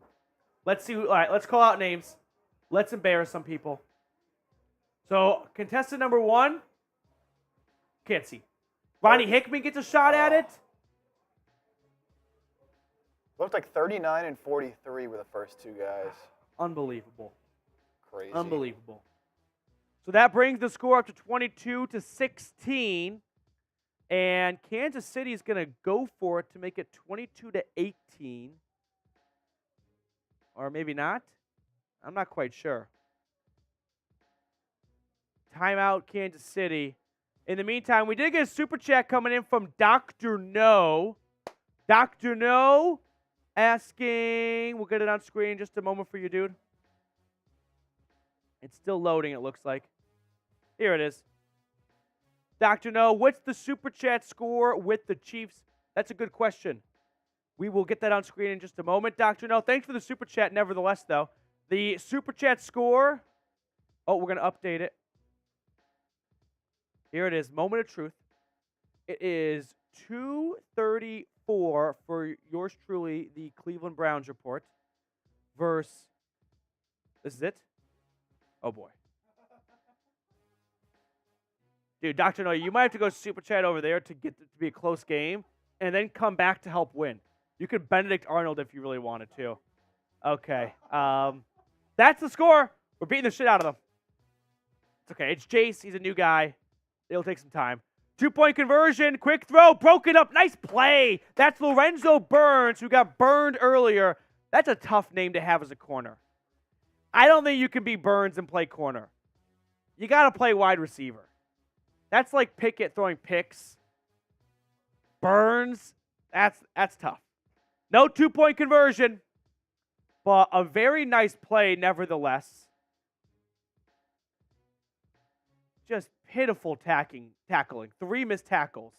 Let's see. All right, let's call out names. Let's embarrass some people. So, contestant number 1, can't see. Ronnie Hickman gets a shot at it. Looked like 39 and 43 were the first 2 guys. Unbelievable. Crazy. Unbelievable. So that brings the score up to 22-16. And Kansas City is going to go for it to make it 22-18. Or maybe not. I'm not quite sure. Timeout, Kansas City. In the meantime, we did get a super chat coming in from Dr. No. Dr. No asking, we'll get it on screen in just a moment for you, dude. It's still loading, it looks like. Here it is. Dr. No, what's the super chat score with the Chiefs? That's a good question. We will get that on screen in just a moment. Dr. No, thanks for the super chat nevertheless, though. The super chat score, oh, we're going to update it. Here it is, moment of truth. It is 234 for yours truly, the Cleveland Browns report, versus, this is it? Oh, boy. Dude, Dr. No, you might have to go super chat over there to get it to be a close game and then come back to help win. You could Benedict Arnold if you really wanted to. Okay. That's the score. We're beating the shit out of them. It's okay. It's Jace. He's a new guy. It'll take some time. 2-point conversion. Quick throw. Broken up. Nice play. That's Lorenzo Burns, who got burned earlier. That's a tough name to have as a corner. I don't think you can be Burns and play corner. You got to play wide receiver. That's like Pickett throwing picks. Burns, that's tough. No 2-point conversion, but a very nice play nevertheless. Just pitiful tackling. 3 missed tackles.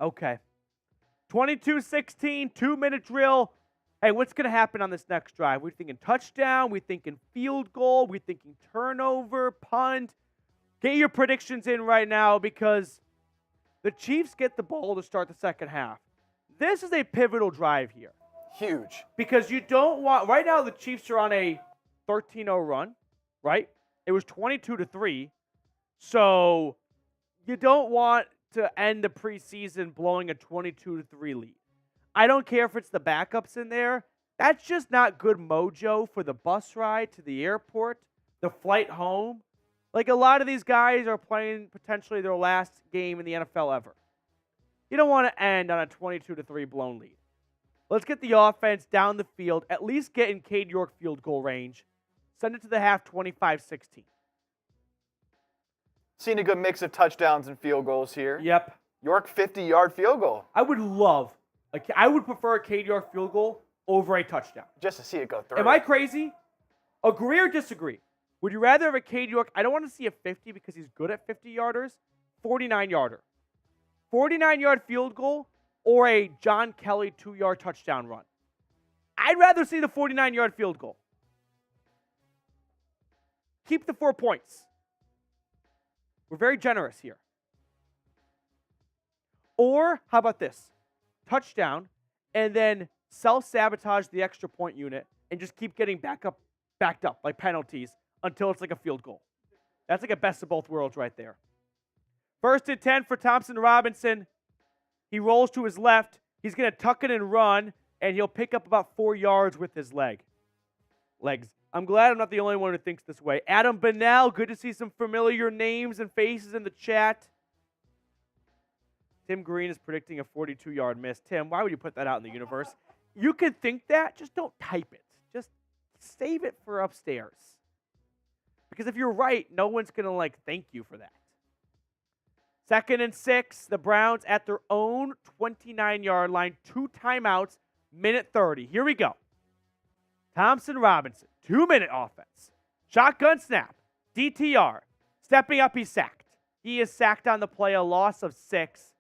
Okay. 22-16, 2-minute drill. Hey, what's going to happen on this next drive? We're thinking touchdown. We're thinking field goal. We're thinking turnover, punt. Get your predictions in right now because the Chiefs get the ball to start the second half. This is a pivotal drive here. Huge. Because you don't want, right now the Chiefs are on a 13-0 run, right? It was 22-3. So you don't want to end the preseason blowing a 22-3 lead. I don't care if it's the backups in there. That's just not good mojo for the bus ride to the airport, the flight home. Like a lot of these guys are playing potentially their last game in the NFL ever. You don't want to end on a 22-3 blown lead. Let's get the offense down the field, at least get in Cade York field goal range. Send it to the half 25-16. Seen a good mix of touchdowns and field goals here. Yep. York 50-yard field goal. I would prefer a Cade York field goal over a touchdown. Just to see it go through. Am I crazy? Agree or disagree? Would you rather have a Cade York? I don't want to see a 50 because he's good at 50-yarders. 49-yarder. 49-yard field goal or a John Kelly 2-yard touchdown run. I'd rather see the 49-yard field goal. Keep the 4 points. We're very generous here. Or how about this? Touchdown and then self-sabotage the extra point unit and just keep getting backed up like penalties until it's like a field goal. That's like a best of both worlds right there. 1st and 10 for Thompson Robinson. He rolls to his left. He's going to tuck it and run, and he'll pick up about 4 yards with his legs. I'm glad I'm not the only one who thinks this way. Adam Bennell, good to see some familiar names and faces in the chat. Tim Green is predicting a 42-yard miss. Tim, why would you put that out in the universe? You can think that, just don't type it. Just save it for upstairs. Because if you're right, no one's going to thank you for that. 2nd and 6, the Browns at their own 29-yard line, 2 timeouts, minute 30. Here we go. Thompson Robinson, 2-minute offense. Shotgun snap, DTR. Stepping up, he's sacked. He is sacked on the play, a loss of 6.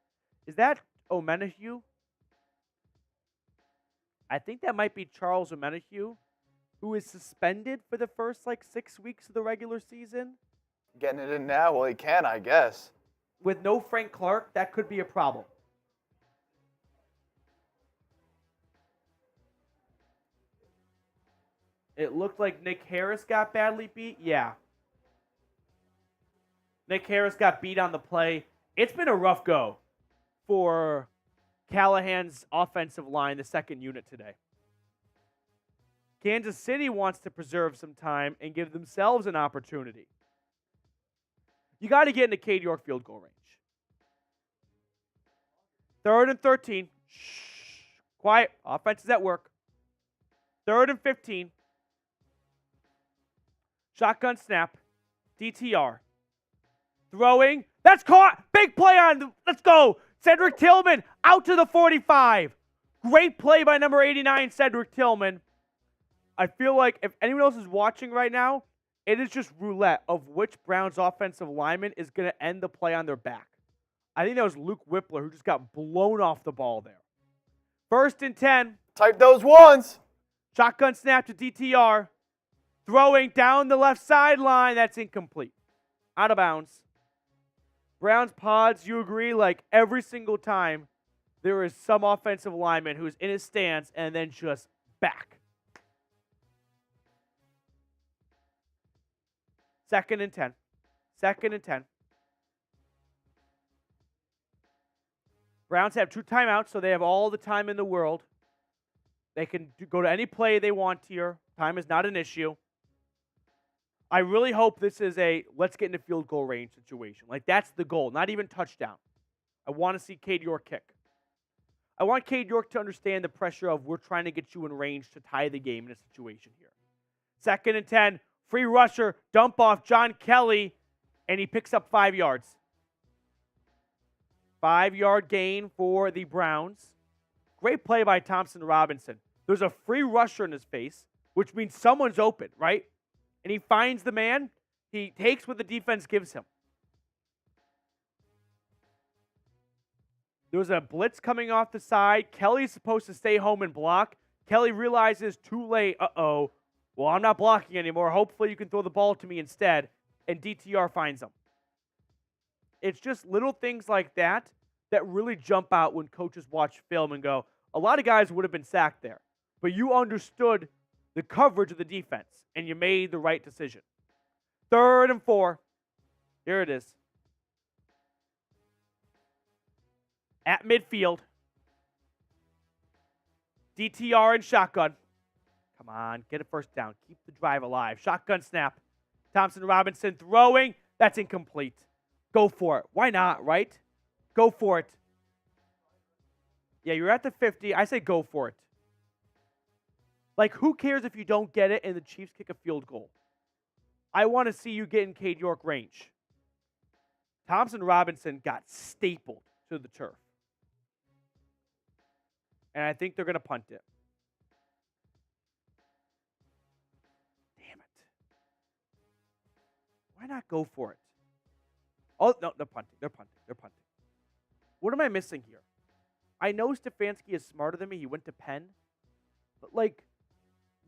Is that Omenihu? I think that might be Charles Omenihu, who is suspended for the first 6 weeks of the regular season. Getting it in now? Well, he can, I guess. With no Frank Clark, that could be a problem. It looked like Nick Harris got badly beat. Yeah. Nick Harris got beat on the play. It's been a rough go for Callahan's offensive line, the second unit today. Kansas City wants to preserve some time and give themselves an opportunity. You got to get into Cade York field goal range. 3rd and 13. Shh. Quiet. Offense is at work. 3rd and 15. Shotgun snap. DTR. Throwing. That's caught. Big play on. Let's go. Cedric Tillman out to the 45. Great play by number 89, Cedric Tillman. I feel like if anyone else is watching right now, it is just roulette of which Browns offensive lineman is going to end the play on their back. I think that was Luke Whippler who just got blown off the ball there. 1st and 10. Type those ones. Shotgun snap to DTR. Throwing down the left sideline. That's incomplete. Out of bounds. Browns pods, you agree, like every single time there is some offensive lineman who's in his stance and then just back. 2nd and 10. 2nd and 10. Browns have 2 timeouts, so they have all the time in the world. They can go to any play they want here. Time is not an issue. I really hope this is a let's get into field goal range situation. Like, that's the goal, not even touchdown. I want to see Cade York kick. I want Cade York to understand the pressure of we're trying to get you in range to tie the game in a situation here. 2nd and 10, free rusher, dump off John Kelly, and he picks up 5 yards. 5-yard gain for the Browns. Great play by Thompson Robinson. There's a free rusher in his face, which means someone's open, right? And he finds the man. He takes what the defense gives him. There was a blitz coming off the side. Kelly's supposed to stay home and block. Kelly realizes too late, uh-oh, well, I'm not blocking anymore. Hopefully you can throw the ball to me instead. And DTR finds him. It's just little things like that that really jump out when coaches watch film and go, a lot of guys would have been sacked there. But you understood the coverage of the defense, and you made the right decision. 3rd and 4. Here it is. At midfield. DTR and shotgun. Come on, get a 1st down. Keep the drive alive. Shotgun snap. Thompson Robinson throwing. That's incomplete. Go for it. Why not, right? Go for it. Yeah, you're at the 50. I say go for it. Like, who cares if you don't get it and the Chiefs kick a field goal? I want to see you get in Cade York range. Thompson Robinson got stapled to the turf. And I think they're going to punt it. Damn it. Why not go for it? Oh, no, they're punting. They're punting. They're punting. What am I missing here? I know Stefanski is smarter than me. He went to Penn. But, like,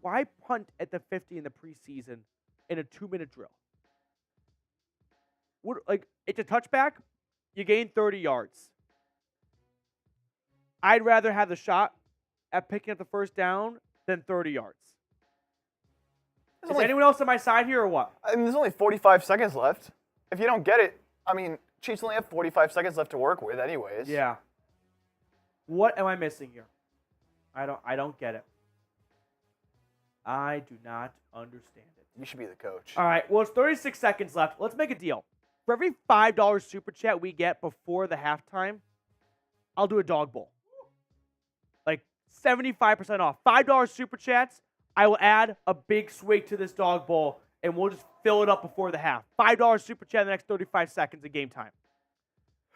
why punt at the 50 in the preseason in a 2-minute drill? What, like, it's a touchback. You gain 30 yards. I'd rather have the shot at picking up the 1st down than 30 yards. Is anyone else on my side here or what? I mean, there's only 45 seconds left. If you don't get it, I mean, Chiefs only have 45 seconds left to work with anyways. Yeah. What am I missing here? I don't get it. I do not understand it. You should be the coach. All right, well, it's 36 seconds left. Let's make a deal. For every $5 super chat we get before the halftime, I'll do a dog bowl. Like 75% off. $5 super chats, I will add a big swig to this dog bowl, and we'll just fill it up before the half. $5 super chat in the next 35 seconds of game time.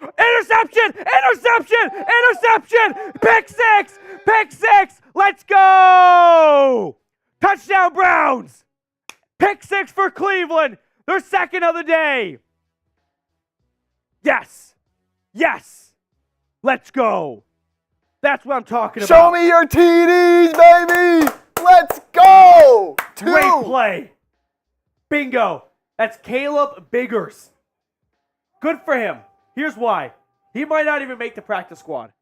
Interception! Interception! Interception! Pick six! Pick six! Let's go! Touchdown Browns! Pick six for Cleveland. Their 2nd of the day. Yes. Yes. Let's go. That's what I'm talking about. Show me your TDs, baby. Let's go. 2. Great play. Bingo. That's Caleb Biggers. Good for him. Here's why. He might not even make the practice squad.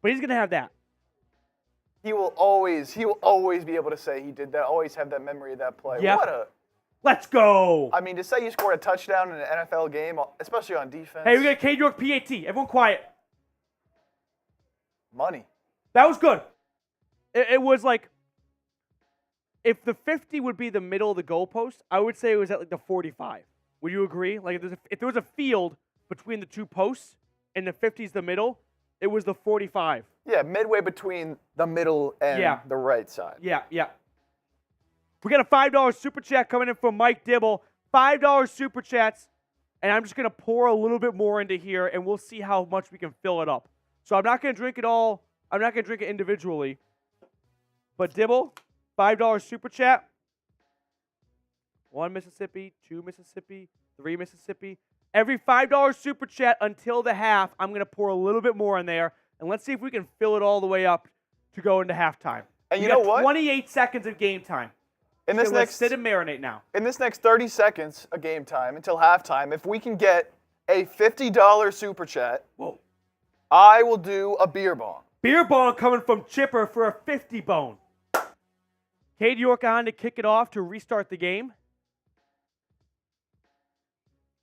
But he's going to have that. He will always be able to say he did that, always have that memory of that play. Yep. Let's go. I mean, to say you scored a touchdown in an NFL game, especially on defense. Hey, we got Cade York PAT. Everyone quiet. Money. That was good. It was like, if the 50 would be the middle of the goalpost, I would say it was at like the 45. Would you agree? Like if there was a field between the two posts and the 50 is the middle, it was the 45. Yeah, midway between the middle and the right side. Yeah. We got a $5 super chat coming in from Mike Dibble. $5 super chats, and I'm just going to pour a little bit more into here, and we'll see how much we can fill it up. So I'm not going to drink it all. I'm not going to drink it individually. But Dibble, $5 super chat. 1 Mississippi, 2 Mississippi, 3 Mississippi. Every $5 super chat until the half, I'm going to pour a little bit more in there, and let's see if we can fill it all the way up to go into halftime. And you know what? 28 seconds of game time. In this let's sit and marinate now. In this next 30 seconds of game time until halftime, if we can get a $50 super chat, whoa, I will do a beer bong. Beer bong coming from Chipper for a 50 bone. Cade York on to kick it off to restart the game.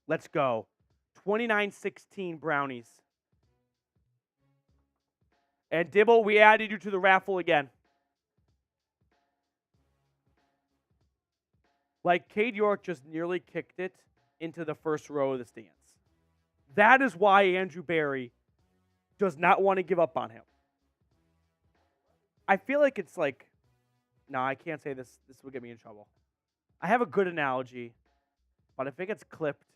Let's go. 29-16 Brownies. And Dibble, we added you to the raffle again. Like Cade York just nearly kicked it into the first row of the stands. That is why Andrew Berry does not want to give up on him. I feel like it's like, no, I can't say this. This will get me in trouble. I have a good analogy, but if it gets clipped,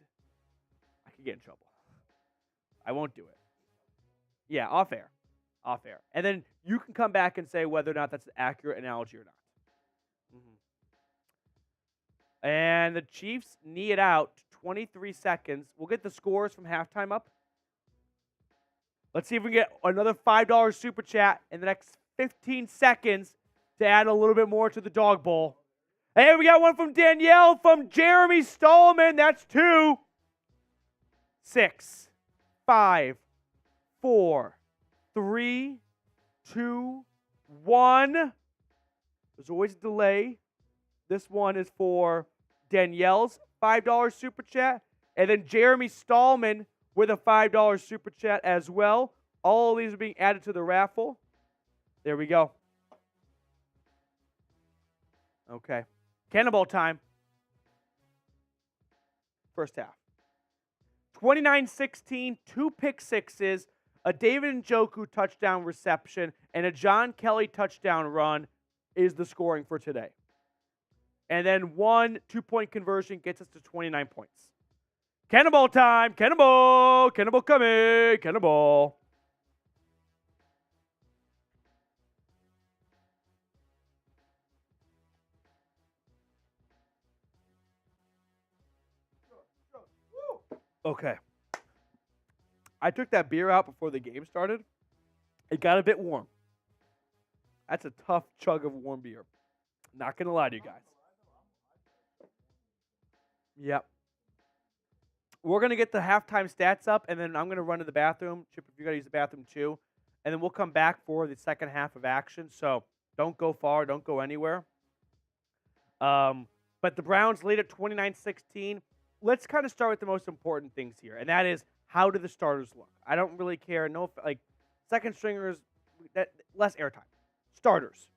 I could get in trouble. I won't do it. Yeah, off air. Off air. And then you can come back and say whether or not that's an accurate analogy or not. And the Chiefs knee it out. 23 seconds. We'll get the scores from halftime up. Let's see if we can get another $5 super chat in the next 15 seconds to add a little bit more to the dog bowl. And we got one from Danielle from Jeremy Stallman. That's 2, 6, 5, 4, 3, 2, 1. There's always a delay. This one is for Danielle's $5 super chat. And then Jeremy Stallman with a $5 super chat as well. All of these are being added to the raffle. There we go. Okay. Cannonball time. First half. 29-16, 2 pick sixes, a David Njoku touchdown reception, and a John Kelly touchdown run is the scoring for today. And then 1 2-point conversion gets us to 29 points. Cannonball time. Cannonball. Cannonball coming. Cannonball. Okay. I took that beer out before the game started. It got a bit warm. That's a tough chug of warm beer. Not going to lie to you guys. Yep. We're going to get the halftime stats up, and then I'm going to run to the bathroom. Chip, if you got to use the bathroom too. And then we'll come back for the second half of action. So don't go far. Don't go anywhere. But the Browns lead at 29-16. Let's kind of start with the most important things here, and that is, how do the starters look? I don't really care. No, like, second stringers, less airtime. Starters.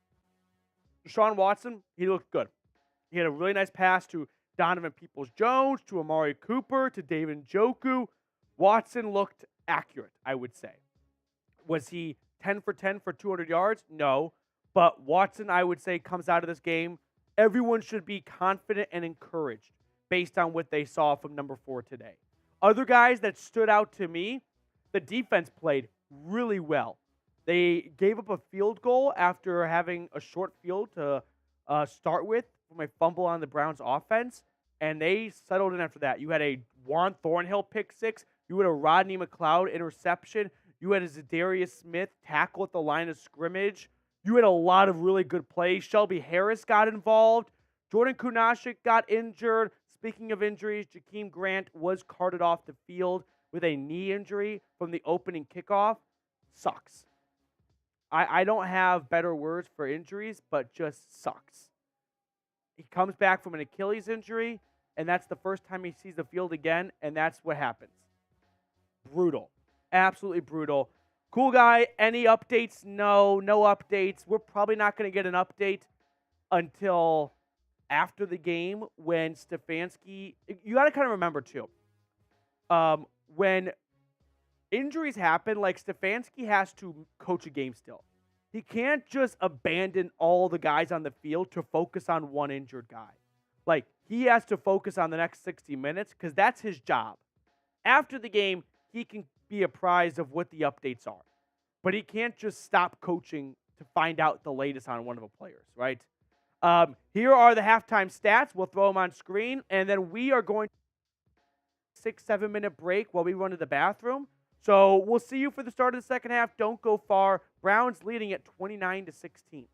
Deshaun Watson, he looked good. He had a really nice pass to Donovan Peoples-Jones, to Amari Cooper, to David Njoku. Watson looked accurate, I would say. Was he 10 for 10 for 200 yards? No. But Watson, I would say, comes out of this game. Everyone should be confident and encouraged based on what they saw from number 4 today. Other guys that stood out to me, the defense played really well. They gave up a field goal after having a short field to start with from a fumble on the Browns offense, and they settled in after that. You had a Juan Thornhill pick six. You had a Rodney McLeod interception. You had a Zadarius Smith tackle at the line of scrimmage. You had a lot of really good plays. Shelby Harris got involved. Jordan Kunaszyk got injured. Speaking of injuries, Jakeem Grant was carted off the field with a knee injury from the opening kickoff. Sucks. I don't have better words for injuries, but just sucks. He comes back from an Achilles injury, and that's the first time he sees the field again, and that's what happens. Brutal. Absolutely brutal. Cool guy. Any updates? No updates. We're probably not going to get an update until after the game when Stefanski. You got to kind of remember too, when injuries happen, like Stefanski has to coach a game still. He can't just abandon all the guys on the field to focus on one injured guy. Like, he has to focus on the next 60 minutes because that's his job. After the game, he can be apprised of what the updates are. But he can't just stop coaching to find out the latest on one of the players, right? Here are the halftime stats. We'll throw them on screen. And then we are going to 6-7 minute break while we run to the bathroom. So we'll see you for the start of the second half. Don't go far. Browns leading at 29-16.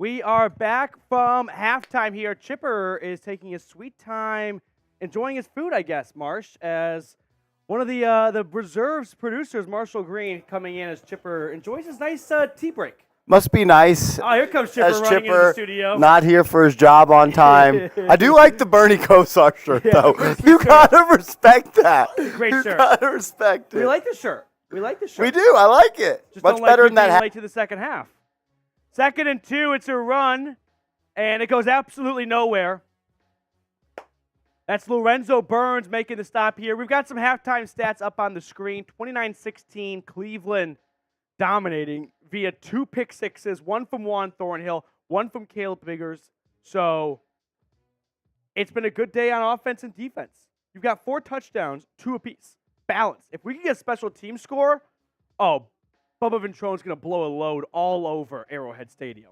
We are back from halftime here. Chipper is taking his sweet time, enjoying his food, I guess, Marsh, as one of the reserves producers, Marshall Green, coming in as Chipper enjoys his nice tea break. Must be nice. Oh, here comes Chipper as running into the studio. Not here for his job on time. I do like the Bernie Kosar shirt, though. You gotta respect that. Great shirt. You gotta respect it. We like the shirt. We do. I like it. Just Much don't better like than that being hat. late to the second half. 2nd and 2, it's a run, and it goes absolutely nowhere. That's Lorenzo Burns making the stop here. We've got some halftime stats up on the screen. 29-16, Cleveland dominating via 2 pick sixes, one from Juan Thornhill, one from Caleb Biggers. So it's been a good day on offense and defense. You've got 4 touchdowns, 2 apiece. Balance. If we can get a special team score, oh, Bubba Ventrone's going to blow a load all over Arrowhead Stadium.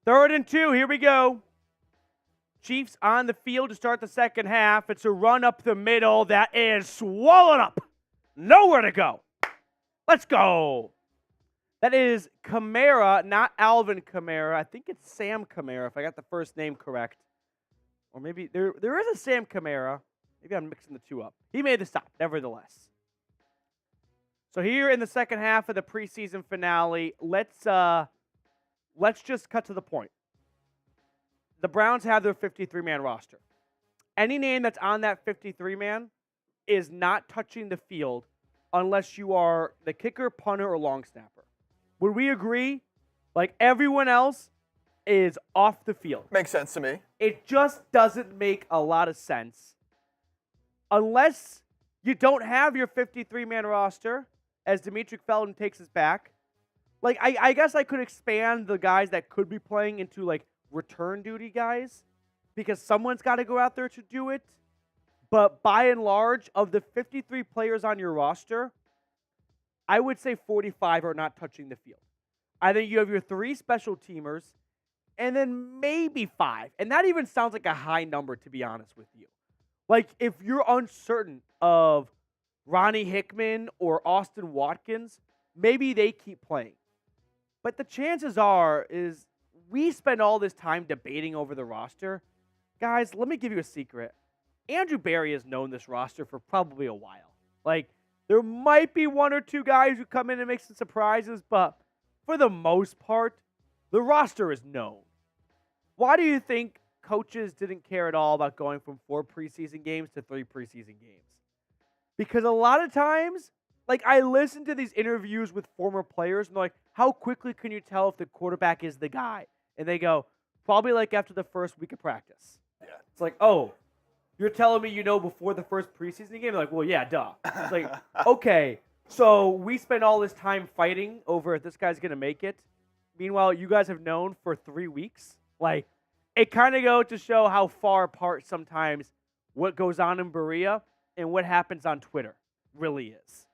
3rd and 2, here we go. Chiefs on the field to start the second half. It's a run up the middle that is swallowed up. Nowhere to go. Let's go. That is Kamara, not Alvin Kamara. I think it's Sam Kamara, if I got the first name correct. Or maybe there is a Sam Kamara. Maybe I'm mixing the two up. He made the stop, nevertheless. So here in the second half of the preseason finale, let's just cut to the point. The Browns have their 53-man roster. Any name that's on that 53-man is not touching the field unless you are the kicker, punter, or long snapper. Would we agree? Like, everyone else is off the field. Makes sense to me. It just doesn't make a lot of sense unless you don't have your 53-man roster as Dimitri Felton takes us back. Like, I guess I could expand the guys that could be playing into, like, return duty guys because someone's got to go out there to do it. But by and large, of the 53 players on your roster, I would say 45 are not touching the field. I think you have your 3 special teamers and then maybe 5. And that even sounds like a high number, to be honest with you. Like, if you're uncertain of Ronnie Hickman or Austin Watkins, maybe they keep playing. But the chances are is we spend all this time debating over the roster. Guys, let me give you a secret. Andrew Berry has known this roster for probably a while. Like, there might be 1 or 2 guys who come in and make some surprises, but for the most part, the roster is known. Why do you think coaches didn't care at all about going from 4 preseason games to 3 preseason games? Because a lot of times, like, I listen to these interviews with former players, and they're like, how quickly can you tell if the quarterback is the guy? And they go, probably like after the first week of practice. Yeah. It's like, oh, you're telling me you know before the first preseason game? They're like, well, yeah, duh. It's like, okay, so we spend all this time fighting over if this guy's going to make it. Meanwhile, you guys have known for 3 weeks. Like, it kind of goes to show how far apart sometimes what goes on in Berea and what happens on Twitter really is.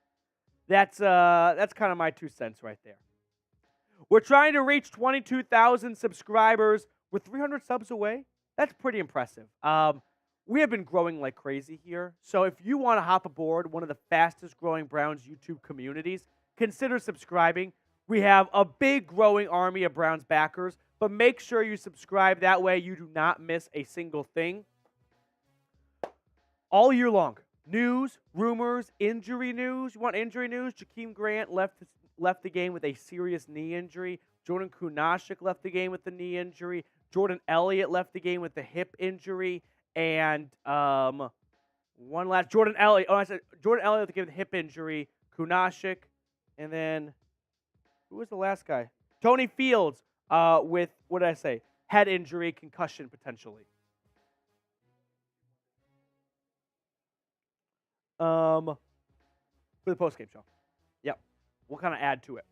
That's kind of my 2 cents right there. We're trying to reach 22,000 subscribers. We're 300 subs away. That's pretty impressive. We have been growing like crazy here. So if you want to hop aboard one of the fastest growing Browns YouTube communities, consider subscribing. We have a big growing army of Browns backers, but make sure you subscribe. That way you do not miss a single thing. All year long. News, rumors, injury news. You want injury news? Jakeem Grant left the game with a serious knee injury. Jordan Kunaszyk left the game with the knee injury. Jordan Elliott left the game with the hip injury. And one last, Jordan Elliott. Oh, I said Jordan Elliott left the game with the hip injury. Kunaszyk. And then, who was the last guy? Tony Fields with, what did I say? Head injury, concussion potentially. For the postgame show. Yep. We'll kind of add to it.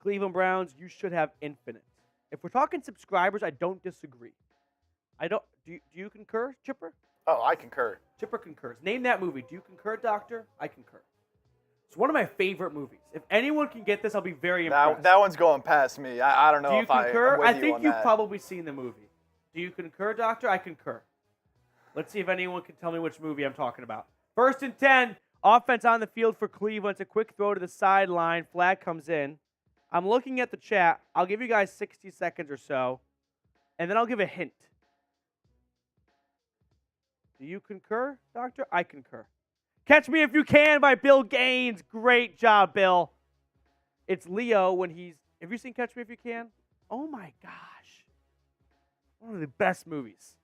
Cleveland Browns, you should have infinite. If we're talking subscribers, I don't disagree. Do you concur, Chipper? Oh, I concur. Chipper concurs. Name that movie. Do you concur, Doctor? I concur. It's one of my favorite movies. If anyone can get this, I'll be very impressed. That one's going past me. I don't know if I concur? I'm with I you think on you've that. probably seen the movie. Do you concur, Doctor? I concur. Let's see if anyone can tell me which movie I'm talking about. 1st and 10. Offense on the field for Cleveland. It's a quick throw to the sideline. Flag comes in. I'm looking at the chat. I'll give you guys 60 seconds or so, and then I'll give a hint. Do you concur, Doctor? I concur. Catch Me If You Can by Bill Gaines. Great job, Bill. It's Leo when he's... Have you seen Catch Me If You Can? Oh, my gosh. One of the best movies.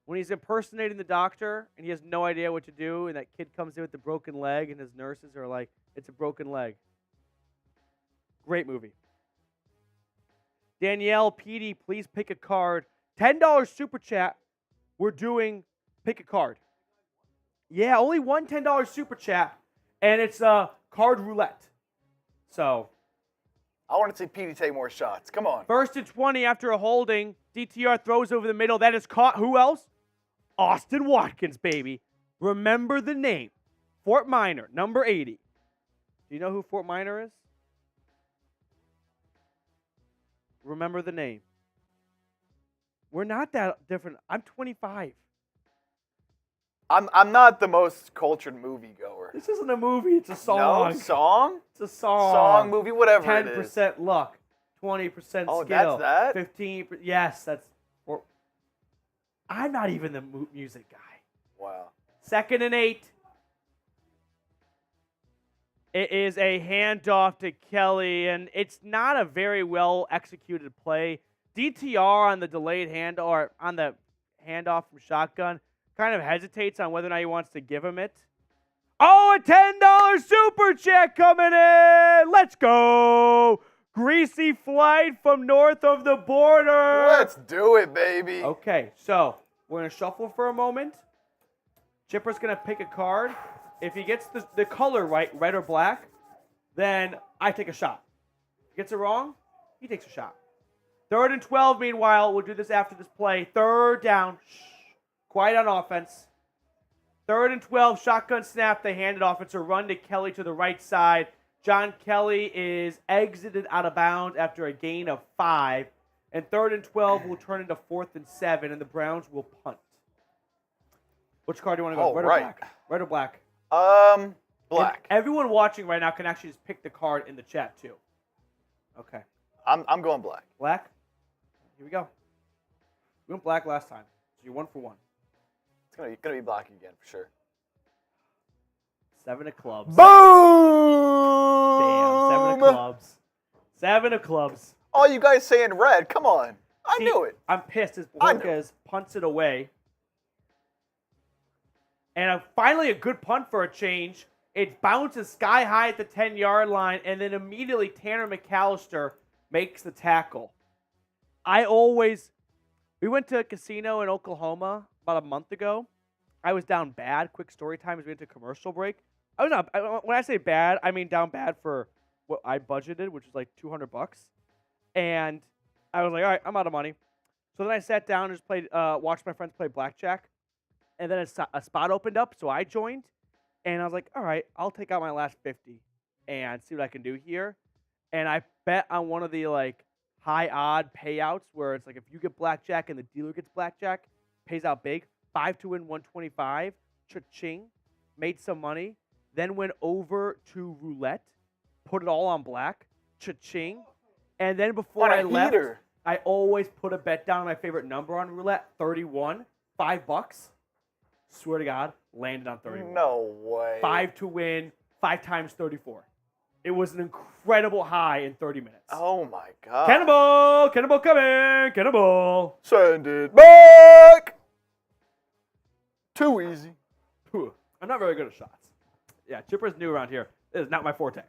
When he's impersonating the doctor and he has no idea what to do, and that kid comes in with the broken leg, and his nurses are like, it's a broken leg. Great movie. Danielle, PD, please pick a card. $10 super chat. We're doing pick a card. Yeah, only one $10 super chat, and it's card roulette. So, I want to see Petey take more shots. Come on. 1st and 20 after a holding. DTR throws over the middle. That is caught. Who else? Austin Watkins, baby. Remember the name. Fort Minor, number 80. Do you know who Fort Minor is? Remember the name. We're not that different. I'm 25. I'm not the most cultured moviegoer. This isn't a movie. It's a song. No, song? It's a song. Song, movie, whatever it is. 10% luck. 20% skill. Oh, that's that? 15%. Yes, that's... I'm not even the music guy. Wow. 2nd and 8. It is a handoff to Kelly, and it's not a very well executed play. DTR on the delayed hand or on the handoff from shotgun kind of hesitates on whether or not he wants to give him it. Oh, a $10 super chat coming in. Let's go. Greasy flight from north of the border. Let's do it, baby. Okay, so we're going to shuffle for a moment. Chipper's going to pick a card. If he gets the color right, red or black, then I take a shot. If he gets it wrong, he takes a shot. 3rd and 12, meanwhile, we'll do this after this play. 3rd down. Shh. Quiet on offense. 3rd and 12, shotgun snap. They hand it off. It's a run to Kelly to the right side. John Kelly is exited out of bounds after a gain of 5. And 3rd and 12 will turn into 4th and 7, and the Browns will punt. Which card do you want to go? Red or black? Red or black? Black. And everyone watching right now can actually just pick the card in the chat, too. Okay. I'm going black. Black? Here we go. We went black last time, so you're 1 for 1. It's gonna be black again for sure. 7 of clubs. Boom! Damn, 7 of clubs. 7 of clubs. All you guys saying red, come on. I See, knew it. I'm pissed as Blanquez punts it away. And finally a good punt for a change. It bounces sky high at the 10-yard line, and then immediately Tanner McAllister makes the tackle. We went to a casino in Oklahoma about a month ago. I was down bad. Quick story time as we went to commercial break. When I say bad, I mean down bad for what I budgeted, which was like $200. And I was like, all right, I'm out of money. So then I sat down and just watched my friends play blackjack. And then a spot opened up, so I joined. And I was like, all right, I'll take out my last 50 and see what I can do here. And I bet on one of the high odd payouts where it's like if you get blackjack and the dealer gets blackjack, pays out big. 5 to win 125. Cha-ching. Made some money. Then went over to roulette. Put it all on black. Cha-ching. And then before I left, I always put a bet down on my favorite number on roulette, 31. $5. Swear to God, landed on 31. No way. 5 to win, 5 times 34. It was an incredible high in 30 minutes. Oh my God. Cannonball! Cannonball coming! Cannonball! Send it back! Too easy. I'm not very good at shots. Yeah, Chipper's new around here. This is not my forte.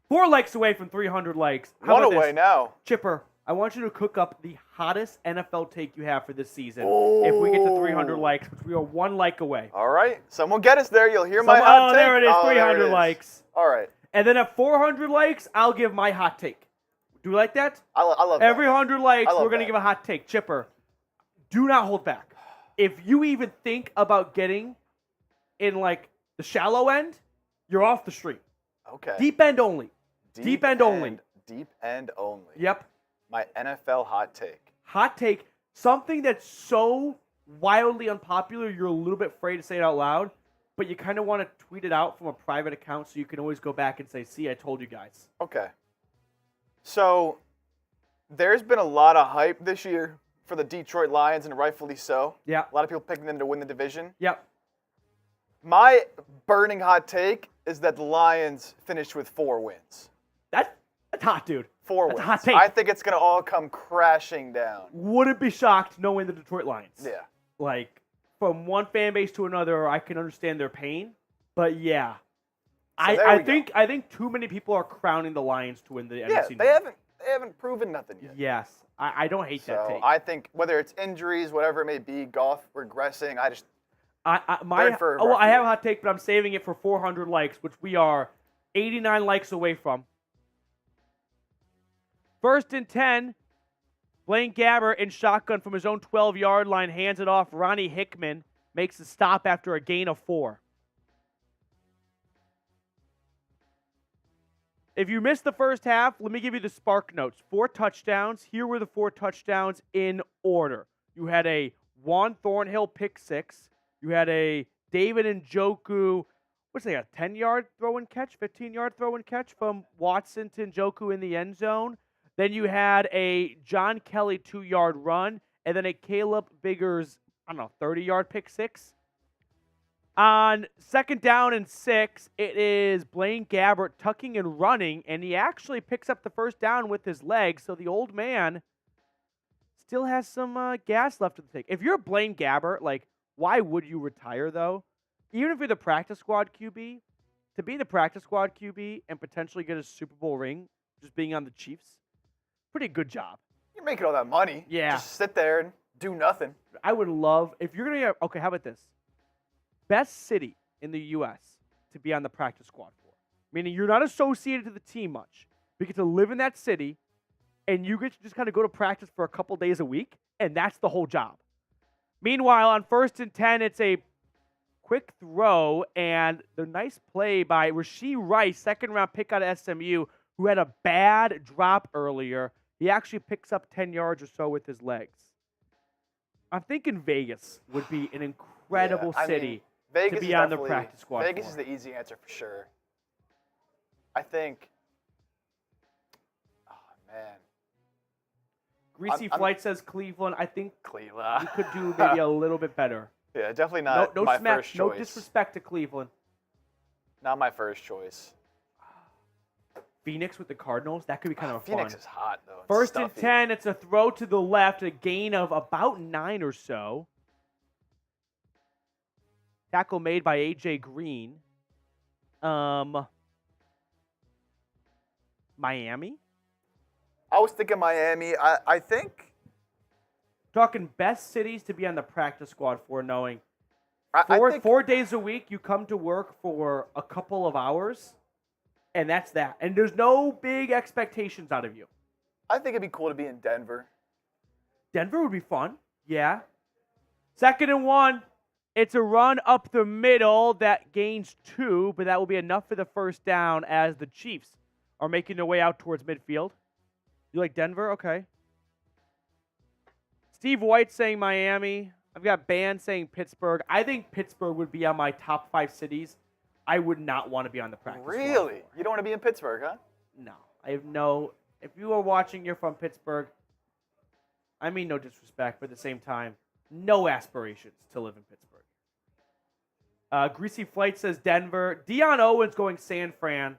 4 likes away from 300 likes. How One about away this? now. Chipper, I want you to cook up the hottest NFL take you have for this season. If we get to 300 likes, which we are 1 like away. All right. Someone get us there. You'll hear my hot take. There it is, Oh, 300 there it is. likes. All right. And then at 400 likes, I'll give my hot take. Do you like that? I love Every that. 100 likes, I love we're going to that. give a hot take. Chipper, do not hold back. If you even think about getting in the shallow end, you're off the street. Okay. Deep end only. Deep end only. Deep end only. Yep. My NFL hot take. Hot take, something that's so wildly unpopular, you're a little bit afraid to say it out loud, but you kind of want to tweet it out from a private account so you can always go back and say, see, I told you guys. Okay. So there's been a lot of hype this year for the Detroit Lions, and rightfully so. Yeah. A lot of people picking them to win the division. Yep. My burning hot take is that the Lions finished with 4 wins. That's hot, dude. 4 That's wins. a hot take. I think it's going to all come crashing down. Wouldn't be shocked knowing the Detroit Lions. Yeah. Like, from one fan base to another, I can understand their pain. But yeah. So I think too many people are crowning the Lions to win the Yeah, NFC. they haven't proven nothing yet. Yes. I don't hate that So take. I think whether it's injuries, whatever it may be, Goff regressing, I just I rough have year. a hot take, but I'm saving it for 400 likes, which we are 89 likes away from. 1st and 10. Blaine Gabbert in shotgun from his own 12-yard line hands it off. Ronnie Hickman makes the stop after a gain of 4. If you missed the first half, let me give you the spark notes. 4 touchdowns. Here were the 4 touchdowns in order. You had a Juan Thornhill pick 6. You had a David Njoku, what's that, a 10-yard throw and catch, 15-yard throw and catch from Watson to Njoku in the end zone. Then you had a John Kelly 2-yard run, and then a Caleb Biggers, 30-yard pick 6. On 2nd down and 6, it is Blaine Gabbert tucking and running, and he actually picks up the first down with his legs, so the old man still has some gas left in the tank. If you're Blaine Gabbert, like, why would you retire, though? Even if you're the practice squad QB, to be the practice squad QB and potentially get a Super Bowl ring just being on the Chiefs, pretty good job. you're making all that money. Yeah. Just sit there and do nothing. I would love, if you're going to, okay, how about this? Best city in the U.S. to be on the practice squad for. Meaning you're not associated to the team much. You get to live in that city, and you get to just kind of go to practice for a couple days a week, and that's the whole job. Meanwhile, on 1st and 10, it's a quick throw, and the nice play by Rashee Rice, 2nd-round pick out of SMU, who had a bad drop earlier. He actually picks up 10 yards or so with his legs. I'm thinking Vegas would be an incredible Yeah, I city mean, Vegas to is be on the definitely- practice squad Vegas for. is the easy answer for sure. I think. Oh man, Greasy I'm- Flight says Cleveland. I think Cleveland. we could do maybe a little bit better. Yeah, definitely No, not no my smack, first no choice. disrespect to Cleveland. Not my first choice. Phoenix with the Cardinals. That could be kind of Phoenix fun. is hot though. It's 1st and stuffy. 10. It's a throw to the left, a gain of about 9 or so. Tackle made by AJ Green. Miami. I was thinking Miami. I think. Talking best cities to be on the practice squad for, knowing I think 4 days a week you come to work for a couple of hours, and that's that. And there's no big expectations out of you. I think it'd be cool to be in Denver. Denver would be fun. Yeah. 2nd and 1. It's a run up the middle that gains 2, but that will be enough for the first down as the Chiefs are making their way out towards midfield. You like Denver? Okay. Steve White saying Miami. I've got Ban saying Pittsburgh. I think Pittsburgh would be on my top 5 cities. I would not want to be on the practice squad Really? for. You don't want to be in Pittsburgh, huh? No. I have no. If you are watching, you're from Pittsburgh. I mean, no disrespect, but at the same time, no aspirations to live in Pittsburgh. Greasy Flight says Denver. Deion Owens going San Fran.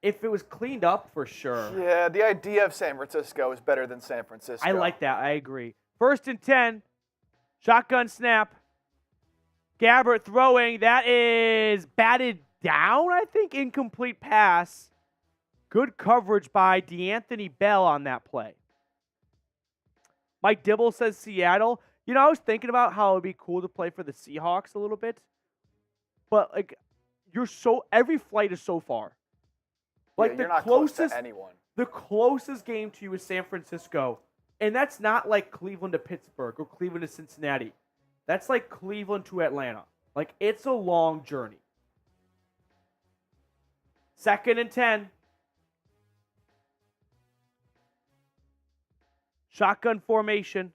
If it was cleaned up, for sure. Yeah, the idea of San Francisco is better than San Francisco. I like that. I agree. 1st and 10. Shotgun snap. Gabbert throwing. That is batted down, I think. Incomplete pass. Good coverage by DeAnthony Bell on that play. Mike Dibble says Seattle. You know, I was thinking about how it would be cool to play for the Seahawks a little bit. But, like, every flight is so far. Like, you're the not close closest to anyone. The closest game to you is San Francisco. And that's not like Cleveland to Pittsburgh or Cleveland to Cincinnati. That's like Cleveland to Atlanta. Like, it's a long journey. 2nd and 10. Shotgun formation.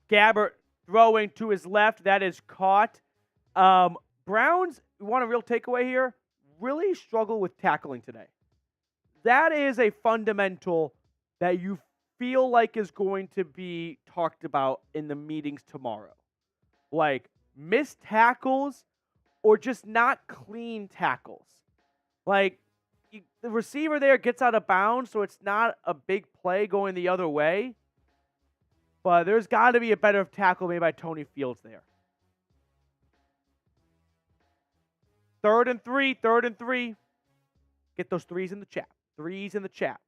Gabbert throwing to his left. That is caught. Browns, you want a real takeaway here? Really struggle with tackling today. That is a fundamental that you feel like is going to be talked about in the meetings tomorrow. Like missed tackles or just not clean tackles. Like the receiver there gets out of bounds, so it's not a big play going the other way. But there's got to be a better tackle made by Tony Fields there. 3rd and 3, 3rd and 3. Get those threes in the chat. Threes in the chat.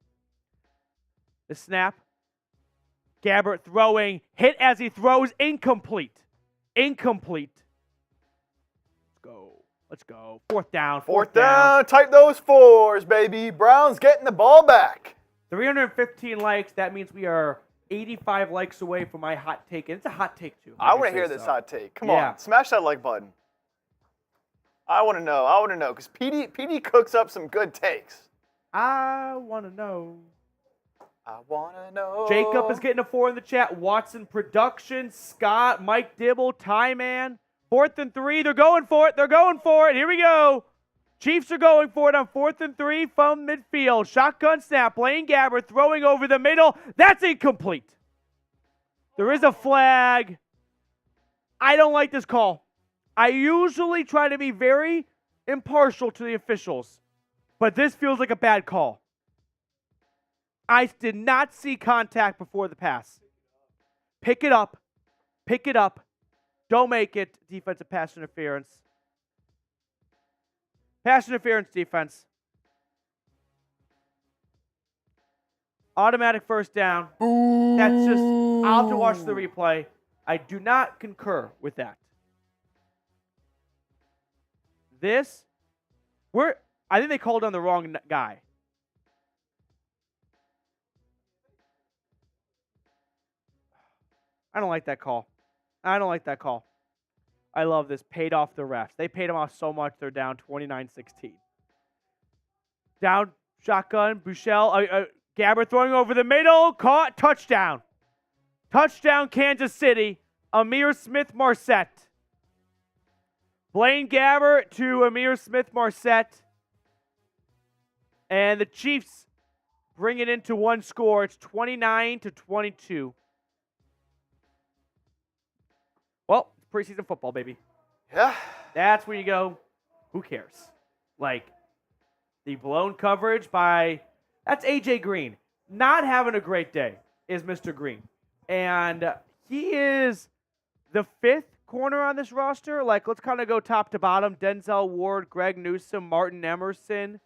The snap. Gabbert throwing. Hit as he throws. Incomplete. Incomplete. Let's go. Let's go. 4th down. Fourth down. Type those 4s, baby. Browns getting the ball back. 315 likes. That means we are 85 likes away from my hot take. And it's a hot take, too. I want to hear this hot take. Come on. Smash that like button. I want to know. I want to know. Because PD cooks up some good takes. I want to know. I want to know. Jacob is getting a 4 in the chat. Watson Production. Scott. Mike Dibble. Ty Man. 4th and 3. They're going for it. They're going for it. Here we go. Chiefs are going for it on 4th and 3 from midfield. Shotgun snap. Blaine Gabbert throwing over the middle. That's incomplete. There is a flag. I don't like this call. I usually try to be very impartial to the officials, but this feels like a bad call. I did not see contact before the pass. Pick it up. Pick it up. Don't make it defensive pass interference. Pass interference defense. Automatic 1st down. That's just, I'll have to watch the replay. I do not concur with that. I think they called on the wrong guy. I don't like that call. I don't like that call. I love this. Paid off the refs. They paid them off so much, they're down 29-16. Down, shotgun, Buechele, Gabbert throwing over the middle, caught, touchdown. Touchdown, Kansas City. Amir Smith-Marset. Blaine Gabbert to Amir Smith-Marset. And the Chiefs bring it into one score. It's 29-22. Well, it's preseason football, baby. Yeah. That's where you go, who cares? Like, the blown coverage by, that's A.J. Green. Not having a great day is Mr. Green. And he is the 5th corner on this roster. Like, let's kind of go top to bottom. Denzel Ward, Greg Newsome, Martin Emerson.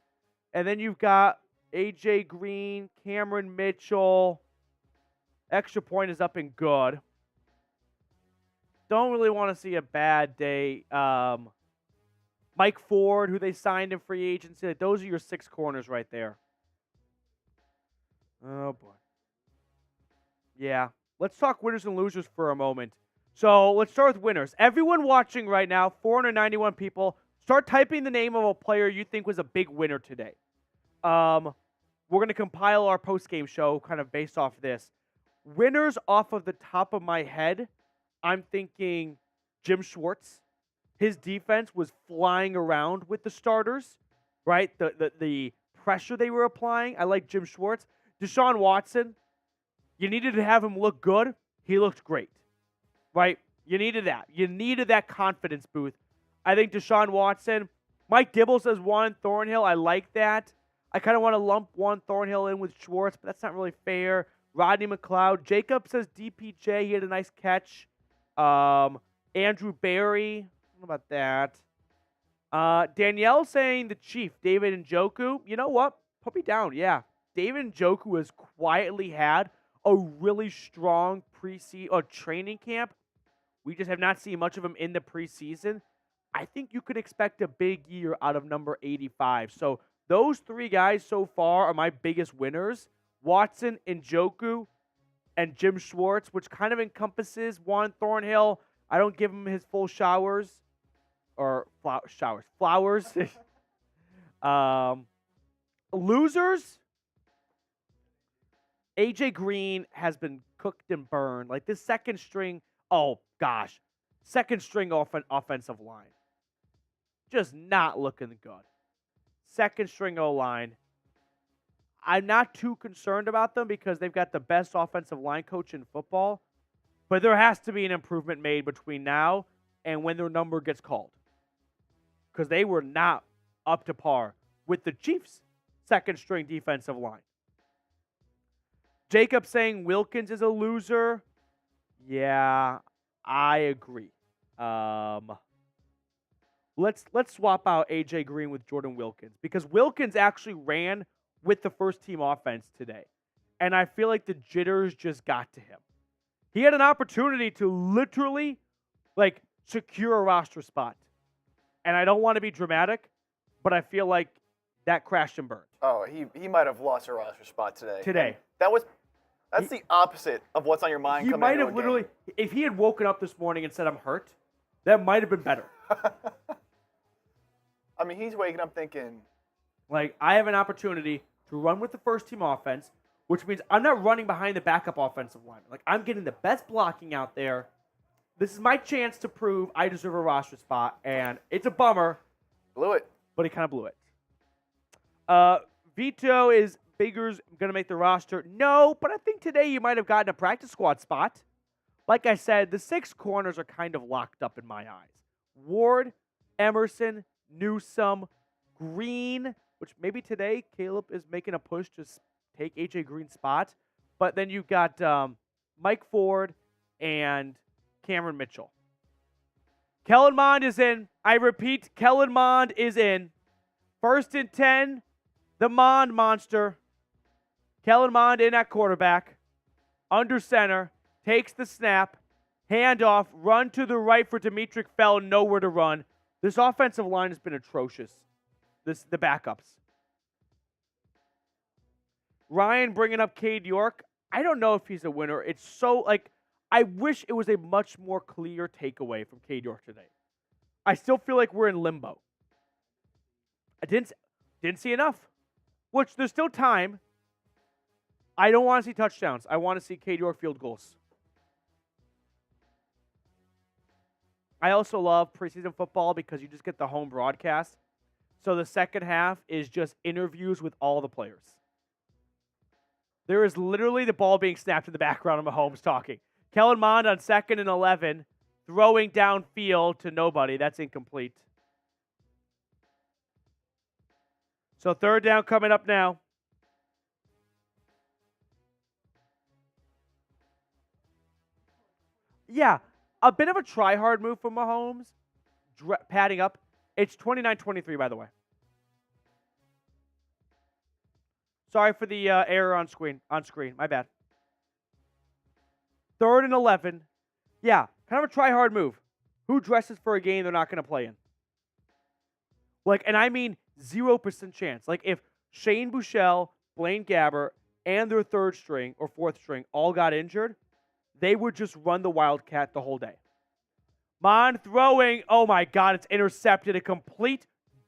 And then you've got A.J. Green, Cameron Mitchell. Extra point is up and good. Don't really want to see a bad day. Mike Ford, who they signed in free agency. Like, those are your 6 corners right there. Oh, boy. Yeah. Let's talk winners and losers for a moment. So let's start with winners. Everyone watching right now, 491 people, start typing the name of a player you think was a big winner today. We're going to compile our post-game show kind of based off this. Winners off of the top of my head, I'm thinking Jim Schwartz. His defense was flying around with the starters, right? The pressure they were applying. I like Jim Schwartz. Deshaun Watson, you needed to have him look good. He looked great, right? You needed that. You needed that confidence boost. I think Deshaun Watson. Mike Dibble says Juan Thornhill. I like that. I kind of want to lump Juan Thornhill in with Schwartz, but that's not really fair. Rodney McLeod. Jacob says DPJ. He had a nice catch. Andrew Berry. What about that? Danielle saying the Chief, David Njoku. You know what? Put me down. Yeah. David Njoku has quietly had a really strong training camp. We just have not seen much of him in the preseason. I think you could expect a big year out of number 85. So those 3 guys so far are my biggest winners. Watson, Njoku, and Jim Schwartz, which kind of encompasses Juan Thornhill. I don't give him his full flowers. Losers. AJ Green has been cooked and burned. Like this second string. Oh, gosh. Second string offensive line. Just not looking good. Second string O-line. I'm not too concerned about them because they've got the best offensive line coach in football. But there has to be an improvement made between now and when their number gets called. Because they were not up to par with the Chiefs' second string defensive line. Jacob saying Wilkins is a loser. Yeah, I agree. Let's swap out AJ Green with Jordan Wilkins because Wilkins actually ran with the first team offense today. And I feel like the jitters just got to him. He had an opportunity to literally secure a roster spot. And I don't want to be dramatic, but I feel like that crashed and burned. Oh, he might have lost a roster spot today. Today. That's the opposite of what's on your mind coming into a game. He might have literally, if he had woken up this morning and said, I'm hurt, that might have been better. I mean, he's waking up thinking, I have an opportunity to run with the first team offense, which means I'm not running behind the backup offensive line. I'm getting the best blocking out there. This is my chance to prove I deserve a roster spot, and it's a bummer. Blew it. But he kind of blew it. Vito is Biggers going to make the roster. No, but I think today you might have gotten a practice squad spot. Like I said, the 6 corners are kind of locked up in my eyes. Ward, Emerson, Newsome, Green, which maybe today Caleb is making a push to take AJ Green's spot. But then you've got Mike Ford and Cameron Mitchell. Kellen Mond is in. I repeat, Kellen Mond is in. 1st and 10, the Mond monster. Kellen Mond in at quarterback. Under center. Takes the snap. Handoff. Run to the right for Demetric Fell. Nowhere to run. This offensive line has been atrocious. The backups. Ryan bringing up Cade York. I don't know if he's a winner. It's so, I wish it was a much more clear takeaway from Cade York today. I still feel like we're in limbo. I didn't see enough. Which, there's still time. I don't want to see touchdowns. I want to see Cade York field goals. I also love preseason football because you just get the home broadcast. So the second half is just interviews with all the players. There is literally the ball being snapped in the background of Mahomes talking. Kellen Mond on 2nd and 11, throwing downfield to nobody. That's incomplete. So 3rd down coming up now. Yeah, a bit of a try-hard move from Mahomes, padding up. It's 29-23, by the way. Sorry for the error on screen. My bad. 3rd and 11. Yeah, kind of a try-hard move. Who dresses for a game they're not going to play in? And I mean 0% chance. If Shane Buechele, Blaine Gabbert, and their 3rd string or 4th string all got injured, they would just run the Wildcat the whole day. Mond throwing. Oh, my God. It's intercepted. A complete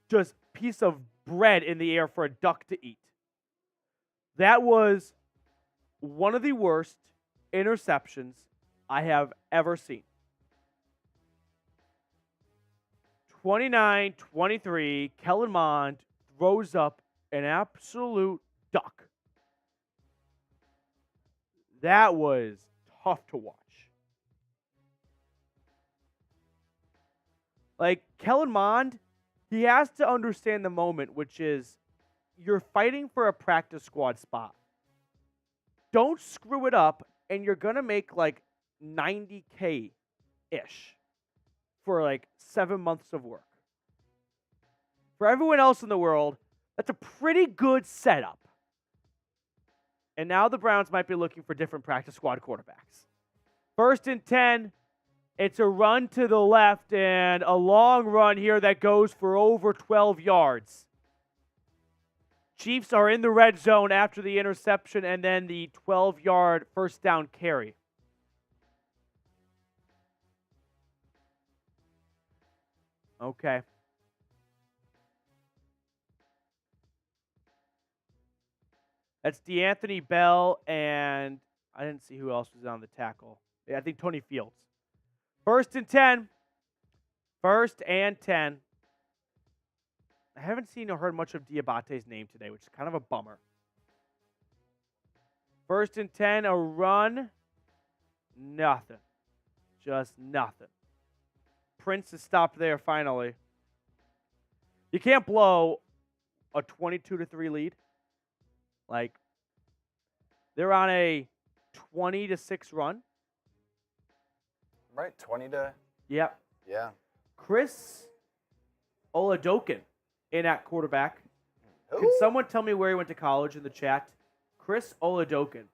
just piece of bread in the air for a duck to eat. That was one of the worst interceptions I have ever seen. 29-23. Kellen Mond throws up an absolute duck. That was tough to watch. Kellen Mond, he has to understand the moment, which is you're fighting for a practice squad spot. Don't screw it up, and you're going to make $90K-ish for 7 months of work. For everyone else in the world, that's a pretty good setup. And now the Browns might be looking for different practice squad quarterbacks. 1st and 10. It's a run to the left and a long run here that goes for over 12 yards. Chiefs are in the red zone after the interception and then the 12-yard first down carry. Okay. That's DeAnthony Bell, and I didn't see who else was on the tackle. Yeah, I think Tony Fields. First and 10. First and 10. I haven't seen or heard much of Diabate's name today, which is kind of a bummer. First and 10, a run. Nothing. Just nothing. Prince is stopped there finally. You can't blow a 22-3 lead. Like, they're on a 20-6 run. Right, 20 to... Yep. Yeah. Chris Oladokin in at quarterback. Can Ooh. someone tell me where he went to college in the chat? Chris Oladokin.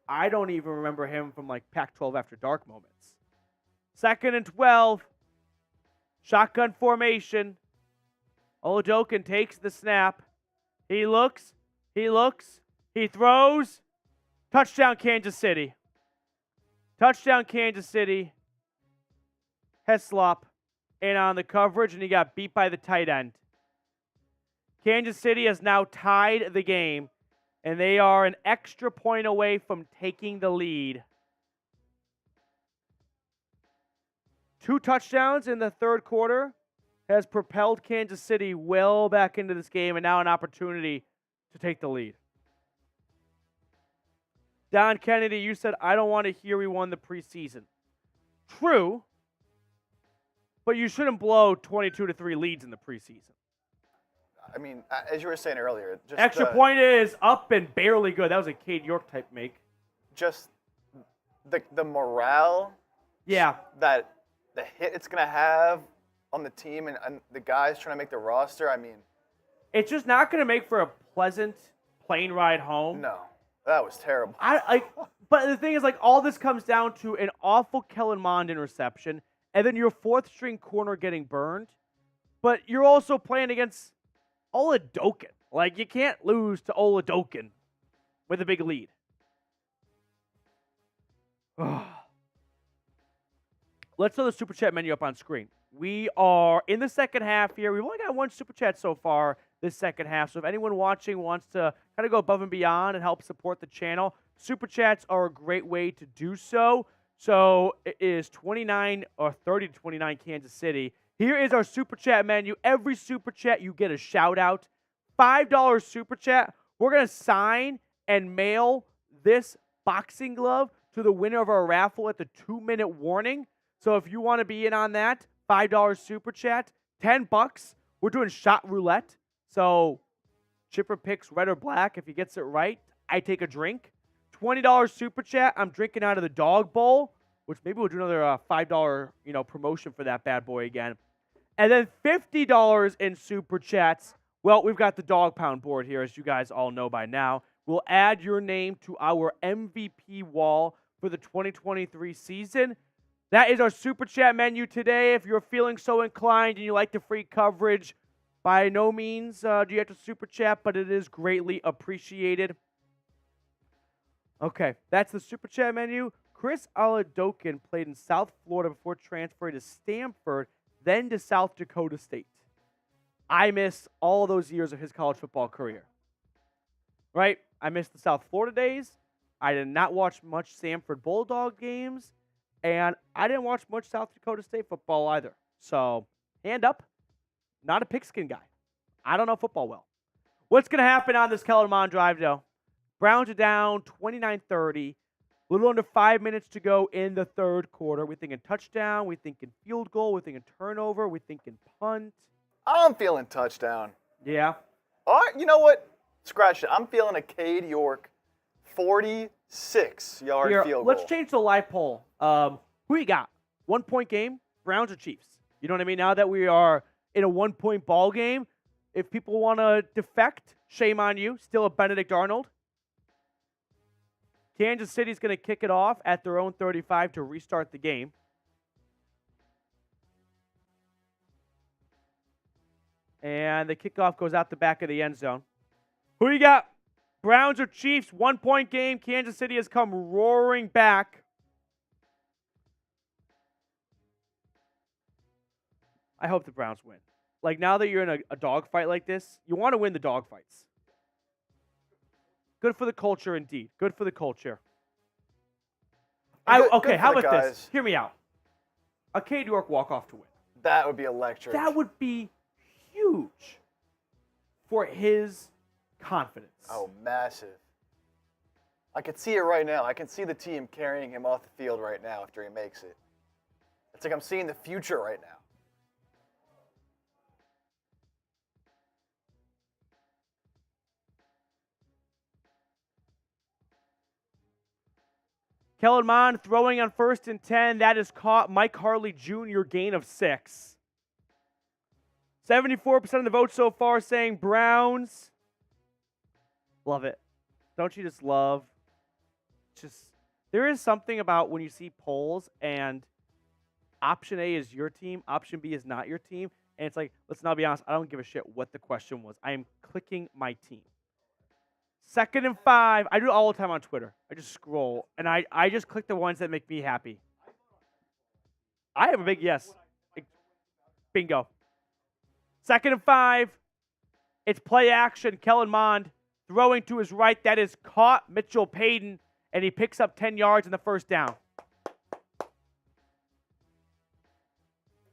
I don't even remember him from like Pac-12 After Dark moments. Second and 12. Shotgun formation. Oladokin takes the snap. He looks. He throws. Touchdown, Kansas City. Touchdown, Kansas City. Heslop in on the coverage, and he got beat by the tight end. Kansas City has now tied the game, and they are an extra point away from taking the lead. 2 touchdowns in the third quarter has propelled Kansas City well back into this game, and now an opportunity to take the lead. Don Kennedy, you said, I don't want to hear we won the preseason. True, but you shouldn't blow 22-3 leads in the preseason. I mean, as you were saying earlier, just Extra point is up and barely good. That was a Cade York type make. Just the morale. Yeah. That the hit it's gonna have on the team and the guys trying to make the roster. I mean, it's just not going to make for a pleasant plane ride home. No, that was terrible. But the thing is, like, all this comes down to an awful Kellen Mond interception, and then your fourth string corner getting burned. But you're also playing against Oladokin. Like, you can't lose to Oladokin with a big lead. Let's throw the Super Chat menu up on screen. We are in the second half here. We've only got 1 Super Chat so far this second half. So if anyone watching wants to kind of go above and beyond and help support the channel, Super Chats are a great way to do so. So it is 29 or 30 to 29 Kansas City. Here is our Super Chat menu. Every Super Chat, you get a shout out. $5 Super Chat. We're going to sign and mail this boxing glove to the winner of our raffle at the 2-minute warning. So if you want to be in on that, $5 Super Chat. $10. We're doing shot roulette. So Chipper picks red or black. If he gets it right, I take a drink. $20 Super Chat. I'm drinking out of the dog bowl, which maybe we'll do another $5 promotion for that bad boy again. And then $50 in Super Chats. Well, we've got the dog pound board here, as you guys all know by now. We'll add your name to our MVP wall for the 2023 season. That is our Super Chat menu today. If you're feeling so inclined and you like the free coverage, by no means do you have to Super Chat, but it is greatly appreciated. Okay, that's the Super Chat menu. Chris Oladokin played in South Florida before transferring to Stanford, then to South Dakota State. I miss all those years of his college football career. Right? I miss the South Florida days. I did not watch much Stanford Bulldog games. And I didn't watch much South Dakota State football either. So, hand up, not a pigskin guy. I don't know football well. What's going to happen on this Kellen Mond drive, though? Browns are down 29-30. A little under 5 minutes to go in the third quarter. We're thinking touchdown. We're thinking field goal. We're thinking turnover. We're thinking punt. I'm feeling touchdown. Yeah. All right, you know what? Scratch it. I'm feeling a Cade York 46-yard Here, field goal. let's change the live poll. Who you got? 1-point game, Browns or Chiefs? You know what I mean? Now that we are in a 1-point ball game, if people want to defect, shame on you. Still a Benedict Arnold. Kansas City's going to kick it off at their own 35 to restart the game. And the kickoff goes out the back of the end zone. Who you got? Browns or Chiefs? 1-point game. Kansas City has come roaring back. I hope the Browns win. Like, now that you're in a dogfight like this, you want to win the dogfights. Good for the culture, indeed. Good for the culture. Good How for the about this? guys. Hear me out. A Cade York walk-off to win. That would be electric. That would be huge for his confidence. Oh, massive. I can see it right now. I can see the team carrying him off the field right now after he makes it. It's like I'm seeing the future right now. Kellen Mond throwing on 1st and 10. That is caught. Mike Harley Jr. gain of 6. 74% of the vote so far saying Browns. Love it. Don't you just love? There is something about when you see polls and option A is your team, option B is not your team. And it's like, let's not be honest, I don't give a shit what the question was. I am clicking my team. 2nd and 5. I do it all the time on Twitter. I just scroll, and I just click the ones that make me happy. I have a big yes. Bingo. 2nd and 5. It's play action. Kellen Mond throwing to his right. That is caught. Mitchell Payton, and he picks up 10 yards in the first down.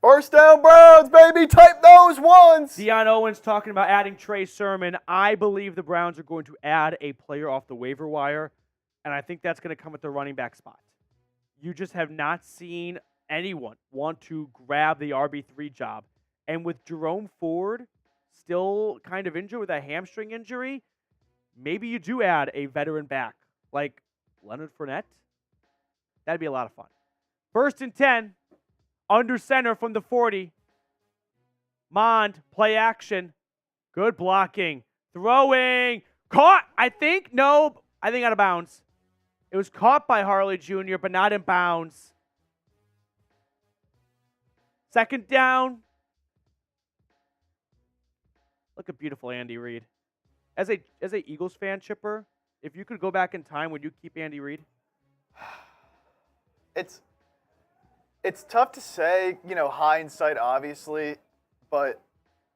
First down, Browns, baby. Type those ones. Deion Owens talking about adding Trey Sermon. I believe the Browns are going to add a player off the waiver wire, and I think that's going to come at the running back spot. You just have not seen anyone want to grab the RB3 job. And with Jerome Ford still kind of injured with a hamstring injury, maybe you do add a veteran back like Leonard Fournette. That'd be a lot of fun. 1st and 10. Under center from the 40. Mond, play action. Good blocking. Throwing. Caught, I think. No, I think out of bounds. It was caught by Harley Jr., but not in bounds. 2nd down. Look at beautiful Andy Reid. As a Eagles fan, Chipper, if you could go back in time, would you keep Andy Reid? It's tough to say, hindsight, obviously, but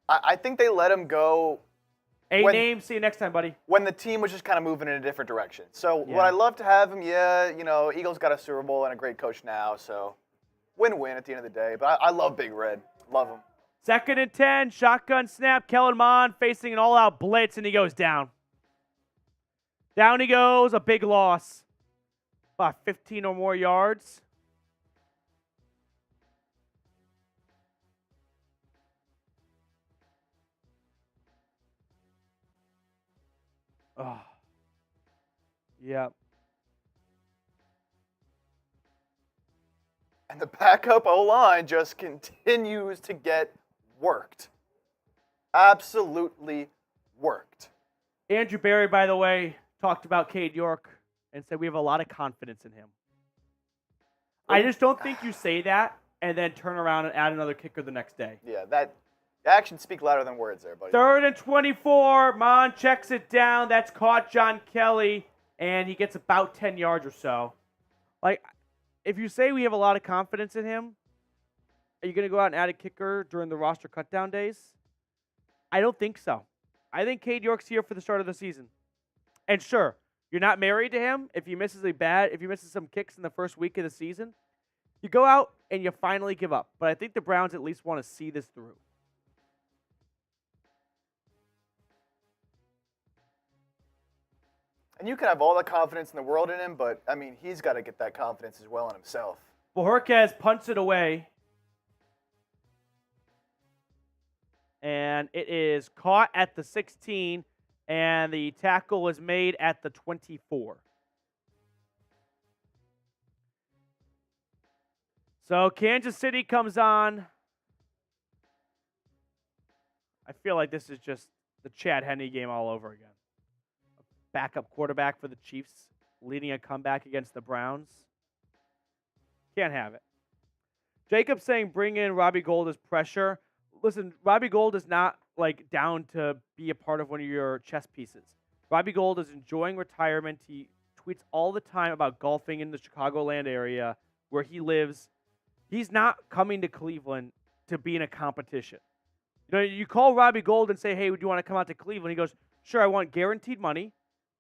I think they let him go. Name. See you next time, buddy. When the team was just kind of moving in a different direction. So Yeah. would I love to have him? Yeah, Eagles got a Super Bowl and a great coach now, so win-win at the end of the day. But I love Big Red. Love him. 2nd and 10, shotgun snap. Kellen Mond facing an all-out blitz, and he goes down. Down he goes, a big loss. About 15 or more yards. Oh. Yep. And the backup O-line just continues to get worked. Absolutely worked. Andrew Berry, by the way, talked about Cade York and said we have a lot of confidence in him. I just don't think you say that and then turn around and add another kicker the next day. Yeah, that actions speak louder than words there, buddy. 3rd and 24. Mond checks it down. That's caught John Kelly, and he gets about 10 yards or so. If you say we have a lot of confidence in him, are you going to go out and add a kicker during the roster cutdown days? I don't think so. I think Cade York's here for the start of the season. And sure, you're not married to him. If he misses some kicks in the first week of the season, you go out and you finally give up. But I think the Browns at least want to see this through. And you can have all the confidence in the world in him, but, he's got to get that confidence as well in himself. Bojorquez punts it away. And it is caught at the 16, and the tackle is made at the 24. So Kansas City comes on. I feel like this is just the Chad Henne game all over again. Backup quarterback for the Chiefs, leading a comeback against the Browns. Can't have it. Jacob saying bring in Robbie Gould as pressure. Listen, Robbie Gould is not down to be a part of one of your chess pieces. Robbie Gould is enjoying retirement. He tweets all the time about golfing in the Chicagoland area where he lives. He's not coming to Cleveland to be in a competition. You call Robbie Gould and say, hey, would you want to come out to Cleveland? He goes, sure, I want guaranteed money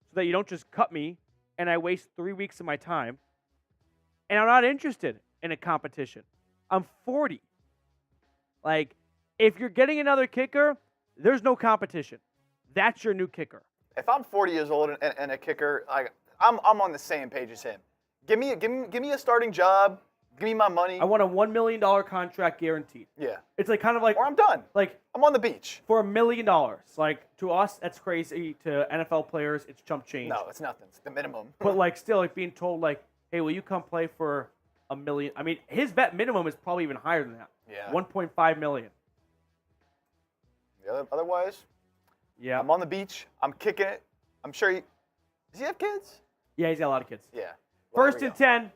so that you don't just cut me and I waste 3 weeks of my time. And I'm not interested in a competition. I'm 40. Like, if you're getting another kicker, there's no competition. That's your new kicker. If I'm 40 years old and a kicker, I'm on the same page as him. Give me a starting job. Give me my money. I want a $1 million contract guaranteed. Yeah. It's like kind of like, Or I'm done. like I'm on the beach. for $1 million. Like, to us, that's crazy. To NFL players, it's chump change. No, it's nothing. It's the minimum. But like, still, like being told, like, hey, will you come play for $1 million? I mean, his bet minimum is probably even higher than that. Yeah. 1.5 million. Otherwise, Yeah. I'm on the beach. I'm kicking it. I'm sure does he have kids? Yeah, he's got a lot of kids. Yeah. Well, First and 10.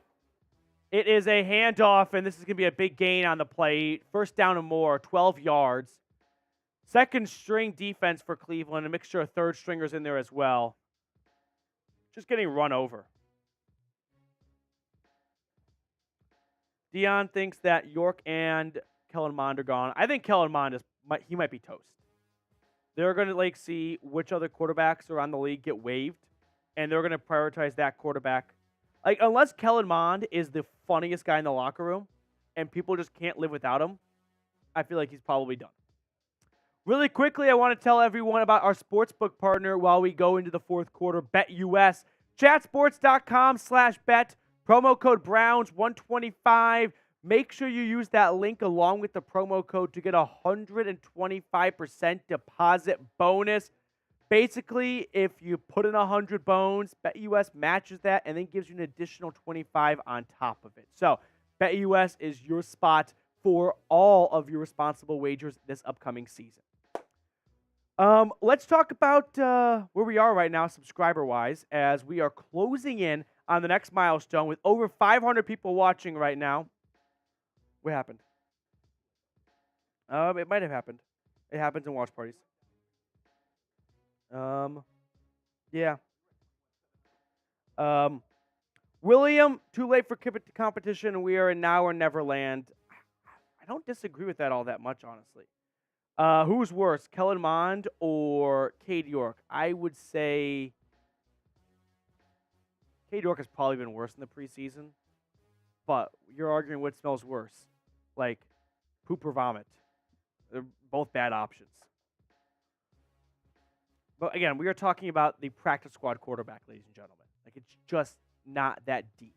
It is a handoff, and this is going to be a big gain on the play. First down and more, 12 yards. Second string defense for Cleveland, a mixture of third stringers in there as well. Just getting run over. Dion thinks that York and Kellen Mond are gone. I think Kellen Mond he might be toast. They're going to see which other quarterbacks are on the league get waived, and they're going to prioritize that quarterback. Like, unless Kellen Mond is the funniest guy in the locker room and people just can't live without him, I feel like he's probably done. Really quickly, I want to tell everyone about our sportsbook partner while we go into the fourth quarter, BetUS. Chatsports.com/bet. Promo code Browns125. Make sure you use that link along with the promo code to get a 125% deposit bonus. Basically, if you put in 100 bones, BetUS matches that and then gives you an additional 25 on top of it. So, BetUS is your spot for all of your responsible wagers this upcoming season. Let's talk about where we are right now, subscriber-wise, as we are closing in on the next milestone with over 500 people watching right now. What happened? It might have happened. It happens in watch parties. Yeah. William, too late for competition. We are in now or never land. I don't disagree with that all that much, honestly. Who's worse, Kellen Mond or Cade York? I would say Cade York has probably been worse in the preseason, but you're arguing what smells worse, like poop or vomit. They're both bad options. But again, we are talking about the practice squad quarterback, ladies and gentlemen. Like, it's just not that deep.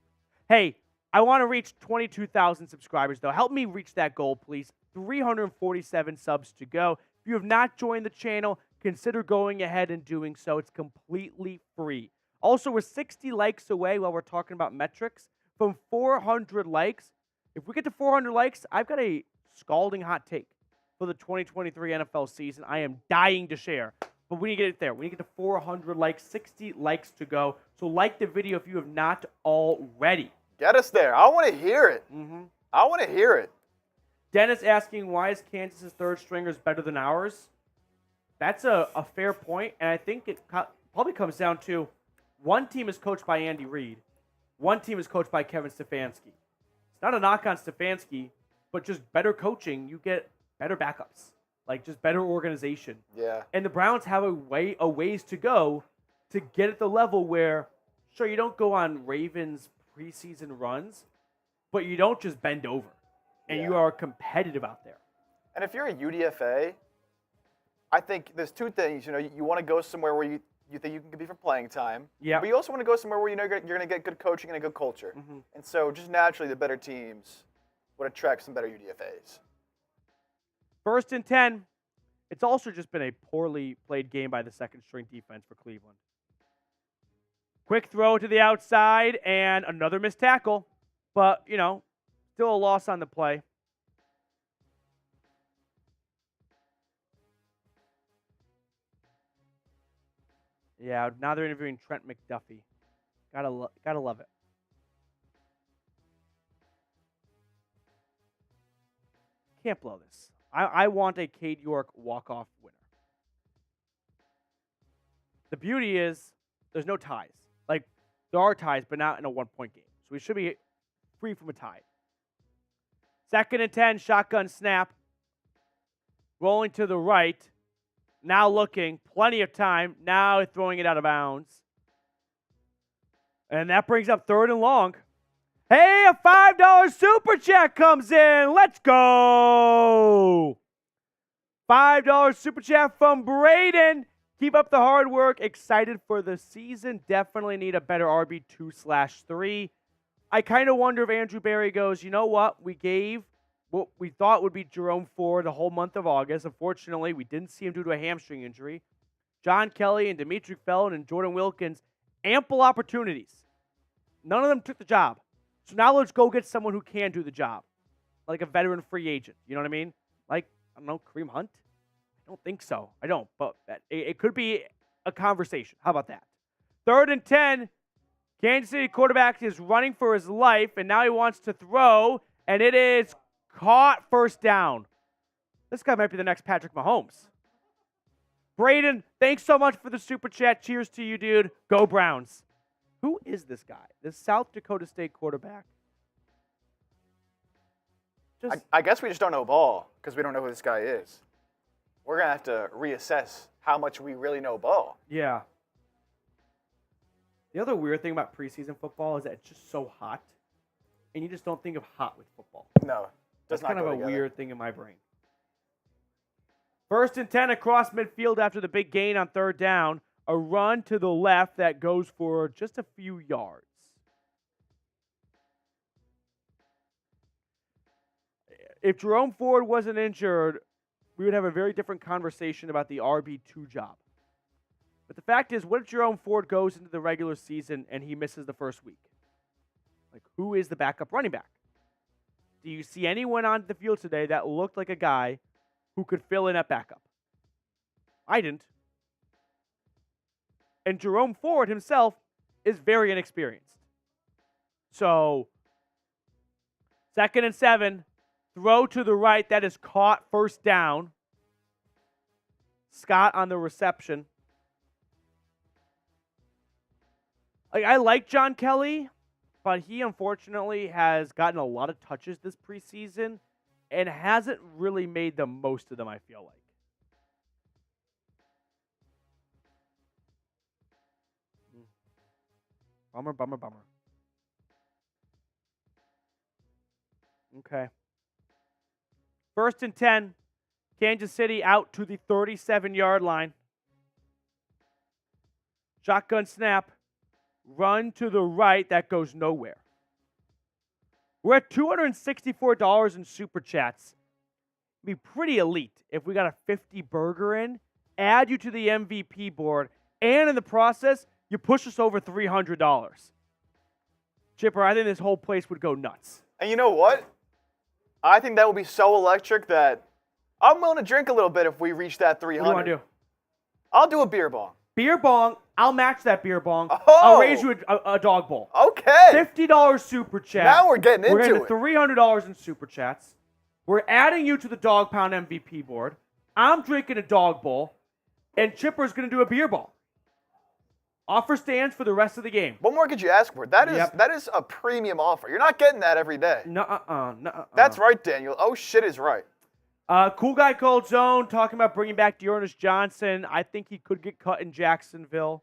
Hey, I want to reach 22,000 subscribers, though. Help me reach that goal, please. 347 subs to go. If you have not joined the channel, consider going ahead and doing so. It's completely free. Also, we're 60 likes away while we're talking about metrics from 400 likes. If we get to 400 likes, I've got a scalding hot take for the 2023 NFL season. I am dying to share. But we need to get it there. We need to get to 400 likes, 60 likes to go. So like the video if you have not already. Get us there. I want to hear it. I want to hear it. Dennis asking, why is Kansas's third stringers better than ours? That's a fair point, and I think it probably comes down to one team is coached by Andy Reid. One team is coached by Kevin Stefanski. It's not a knock on Stefanski, but just better coaching, you get better backups. Like, just better organization. Yeah. And the Browns have a ways to go to get at the level where, sure, you don't go on Ravens preseason runs, but you don't just bend over. And you are competitive out there. And if you're a UDFA, I think there's two things. You know, you want to go somewhere where you think you can compete for playing time. Yeah. But you also want to go somewhere where you know you're going to get good coaching and a good culture. And so just naturally, the better teams would attract some better UDFAs. First and 10. It's also just been a poorly played game by the second string defense for Cleveland. Quick throw to the outside and another missed tackle. But, you know, still a loss on the play. Yeah, now they're interviewing Trent McDuffie. Gotta love it. Can't blow this. I want a Cade York walk-off winner. The beauty is there's no ties. Like, there are ties, but not in a one-point game. So we should be free from a tie. Second and 10, shotgun snap. Rolling to the right. Now looking. Plenty of time. Now throwing it out of bounds. And that brings up third and long. Hey, a $5 super chat comes in. Let's go. $5 super chat from Braden. Keep up the hard work. Excited for the season. Definitely need a better RB2/3. I kind of wonder if Andrew Berry goes, you know what? We gave what we thought would be Jerome Ford the whole month of August. Unfortunately, we didn't see him due to a hamstring injury. John Kelly and Dimitri Felton and Jordan Wilkins, ample opportunities. None of them took the job. So now let's go get someone who can do the job. Like a veteran free agent. You know what I mean? Like, I don't know, Kareem Hunt? I don't think so. I don't. But it could be a conversation. How about that? 3rd and 10. Kansas City quarterback is running for his life, and now he wants to throw, and it is caught, first down. This guy might be the next Patrick Mahomes. Braden, thanks so much for the super chat. Cheers to you, dude. Go Browns. Who is this guy? This South Dakota State quarterback. I guess we just don't know ball because we don't know who this guy is. We're going to have to reassess how much we really know ball. Yeah. The other weird thing about preseason football is that it's just so hot, and you just don't think of hot with football. No. That's kind of a weird thing in my brain. 1st and 10 across midfield after the big gain on 3rd down. A run to the left that goes for just a few yards. If Jerome Ford wasn't injured, we would have a very different conversation about the RB2 job. But the fact is, what if Jerome Ford goes into the regular season and he misses the first week? Like, who is the backup running back? Do you see anyone on the field today that looked like a guy who could fill in at backup? I didn't. And Jerome Ford himself is very inexperienced. So, 2nd and 7, throw to the right, that is caught, first down. Scott on the reception. I like John Kelly, but he unfortunately has gotten a lot of touches this preseason and hasn't really made the most of them, I feel like. Bummer. Okay. 1st and 10. Kansas City out to the 37-yard line. Shotgun snap. Run to the right. That goes nowhere. We're at $264 in super chats. It'd be pretty elite if we got a 50 burger in, add you to the MVP board, and in the process, you push us over $300. Chipper, I think this whole place would go nuts. And you know what? I think that would be so electric that I'm willing to drink a little bit if we reach that 300. What do you want to do? I'll do a beer bong. Beer bong. I'll match that beer bong. Oh. I'll raise you a dog bowl. Okay. $50 super chat. Now we're getting into it. We're getting $300 in super chats. We're adding you to the Dog Pound MVP board. I'm drinking a dog bowl. And Chipper's going to do a beer bong. Offer stands for the rest of the game. What more could you ask for? That is a premium offer. You're not getting that every day. Nuh-uh. That's right, Daniel. Oh, shit is right. Cool Guy Cold Zone talking about bringing back Dearness Johnson. I think he could get cut in Jacksonville.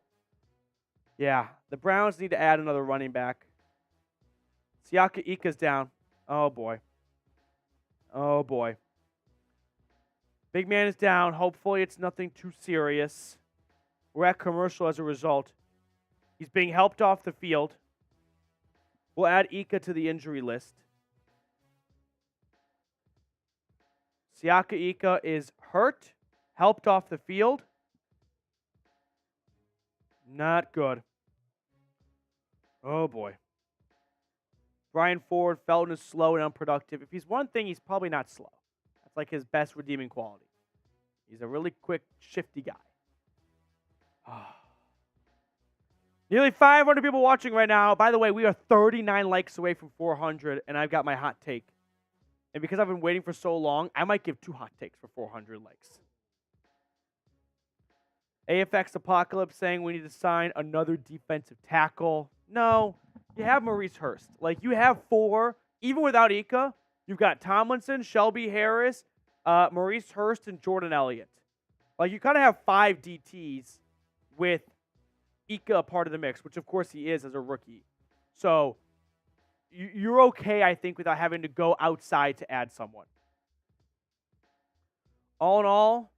Yeah, the Browns need to add another running back. Siaka Ika's down. Oh, boy. Big man is down. Hopefully it's nothing too serious. We're at commercial as a result. He's being helped off the field. We'll add Ika to the injury list. Siaka Ika is hurt, helped off the field. Not good. Oh, boy. Brian Ford, Felton is slow and unproductive. If he's one thing, he's probably not slow. That's like his best redeeming quality. He's a really quick, shifty guy. Nearly 500 people watching right now. By the way, we are 39 likes away from 400, and I've got my hot take. And because I've been waiting for so long, I might give 2 hot takes for 400 likes. AFX Apocalypse saying we need to sign another defensive tackle. No, you have Maurice Hurst. Like, you have 4, even without Ika, you've got Tomlinson, Shelby Harris, Maurice Hurst, and Jordan Elliott. Like, you kind of have 5 DTs with Ika a part of the mix, which of course he is as a rookie. So, you're okay, I think, without having to go outside to add someone. All in all,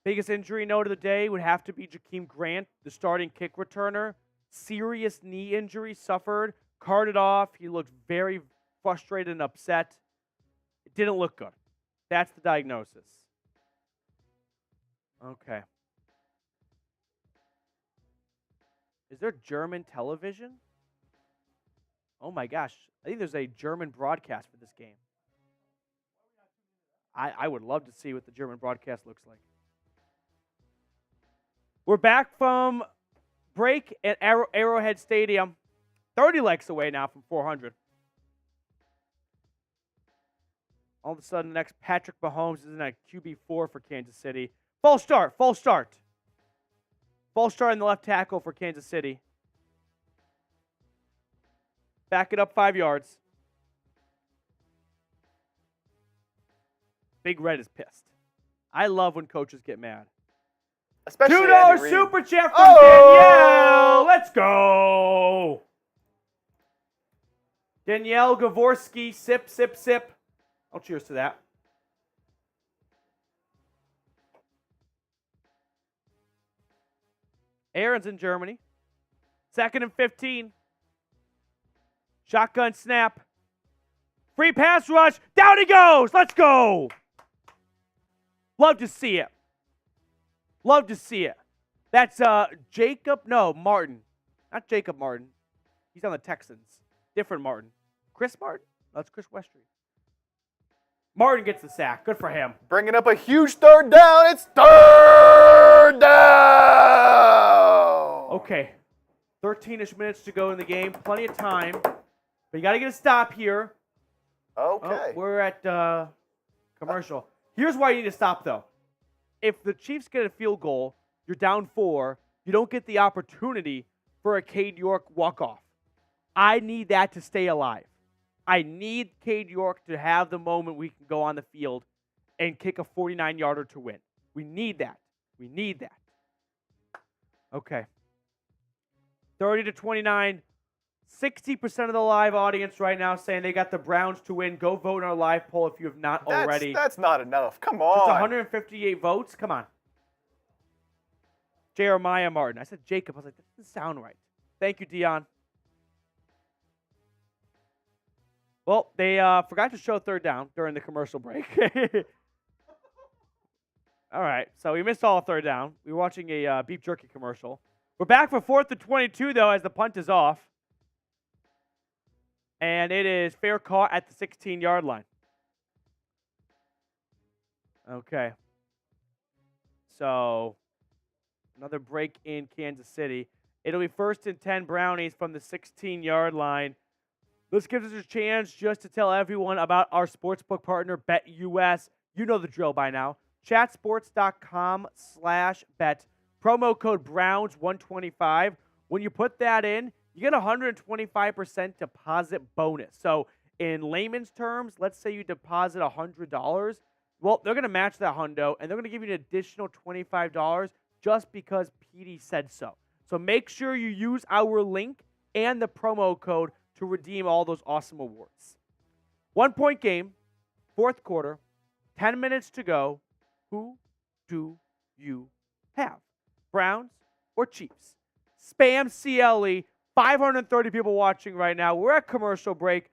biggest injury note of the day would have to be Jakeem Grant, the starting kick returner. Serious knee injury suffered, carted off. He looked very frustrated and upset. It didn't look good. That's the diagnosis. Okay. Is there German television? Oh my gosh. I think there's a German broadcast for this game. I would love to see what the German broadcast looks like. We're back from break at Arrowhead Stadium. 30 likes away now from 400. All of a sudden, the next Patrick Mahomes is in a QB4 for Kansas City. False start. False start in the left tackle for Kansas City. Back it up 5 yards. Big Red is pissed. I love when coaches get mad. Especially $2 Andy Reid. super chat from Danielle. Let's go. Danielle Gavorski. Sip, sip, sip. I'll cheers to that. Aaron's in Germany. 2nd and 15. Shotgun snap. Free pass rush. Down he goes. Let's go. Love to see it. Love to see it. That's Martin. Not Jacob Martin. He's on the Texans. Different Martin. Chris Martin? That's Chris Westry. Martin gets the sack. Good for him. Bringing up a huge third down. It's third down. Okay. 13-ish minutes to go in the game. Plenty of time. But you got to get a stop here. Okay. Oh, we're at commercial. Here's why you need to stop, though. If the Chiefs get a field goal, you're down 4, you don't get the opportunity for a Cade York walk-off. I need that to stay alive. I need Cade York to have the moment we can go on the field and kick a 49-yarder to win. We need that. We need that. Okay. 30-29. 60% of the live audience right now saying they got the Browns to win. Go vote in our live poll if you have not already. That's not enough. Come Just on. 158 votes? Come on. Jeremiah Martin. I said Jacob. I was like, that doesn't sound right. Thank you, Dion. Well, they forgot to show third down during the commercial break. All right, so we missed all third down. We were watching a beef jerky commercial. We're back for 4th and 22, though, as the punt is off. And it is fair caught at the 16-yard line. Okay. So, another break in Kansas City. It'll be 1st and 10 Brownies from the 16-yard line. This gives us a chance just to tell everyone about our sportsbook partner, BetUS. You know the drill by now. Chatsports.com/bet. Promo code Browns125. When you put that in, you get a 125% deposit bonus. So in layman's terms, let's say you deposit $100. Well, they're going to match that hundo, and they're going to give you an additional $25 just because PD said so. So make sure you use our link and the promo code to redeem all those awesome awards. 1-point game, 4th quarter, 10 minutes to go. Who do you have? Browns or Chiefs? Spam CLE. 530 people watching right now. We're at commercial break.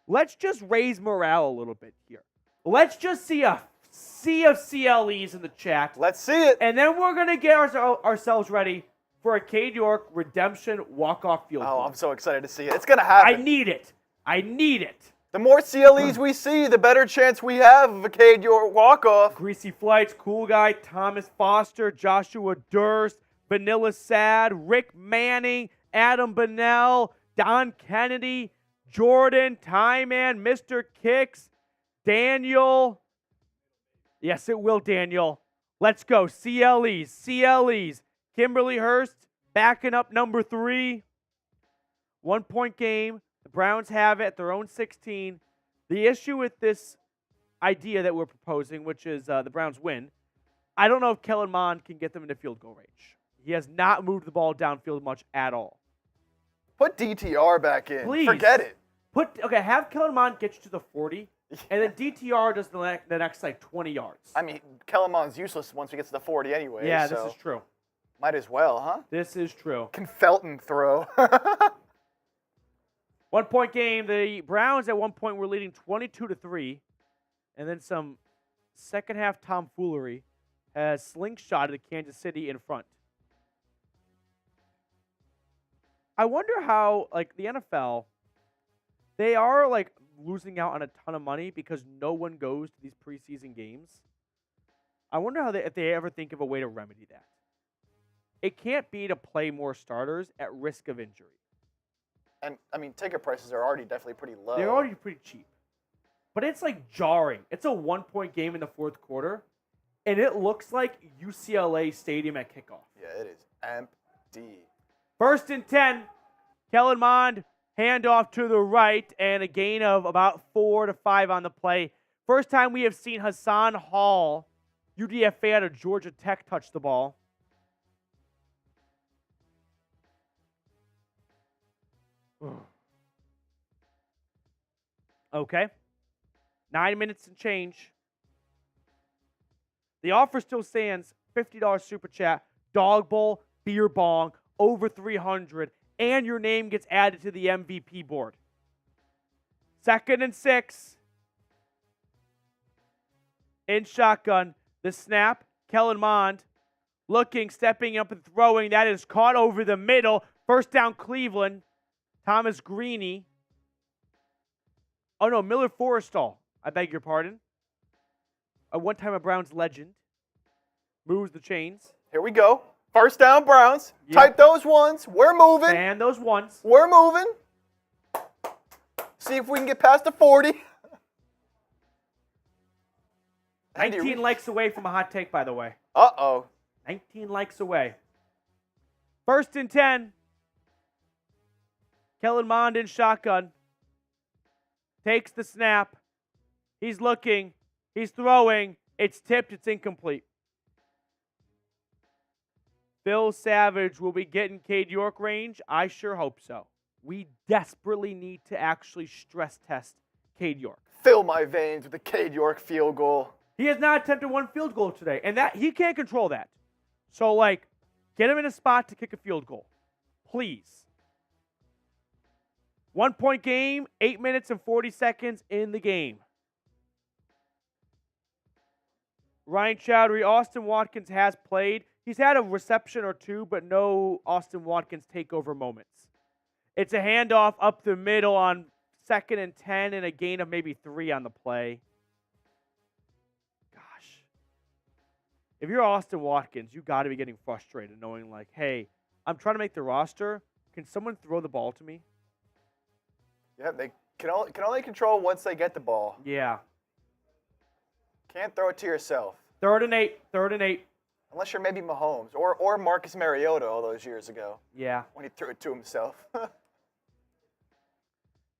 Let's just raise morale a little bit here. Let's just see a sea of CLEs in the chat. Let's see it. And then we're going to get ourselves ready for a Cade York redemption walk-off field goal. Oh, I'm so excited to see it. It's going to happen. I need it. I need it. The more CLEs we see, the better chance we have of a Cade York walk-off. Greasy Flights, Cool Guy, Thomas Foster, Joshua Durst, Vanilla Sad, Rick Manning, Adam Bonnell, Don Kennedy, Jordan, Ty Man, Mr. Kicks, Daniel. Yes, it will, Daniel. Let's go. CLEs. Kimberly Hurst backing up number 3. 1-point game. The Browns have it at their own 16. The issue with this idea that we're proposing, which is the Browns win, I don't know if Kellen Mond can get them into field goal range. He has not moved the ball downfield much at all. Put DTR back in. Please. Forget it. Have Kellen Mond get you to the 40, and then DTR does the next like 20 yards. I mean, Kellen Mond's useless once he gets to the 40 anyway. Yeah, so this is true. Might as well, huh? This is true. Can Felton throw? 1 point game. The Browns at one point were leading 22-3, and then some second half tomfoolery has slingshotted Kansas City in front. I wonder how, like, the NFL, they are, like, losing out on a ton of money because no one goes to these preseason games. I wonder if they ever think of a way to remedy that. It can't be to play more starters at risk of injury. And, I mean, ticket prices are already definitely pretty low. They're already pretty cheap. But it's, like, jarring. It's a 1 point game in the fourth quarter, and it looks like UCLA Stadium at kickoff. Yeah, it is empty. 1st and 10. Kellen Mond, handoff to the right, and a gain of about 4 to 5 on the play. First time we have seen Hassan Hall, UDFA out of Georgia Tech, touch the ball. Okay. 9 minutes and change. The offer still stands. $50 super chat, dog bowl, beer bong, over 300, and your name gets added to the MVP board. 2nd and 6. In shotgun, the snap, Kellen Mond looking, stepping up and throwing. That is caught over the middle. First down, Cleveland. Thomas Greeny. Oh, no, Miller Forrestall. I beg your pardon. One time a Browns legend. Moves the chains. Here we go. First down, Browns. Yep. Type those ones. We're moving. And those ones. We're moving. See if we can get past the 40. 19 likes away from a hot take, by the way. Uh-oh. 19 likes away. 1st and 10. Kellen Mond in shotgun. Takes the snap. He's looking. He's throwing. It's tipped. It's incomplete. Phil Savage will be getting Cade York range. I sure hope so. We desperately need to actually stress test Cade York. Fill my veins with a Cade York field goal. He has not attempted one field goal today, and that he can't control that. So, like, get him in a spot to kick a field goal. Please. 1 point game, 8 minutes and 40 seconds in the game. Ryan Chowdhury, Austin Watkins has played. He's had a reception or two, but no Austin Watkins takeover moments. It's a handoff up the middle on 2nd and 10 and a gain of maybe 3 on the play. Gosh. If you're Austin Watkins, you got to be getting frustrated knowing, like, hey, I'm trying to make the roster. Can someone throw the ball to me? Yeah, they can only control once they get the ball. Yeah. Can't throw it to yourself. 3rd and 8. 3rd and 8. Unless you're maybe Mahomes or Marcus Mariota all those years ago. Yeah. When he threw it to himself.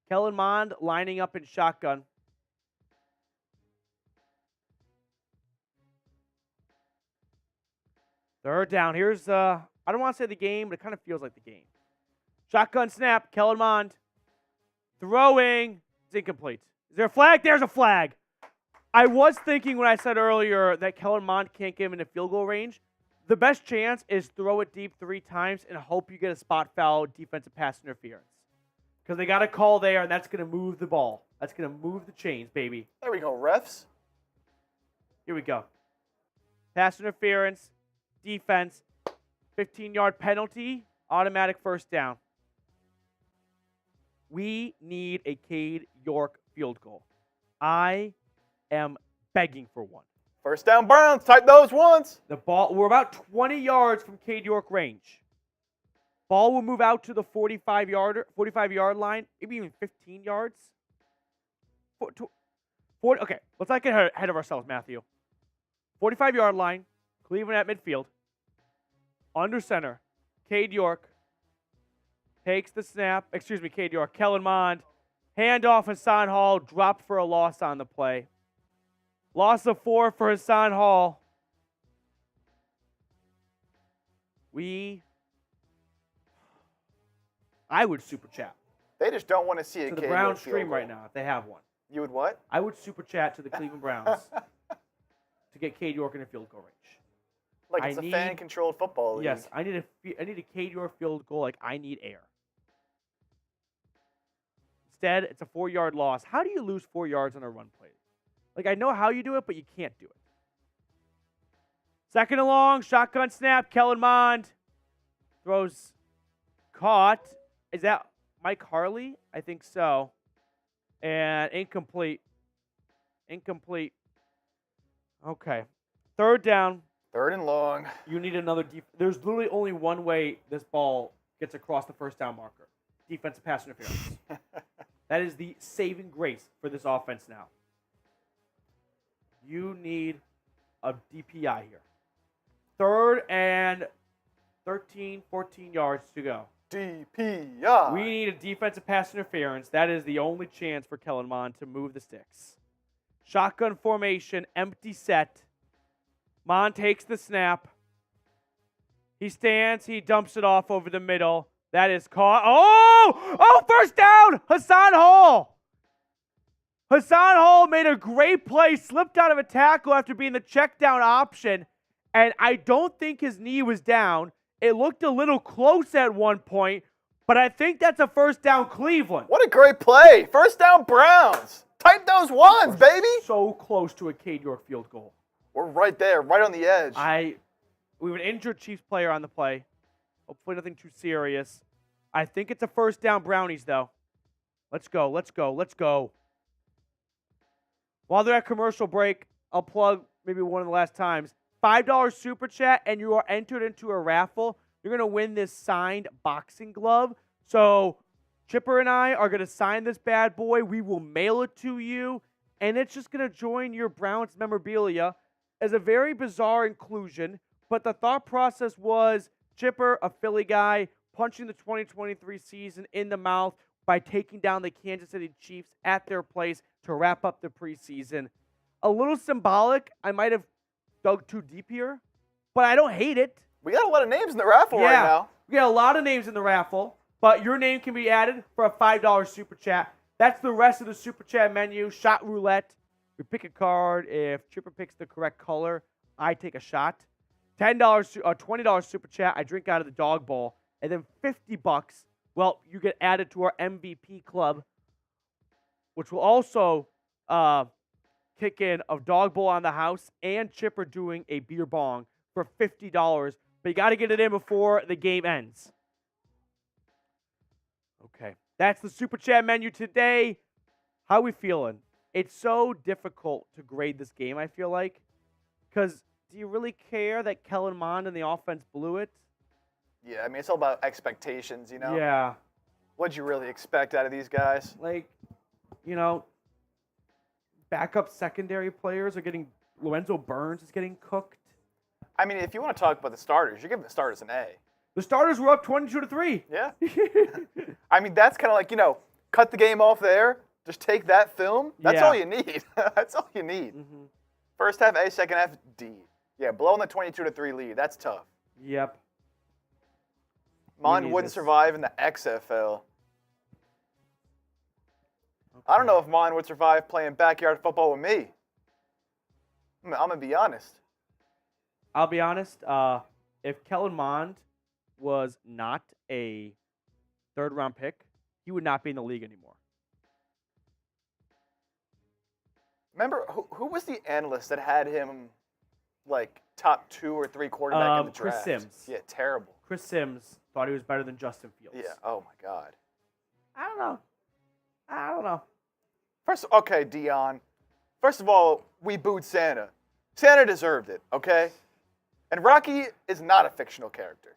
Kellen Mond lining up in shotgun. Third down. Here's, I don't want to say the game, but it kind of feels like the game. Shotgun snap. Kellen Mond throwing. It's incomplete. Is there a flag? There's a flag. I was thinking when I said earlier that Kellen Mond can't get him into field goal range. The best chance is throw it deep 3 times and hope you get a spot foul, defensive pass interference. Because they got a call there, and that's going to move the ball. That's going to move the chains, baby. There we go, refs. Here we go. Pass interference, defense, 15-yard penalty, automatic first down. We need a Cade York field goal. I am begging for one. First down, Browns. Type those ones. The ball, we're about 20 yards from Cade York range. Ball will move out to the 45-yard line, maybe even 15 yards. 40, okay, let's not get ahead of ourselves, Matthew. 45-yard line, Cleveland at midfield. Under center, Cade York takes the snap. Cade York. Kellen Mond. Handoff Hassan Hall, dropped for a loss on the play. Loss of 4 for Hassan Hall. I would super chat. They just don't want to see a To the Cade Browns York field stream goal. right now, if they have one. You would what? I would super chat to the Cleveland Browns to get Cade York in a field goal range. Like it's I a fan-controlled football league. Yes, I need a Cade York field goal like I need air. Instead, it's a 4-yard loss. How do you lose 4 yards on a run play? Like, I know how you do it, but you can't do it. Second and long, shotgun snap. Kellen Mond throws caught. Is that Mike Harley? I think so. And incomplete. Incomplete. Okay. Third down. Third and long. You need another there's literally only one way this ball gets across the first down marker. Defensive pass interference. That is the saving grace for this offense now. You need a DPI here. Third and 13, 14 yards to go. DPI. We need a defensive pass interference. That is the only chance for Kellen Mond to move the sticks. Shotgun formation, empty set. Mond takes the snap. He stands. He dumps it off over the middle. That is caught. Oh, first down. Hassan Hall. Hassan Hall made a great play, slipped out of a tackle after being the check down option, and I don't think his knee was down. It looked a little close at one point, but I think that's a first down Cleveland. What a great play. First down Browns. Type those ones, baby. So close to a Cade York field goal. We're right there, right on the edge. We have an injured Chiefs player on the play. Hopefully nothing too serious. I think it's a first down Brownies, though. Let's go, let's go, let's go. While they're at commercial break, I'll plug maybe one of the last times. $5 super chat, and you are entered into a raffle. You're going to win this signed boxing glove. So Chipper and I are going to sign this bad boy. We will mail it to you, and it's just going to join your Browns memorabilia as a very bizarre inclusion. But the thought process was Chipper, a Philly guy, punching the 2023 season in the mouth by taking down the Kansas City Chiefs at their place to wrap up the preseason. A little symbolic. I might have dug too deep here, but I don't hate it. We got a lot of names in the raffle right now. We got a lot of names in the raffle, but your name can be added for a $5 super chat. That's the rest of the super chat menu. Shot roulette. We pick a card. If Chipper picks the correct color, I take a shot. $10 or $20 super chat. I drink out of the dog bowl. And then $50, well, you get added to our MVP club, which will also kick in a dog bowl on the house and Chipper doing a beer bong for $50. But you got to get it in before the game ends. Okay, that's the super chat menu today. How we feeling? It's so difficult to grade this game, I feel like, because do you really care that Kellen Mond and the offense blew it? Yeah, I mean, it's all about expectations, you know? Yeah. What'd you really expect out of these guys? Like, you know, backup secondary players are getting, Lorenzo Burns is getting cooked. I mean, if you want to talk about the starters, you're giving the starters an A. The starters were up 22-3. Yeah. I mean, that's kind of like, you know, cut the game off there. Just take that film. That's all you need. That's all you need. Mm-hmm. First half A, second half D. Yeah, blowing the 22-3 lead. That's tough. Yep. Mond wouldn't survive in the XFL. Okay. I don't know if Mond would survive playing backyard football with me. I'm going to be honest. I'll be honest. If Kellen Mond was not a third-round pick, he would not be in the league anymore. Remember, who was the analyst that had him, like, top 2 or 3 quarterback in the draft? Chris Sims. Yeah, terrible. Chris Sims thought he was better than Justin Fields. Yeah, oh, my God. I don't know. Okay, Dion. First of all, we booed Santa. Santa deserved it, okay? And Rocky is not a fictional character.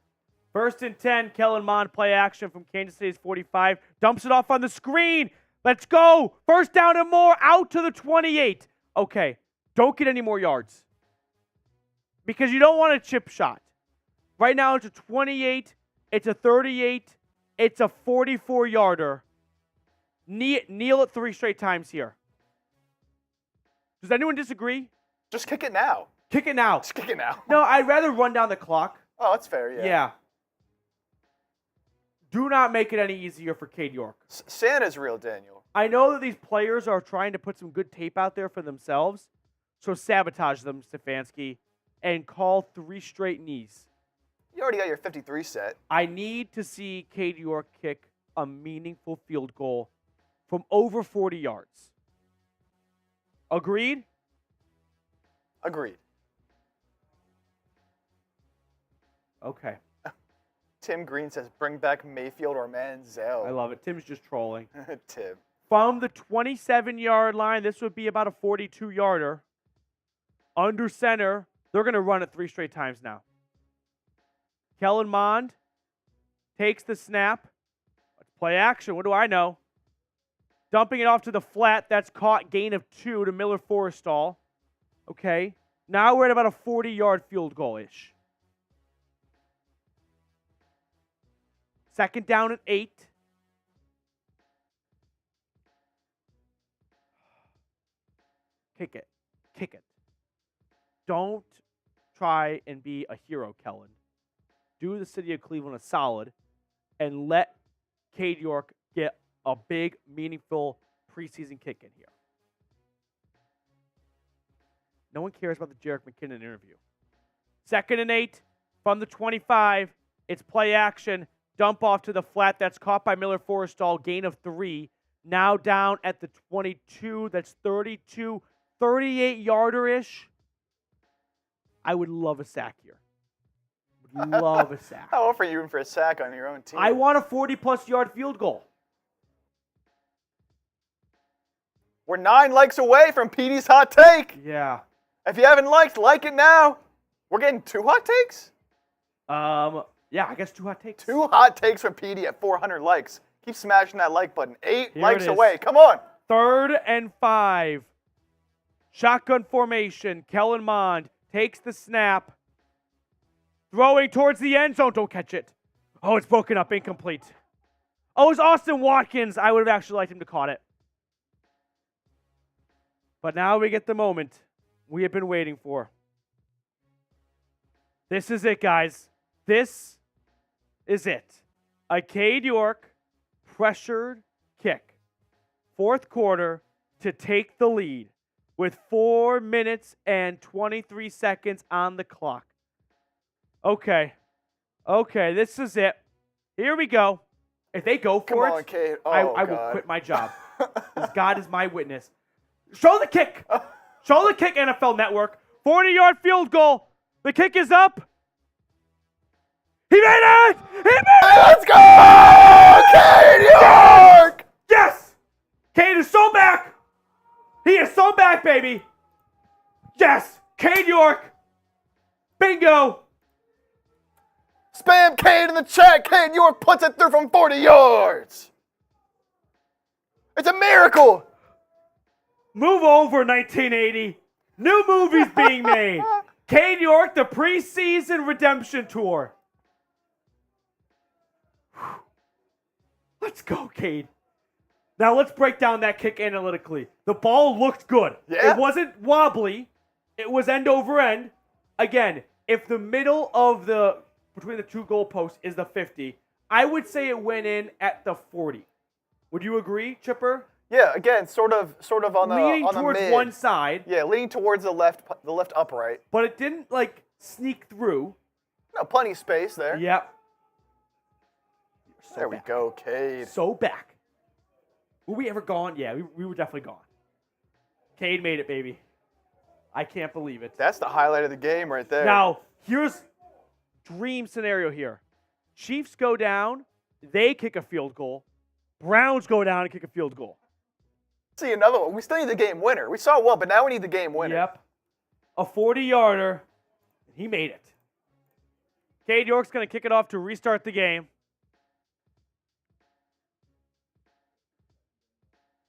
First and 10, Kellen Mond play action from Kansas City's 45. Dumps it off on the screen. Let's go. First down and more, out to the 28. Okay, don't get any more yards. Because you don't want a chip shot. Right now it's a 28. It's a 38. It's a 44-yarder. Kneel it 3 straight times here. Does anyone disagree? Just kick it now. Kick it now. Just kick it now. No, I'd rather run down the clock. Oh, that's fair, yeah. Yeah. Do not make it any easier for Cade York. Santa's real, Daniel. I know that these players are trying to put some good tape out there for themselves, so sabotage them, Stefanski, and call 3 straight knees. You already got your 53 set. I need to see Cade York kick a meaningful field goal from over 40 yards. Agreed? Agreed. Okay. Tim Green says, bring back Mayfield or Manziel. I love it. Tim's just trolling. Tim. From the 27-yard line, this would be about a 42-yarder. Under center, they're going to run it 3 straight times now. Kellen Mond takes the snap. Let's play action. What do I know? Dumping it off to the flat. That's caught. Gain of 2 to Miller Forrestall. Okay. Now we're at about a 40-yard field goal-ish. 2nd down at 8. Kick it. Kick it. Don't try and be a hero, Kellen. Do the city of Cleveland a solid and let Cade York get a big, meaningful preseason kick in here. No one cares about the Jerick McKinnon interview. 2nd and 8 from the 25. It's play action. Dump off to the flat. That's caught by Miller Forrestall. Gain of 3. Now down at the 22. That's 32, 38-yarder-ish. I would love a sack here. Would love a sack. How often are you in for a sack on your own team? I want a 40-plus yard field goal. We're 9 likes away from Petey's hot take. Yeah. If you haven't liked, like it now. We're getting 2 hot takes? Yeah, I guess 2 hot takes. 2 hot takes from Petey at 400 likes. Keep smashing that like button. 8 Here likes it is. away. Come on. 3rd and 5. Shotgun formation. Kellen Mond takes the snap. Throwing towards the end zone. Don't catch it. Oh, it's broken up. Incomplete. Oh, it's Austin Watkins. I would have actually liked him to caught it. But now we get the moment we have been waiting for. This is it, guys. This is it. A Cade York pressured kick. 4th quarter to take the lead with 4 minutes and 23 seconds on the clock. Okay. Okay, this is it. Here we go. If they go Come for on, it, Cade. Oh, I will God. quit my job. God is my witness. Show the kick. Show the kick, NFL Network. 40-yard field goal. The kick is up. He made it! He made it! Let's go! Cade York! Yes! Cade is so back. He is so back, baby. Yes! Cade York. Bingo. Spam Cade in the chat. Cade York puts it through from 40 yards. It's a miracle. Move over, 1980. New movies being made. Cade York, the preseason redemption tour. Let's go, Cade. Now let's break down that kick analytically. The ball looked good. Yeah. It wasn't wobbly. It was end over end. Again, if the middle of between the 2 goalposts is the 50, I would say it went in at the 40. Would you agree, Chipper? Yeah, again, sort of on the Leaning on the towards mid. one side. Yeah, leaning towards the left upright. But it didn't sneak through. No, plenty of space there. Yep. So There we back. go, Cade. So back. Were we ever gone? Yeah, we were definitely gone. Cade made it, baby. I can't believe it. That's the highlight of the game right there. Now, here's dream scenario here. Chiefs go down. They kick a field goal. Browns go down and kick a field goal. See another one. We still need the game winner. We saw one, but now we need the game winner. Yep. A 40-yarder. He made it. Cade York's going to kick it off to restart the game.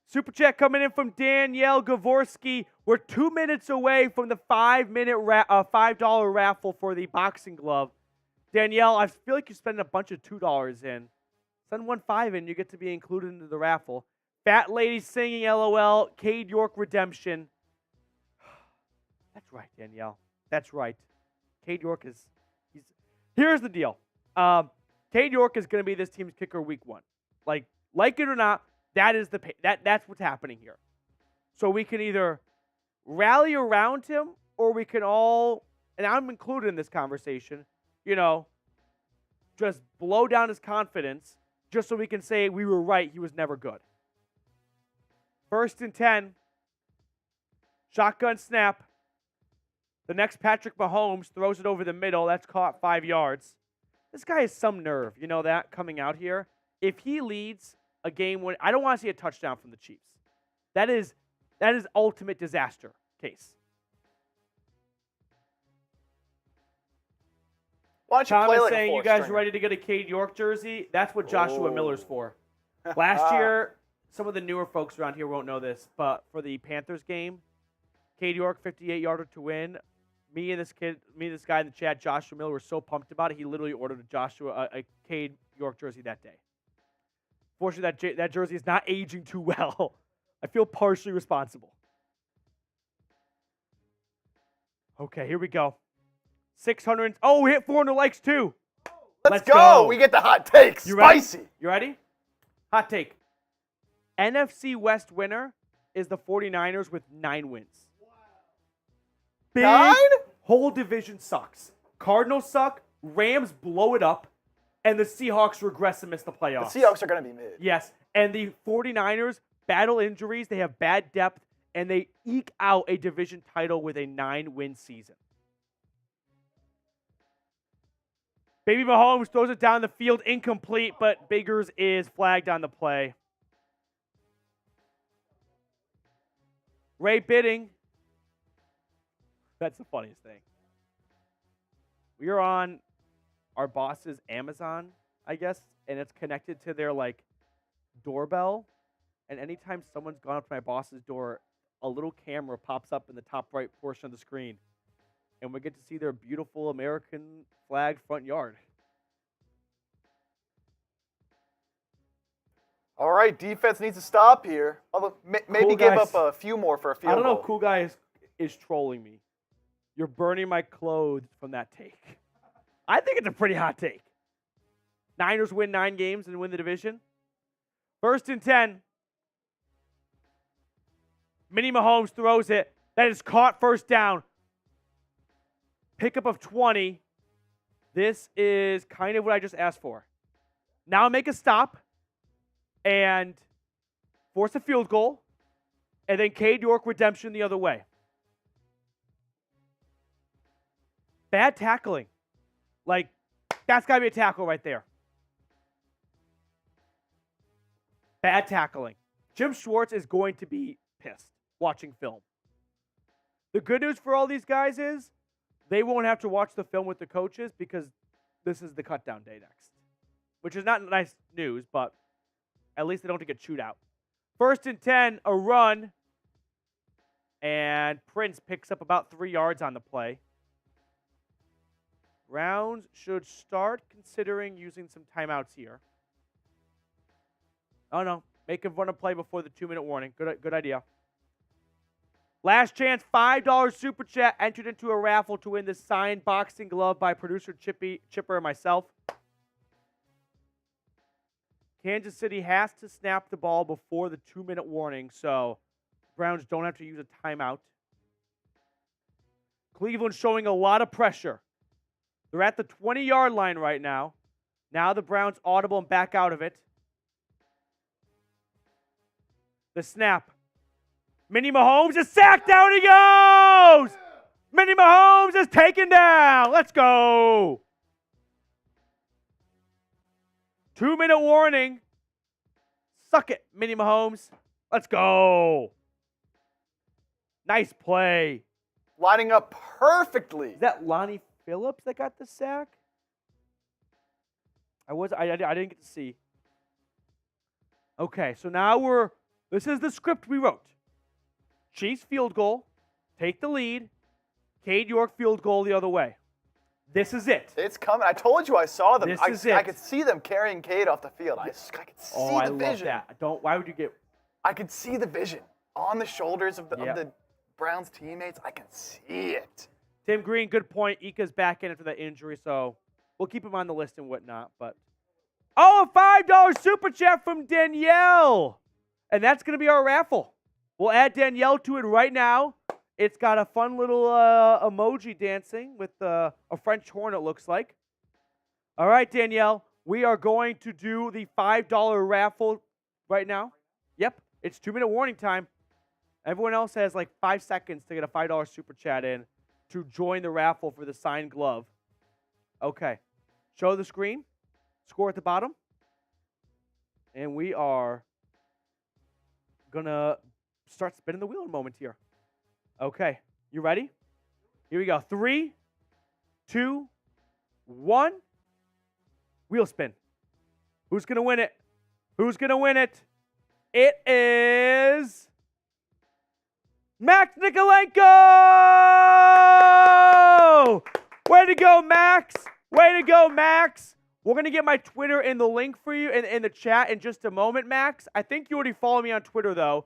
Super chat coming in from Danielle Gavorski. We're 2 minutes away from the $5 raffle for the boxing glove. Danielle, I feel like you're spending a bunch of $2 in. Send 1 $5 in, you get to be included into the raffle. Fat lady singing LOL. Cade York redemption. That's right, Danielle. That's right. Cade York is. Here's the deal. Cade York is going to be this team's kicker week 1. Like it or not, that's what's happening here. So we can either rally around him, or we can all, and I'm included in this conversation, just blow down his confidence just so we can say we were right, he was never good. 1st and 10. Shotgun snap. The next Patrick Mahomes throws it over the middle. That's caught 5 yards. This guy has some nerve, you know that, coming out here. If he leads a game when I don't want to see a touchdown from the Chiefs. That is ultimate disaster case. Why don't you Tom play is like saying, a you guys four-stringer? ready to get a Cade York jersey? That's what Joshua Miller's for. Last year, some of the newer folks around here won't know this, but for the Panthers game, Cade York, 58-yarder to win. Me and this guy in the chat, Joshua Miller, were so pumped about it, he literally ordered a Cade York jersey that day. Fortunately, that jersey is not aging too well. I feel partially responsible. Okay, here we go. 600. Oh, we hit 400 likes too. Let's go. We get the hot takes. You ready? Spicy. You ready? Hot take. NFC West winner is the 49ers with 9 wins. Big 9? Whole division sucks. Cardinals suck. Rams blow it up. And the Seahawks regress and miss the playoffs. The Seahawks are going to be mid. Yes. And the 49ers battle injuries. They have bad depth. And they eke out a division title with a 9-win season. Baby Mahomes throws it down the field, incomplete, but Biggers is flagged on the play. Ray Bidding. That's the funniest thing. We are on our boss's Amazon, I guess, and it's connected to their, doorbell. And anytime someone's gone up to my boss's door, a little camera pops up in the top right portion of the screen. And we get to see their beautiful American flag front yard. All right, defense needs to stop here. Although maybe Cool give guys. up a few more for a field I don't know goal. if Cool Guy is trolling me. You're burning my clothes from that take. I think it's a pretty hot take. Niners win 9 games and win the division. 1st and 10. Mini Mahomes throws it. That is caught, first down. Pickup of 20. This is kind of what I just asked for. Now make a stop and force a field goal, and then Cade York redemption the other way. Bad tackling. That's got to be a tackle right there. Bad tackling. Jim Schwartz is going to be pissed watching film. The good news for all these guys is they won't have to watch the film with the coaches because this is the cutdown day next, which is not nice news, but at least they don't have to get chewed out. 1st and 10, a run, and Prince picks up about 3 yards on the play. Browns should start considering using some timeouts here. Oh, no. Make him run a play before the 2-minute warning. Good idea. Last chance, $5 Super Chat entered into a raffle to win the signed boxing glove by producer Chipper and myself. Kansas City has to snap the ball before the 2-minute warning, so Browns don't have to use a timeout. Cleveland showing a lot of pressure. They're at the 20-yard line right now. Now the Browns audible and back out of it. The snap. Mini Mahomes is sacked. Down he goes. Mini Mahomes is taken down. Let's go. 2-minute warning. Suck it, Mini Mahomes. Let's go. Nice play. Lining up perfectly. Is that Lonnie Phillips that got the sack? I didn't get to see. Okay, so now this is the script we wrote. Chiefs field goal, take the lead, Cade York field goal the other way. This is it. It's coming. I told you I saw them. This I is it. I could see them carrying Cade off the field. I could see I the vision. love that. Why would you get... I could see the vision on the shoulders of the Browns teammates. I can see it. Tim Green, good point. Ika's back in after that injury, so we'll keep him on the list and whatnot. But Oh, a $5 super chat from Danielle. And that's going to be our raffle. We'll add Danielle to it right now. It's got a fun little emoji dancing with a French horn, it looks like. All right, Danielle, we are going to do the $5 raffle right now. Yep, it's 2-minute warning time. Everyone else has like 5 seconds to get a $5 super chat in to join the raffle for the signed glove. Okay, show the screen, score at the bottom, and we are going to start spinning the wheel in a moment here. Okay, you ready? Here we go. 3, 2, 1. Wheel spin. Who's going to win it? Who's going to win it? It is Max Nikolenko! Way to go, Max! Way to go, Max! We're going to get my Twitter in the link for you in the chat in just a moment, Max. I think you already follow me on Twitter, though.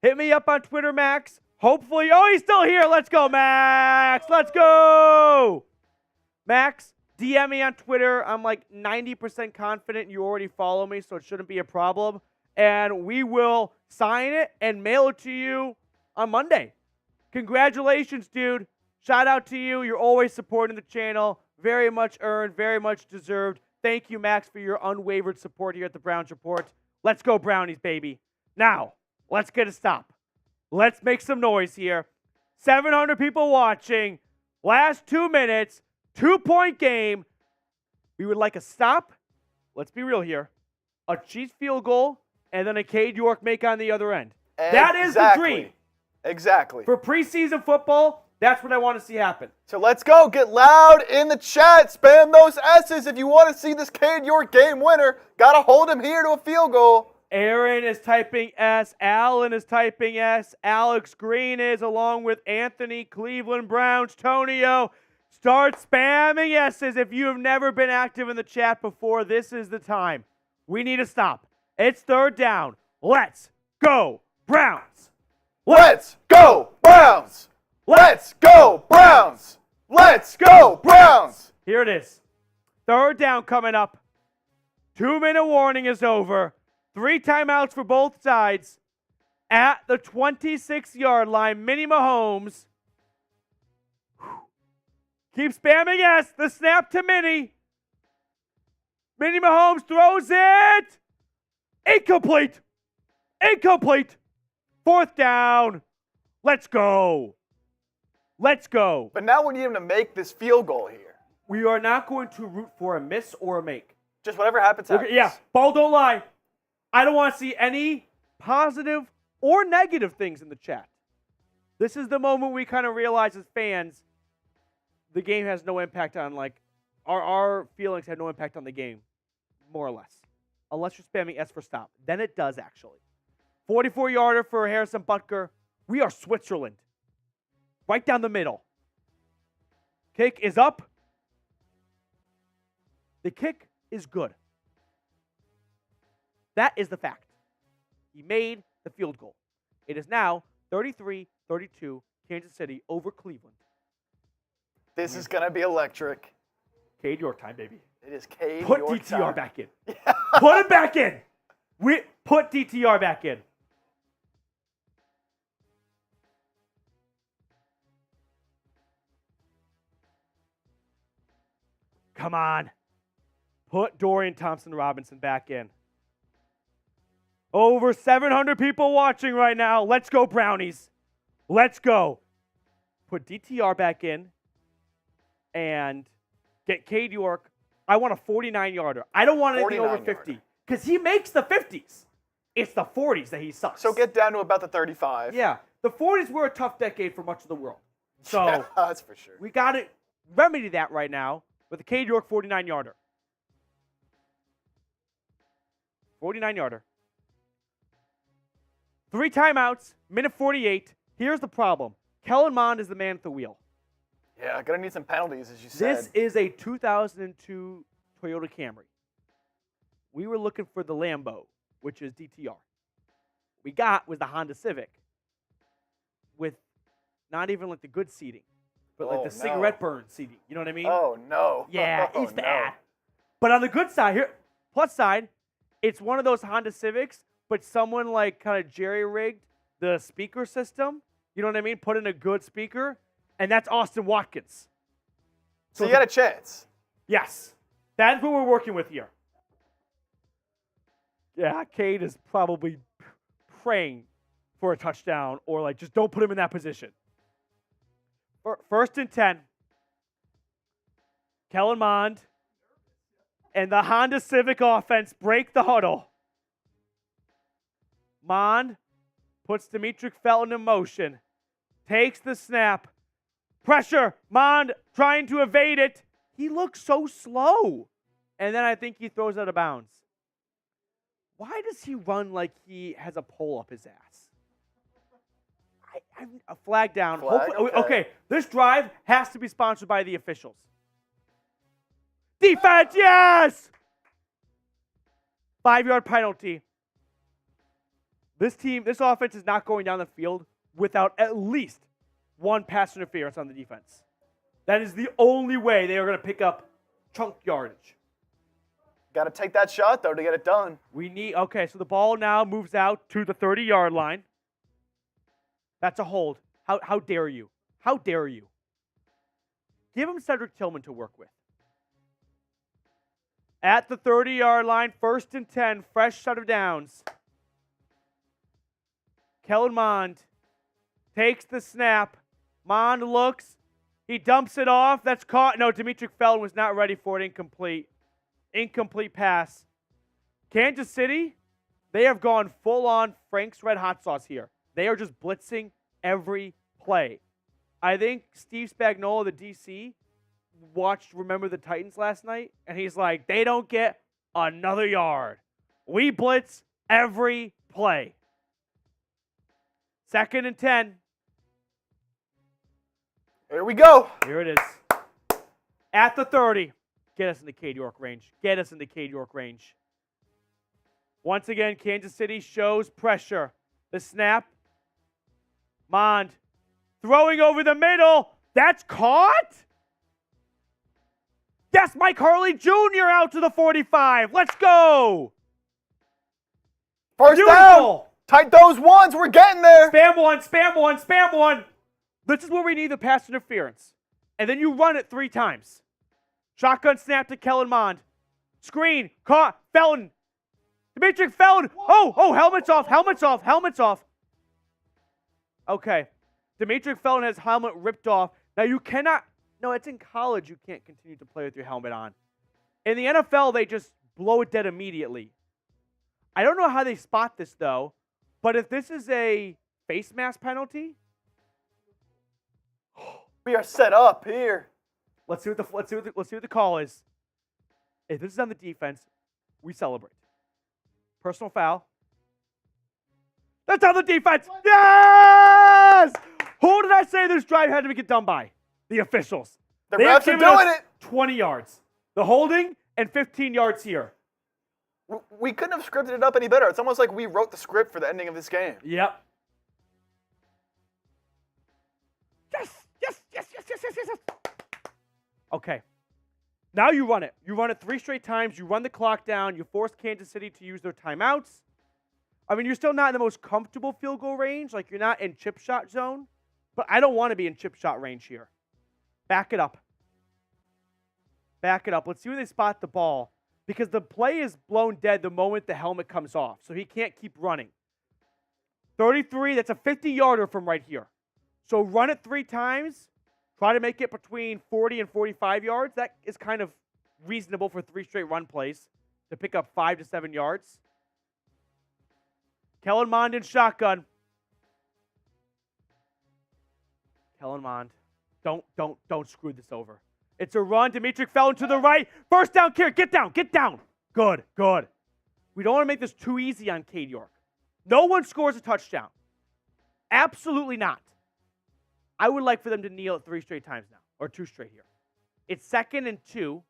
Hit me up on Twitter, Max. Hopefully, oh, he's still here. Let's go, Max. Let's go. Max, DM me on Twitter. I'm like 90% confident you already follow me, so it shouldn't be a problem. And we will sign it and mail it to you on Monday. Congratulations, dude. Shout out to you. You're always supporting the channel. Very much earned, very much deserved. Thank you, Max, for your unwavered support here at the Browns Report. Let's go, Brownies, baby. Now, let's get a stop. Let's make some noise here. 700 people watching. Last 2 minutes. 2-point game. We would like a stop. Let's be real here. A Chiefs field goal, and then a Cade York make on the other end. That is the dream. Exactly. For preseason football, that's what I want to see happen. So let's go. Get loud in the chat. Spam those S's if you want to see this Cade York game winner. Got to hold him here to a field goal. Aaron is typing S. Alan is typing S. Alex Green is, along with Anthony, Cleveland Browns, Tonio. Start spamming S's. If you have never been active in the chat before, this is the time. We need to stop. It's 3rd down. Let's go, Browns. Let's go, Browns. Let's go, Browns. Let's go, Browns. Here it is. 3rd down coming up. 2-minute warning is over. 3 timeouts for both sides. At the 26-yard line, Minnie Mahomes. Keep spamming S. The snap to Minnie. Minnie Mahomes throws it. Incomplete. Incomplete. 4th down. Let's go. Let's go. But now we need him to make this field goal here. We are not going to root for a miss or a make. Just whatever happens, happens. Yeah, ball don't lie. I don't want to see any positive or negative things in the chat. This is the moment we kind of realize as fans, the game has no impact on, like, our feelings have no impact on the game, more or less. Unless you're spamming S for stop. Then it does, actually. 44-yarder for Harrison Butker. We are Switzerland. Right down the middle. Kick is up. The kick is good. That is the fact. He made the field goal. It is now 33-32 Kansas City over Cleveland. This is going to be electric. Cade York time, baby. It is Cade Put York DTR time. back in. Put it back in. We put DTR back in. Come on. Put Dorian Thompson-Robinson back in. Over 700 people watching right now. Let's go, Brownies. Let's go. Put DTR back in and get Cade York. I want a 49-yarder. I don't want anything over 50 because he makes the 50s. It's the 40s that he sucks. So get down to about the 35. Yeah. The 40s were a tough decade for much of the world. So yeah, that's for sure. We got to remedy that right now with a Cade York 49-yarder. 49-yarder. 3 timeouts, minute 48. Here's the problem. Kellen Mond is the man at the wheel. Yeah, gonna need some penalties, as you said. This is a 2002 Toyota Camry. We were looking for the Lambo, which is DTR. We got was the Honda Civic with not even like the good seating, but like the cigarette burn seating. You know what I mean? Oh, no. Yeah, Oh, it's bad. But on the good side, here, Plus side, it's one of those Honda Civics, but someone like kind of jerry-rigged the speaker system. You know what I mean? Put in a good speaker, and that's Austin Watkins. So you got a chance. Yes. That's what we're working with here. Yeah, Cade is probably praying for a touchdown or like just don't put him in that position. First and 10. Kellen Mond and the Honda Civic offense break the huddle. Mond puts Demetric Felton in motion. Takes the snap. Pressure. Mond trying to evade it. He looks so slow. And then I think he throws out of bounds. Why does he run like he has a pole up his ass? A flag down. Flag, Okay, this drive has to be sponsored by the officials. Defense, yes! 5-yard penalty. This offense is not going down the field without at least one pass interference on the defense. That is the only way they are going to pick up chunk yardage. Got to take that shot, though, to get it done. Okay, so the ball now moves out to the 30-yard line. That's a hold. How dare you? How dare you? Give him Cedric Tillman to work with. At the 30-yard line, 1st and 10, fresh set of downs. Kellen Mond takes the snap. Mond looks. He dumps it off. That's caught. No, Demetric Felton was not ready for it. Incomplete. Incomplete pass. Kansas City, they have gone full-on Frank's Red Hot Sauce here. They are just blitzing every play. I think Steve Spagnuolo, the DC, watched Remember the Titans last night, and he's like, they don't get another yard. We blitz every play. 2nd and 10. Here we go. Here it is. At the 30. Get us in the Cade York range. Get us in the Cade York range. Once again, Kansas City shows pressure. The snap. Mond throwing over the middle. That's caught? Yes, Mike Harley Jr. out to the 45. Let's go. First down. Tight those ones. We're getting there. Spam one, spam one, spam one. This is where we need the pass interference. And then you run it 3 times. Shotgun snap to Kellen Mond. Screen. Caught. Felton. Demetric Felton. Oh, helmets off, helmets off, helmets off. Okay. Demetric Felton has helmet ripped off. Now you cannot, no, it's in college you can't continue to play with your helmet on. In the NFL, they just blow it dead immediately. I don't know how they spot this though, but if this is a face mask penalty. We are set up here. Let's see what the call is. If this is on the defense, we celebrate. Personal foul. That's on the defense. Yes! Who did I say this drive had to get done by? The officials. The refs are doing it. 20 yards. The holding and 15 yards here. We couldn't have scripted it up any better. It's almost like we wrote the script for the ending of this game. Yep. Yes. Okay. Now you run it. You run it 3 straight times. You run the clock down. You force Kansas City to use their timeouts. I mean, you're still not in the most comfortable field goal range. Like, you're not in chip shot zone. But I don't want to be in chip shot range here. Back it up. Back it up. Let's see where they spot the ball. Because the play is blown dead the moment the helmet comes off. So he can't keep running. 33, that's a 50-yarder from right here. So run it 3 times. Try to make it between 40 and 45 yards. That is kind of reasonable for 3 straight run plays to pick up 5 to 7 yards. Kellen Mond in shotgun. Kellen Mond. Don't screw this over. It's a run. Demetric Felton to the right. First down, Kier. Get down. Good. We don't want to make this too easy on Cade York. No one scores a touchdown. Absolutely not. I would like for them to kneel it 3 straight times now, or 2 straight here. It's 2nd and 2.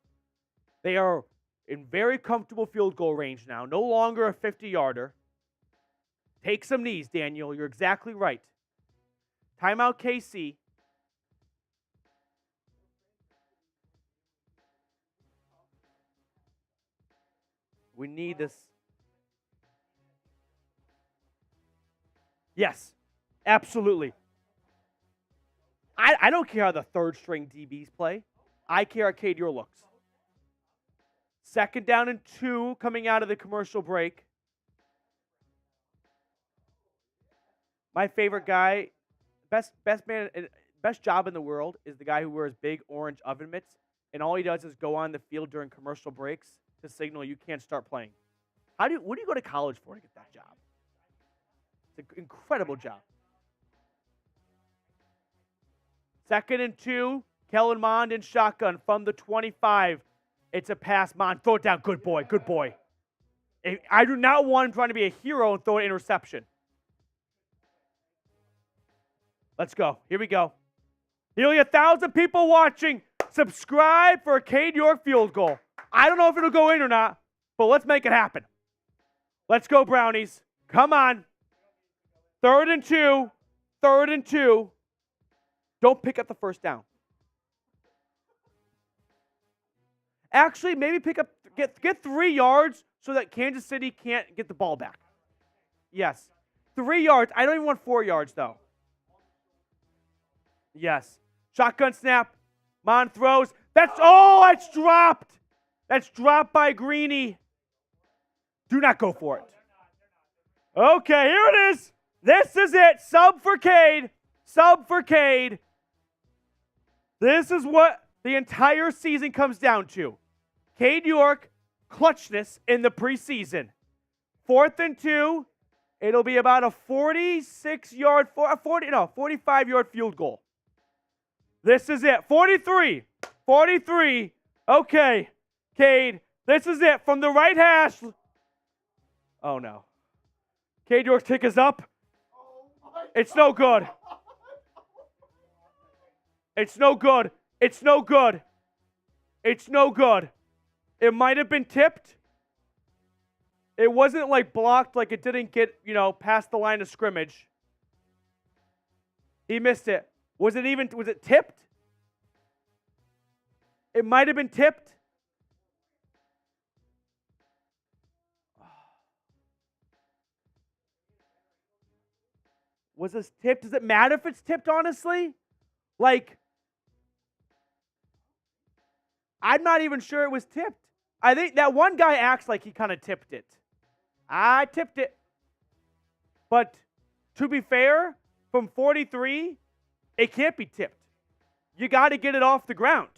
They are in very comfortable field goal range now. No longer a 50-yarder. Take some knees, Daniel. You're exactly right. Timeout, KC. We need this. Yes, absolutely. I don't care how the third-string DBs play. I care how Cade York looks. 2nd down and 2 coming out of the commercial break. My favorite guy, best job in the world is the guy who wears big orange oven mitts, and all he does is go on the field during commercial breaks to signal you can't start playing. What do you go to college for to get that job? It's an incredible job. 2nd and 2, Kellen Mond in shotgun from the 25. It's a pass. Mond, throw it down. Good boy, good boy. I do not want him trying to be a hero and throw an interception. Let's go. Here we go. Nearly 1,000 people watching. Subscribe for a Cade York field goal. I don't know if it'll go in or not, but let's make it happen. Let's go, Brownies. Come on. 3rd and 2. 3rd and 2. Don't pick up the first down. Actually, maybe get 3 yards so that Kansas City can't get the ball back. Yes. 3 yards. I don't even want 4 yards, though. Yes. Shotgun snap. Mond throws. That's dropped. That's dropped by Greeny. Do not go for it. Okay, here it is. This is it. Sub for Cade. Sub for Cade. This is what the entire season comes down to. Cade York, clutchness in the preseason. 4th and 2. It'll be about a 45-yard field goal. This is it. 43. 43. Okay, Cade. This is it. From the right hash. Oh, no. Cade York's kick is up. It's no good. It's no good. It's no good. It's no good. It might have been tipped. It wasn't like blocked, like it didn't get, past the line of scrimmage. He missed it. Was it tipped? It might have been tipped. Was this tipped? Does it matter if it's tipped, honestly? I'm not even sure it was tipped. I think that one guy acts like he kind of tipped it. I tipped it. But to be fair, from 43, it can't be tipped. You got to get it off the ground.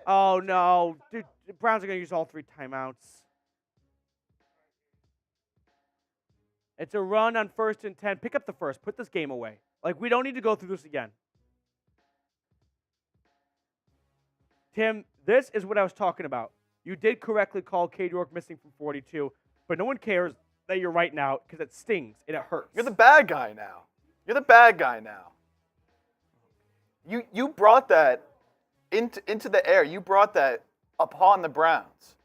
Oh, no. Dude, the Browns are going to use all 3 timeouts. It's a run on 1st and 10. Pick up the first. Put this game away. We don't need to go through this again. Tim, this is what I was talking about. You did correctly call Cade York missing from 42, but no one cares that you're right now because it stings and it hurts. You're the bad guy now. You're the bad guy now. You brought that into the air. You brought that upon the Browns.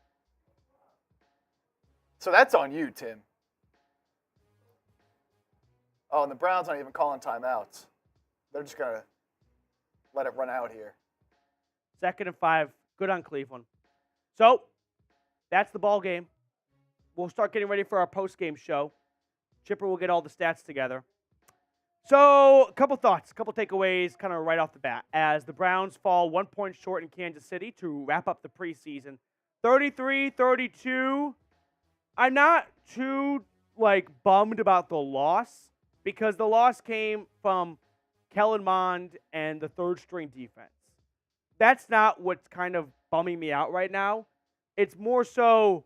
So that's on you, Tim. Oh, and the Browns aren't even calling timeouts. They're just going to let it run out here. 2nd and 5. Good on Cleveland. So, that's the ball game. We'll start getting ready for our post-game show. Chipper will get all the stats together. So, a couple thoughts, a couple takeaways kind of right off the bat. As the Browns fall 1 point short in Kansas City to wrap up the preseason. 33-32. I'm not too, bummed about the loss because the loss came from Kellen Mond and the third-string defense. That's not what's kind of bumming me out right now. It's more so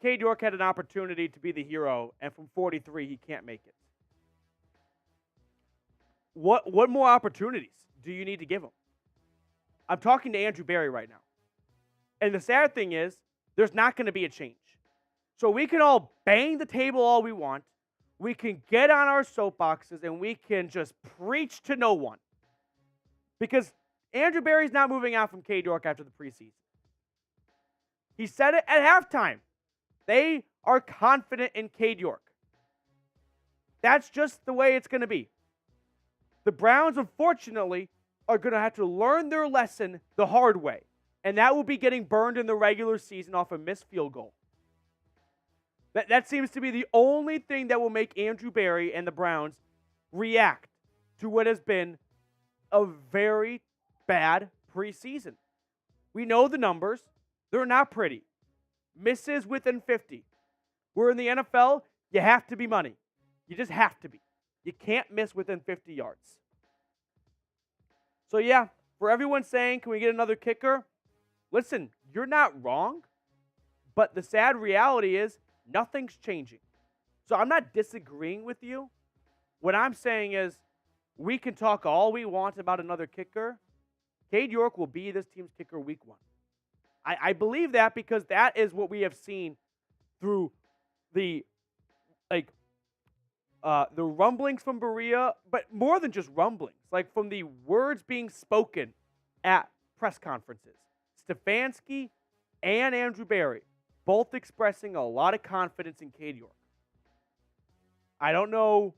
Cade York had an opportunity to be the hero, and from 43, he can't make it. What more opportunities do you need to give him? I'm talking to Andrew Berry right now. And the sad thing is, there's not going to be a change. So we can all bang the table all we want. We can get on our soapboxes, and we can just preach to no one. Because Andrew Berry's not moving out from Cade York after the preseason. He said it at halftime. They are confident in Cade York. That's just the way it's going to be. The Browns, unfortunately, are going to have to learn their lesson the hard way. And that will be getting burned in the regular season off a missed field goal. That seems to be the only thing that will make Andrew Berry and the Browns react to what has been a very bad preseason. We know the numbers. They're not pretty. Misses within 50. We're in the NFL. You have to be money. You just have to be. You can't miss within 50 yards. So, yeah, for everyone saying, can we get another kicker? Listen, you're not wrong. But the sad reality is nothing's changing. So I'm not disagreeing with you. What I'm saying is we can talk all we want about another kicker. Cade York will be this team's kicker week 1. I believe that because that is what we have seen through the rumblings from Berea, but more than just rumblings, like from the words being spoken at press conferences. Stefanski and Andrew Berry both expressing a lot of confidence in Cade York. I don't know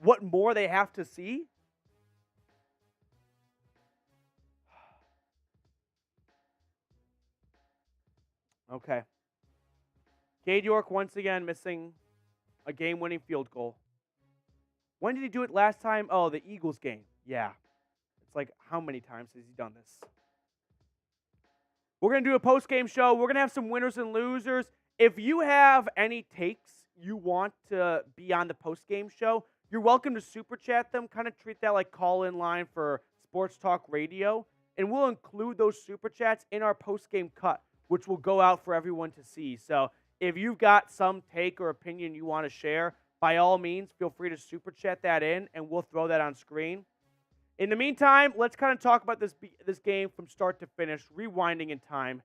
what more they have to see. Okay. Cade York once again missing a game-winning field goal. When did he do it last time? Oh, the Eagles game. Yeah. It's like, how many times has he done this? We're going to do a post-game show. We're going to have some winners and losers. If you have any takes you want to be on the post-game show, you're welcome to super chat them. Kind of treat that like call-in line for Sports Talk Radio. And we'll include those super chats in our post-game cut, which will go out for everyone to see. So if you've got some take or opinion you want to share, by all means, feel free to super chat that in, and we'll throw that on screen. In the meantime, let's kind of talk about this game from start to finish, rewinding in time.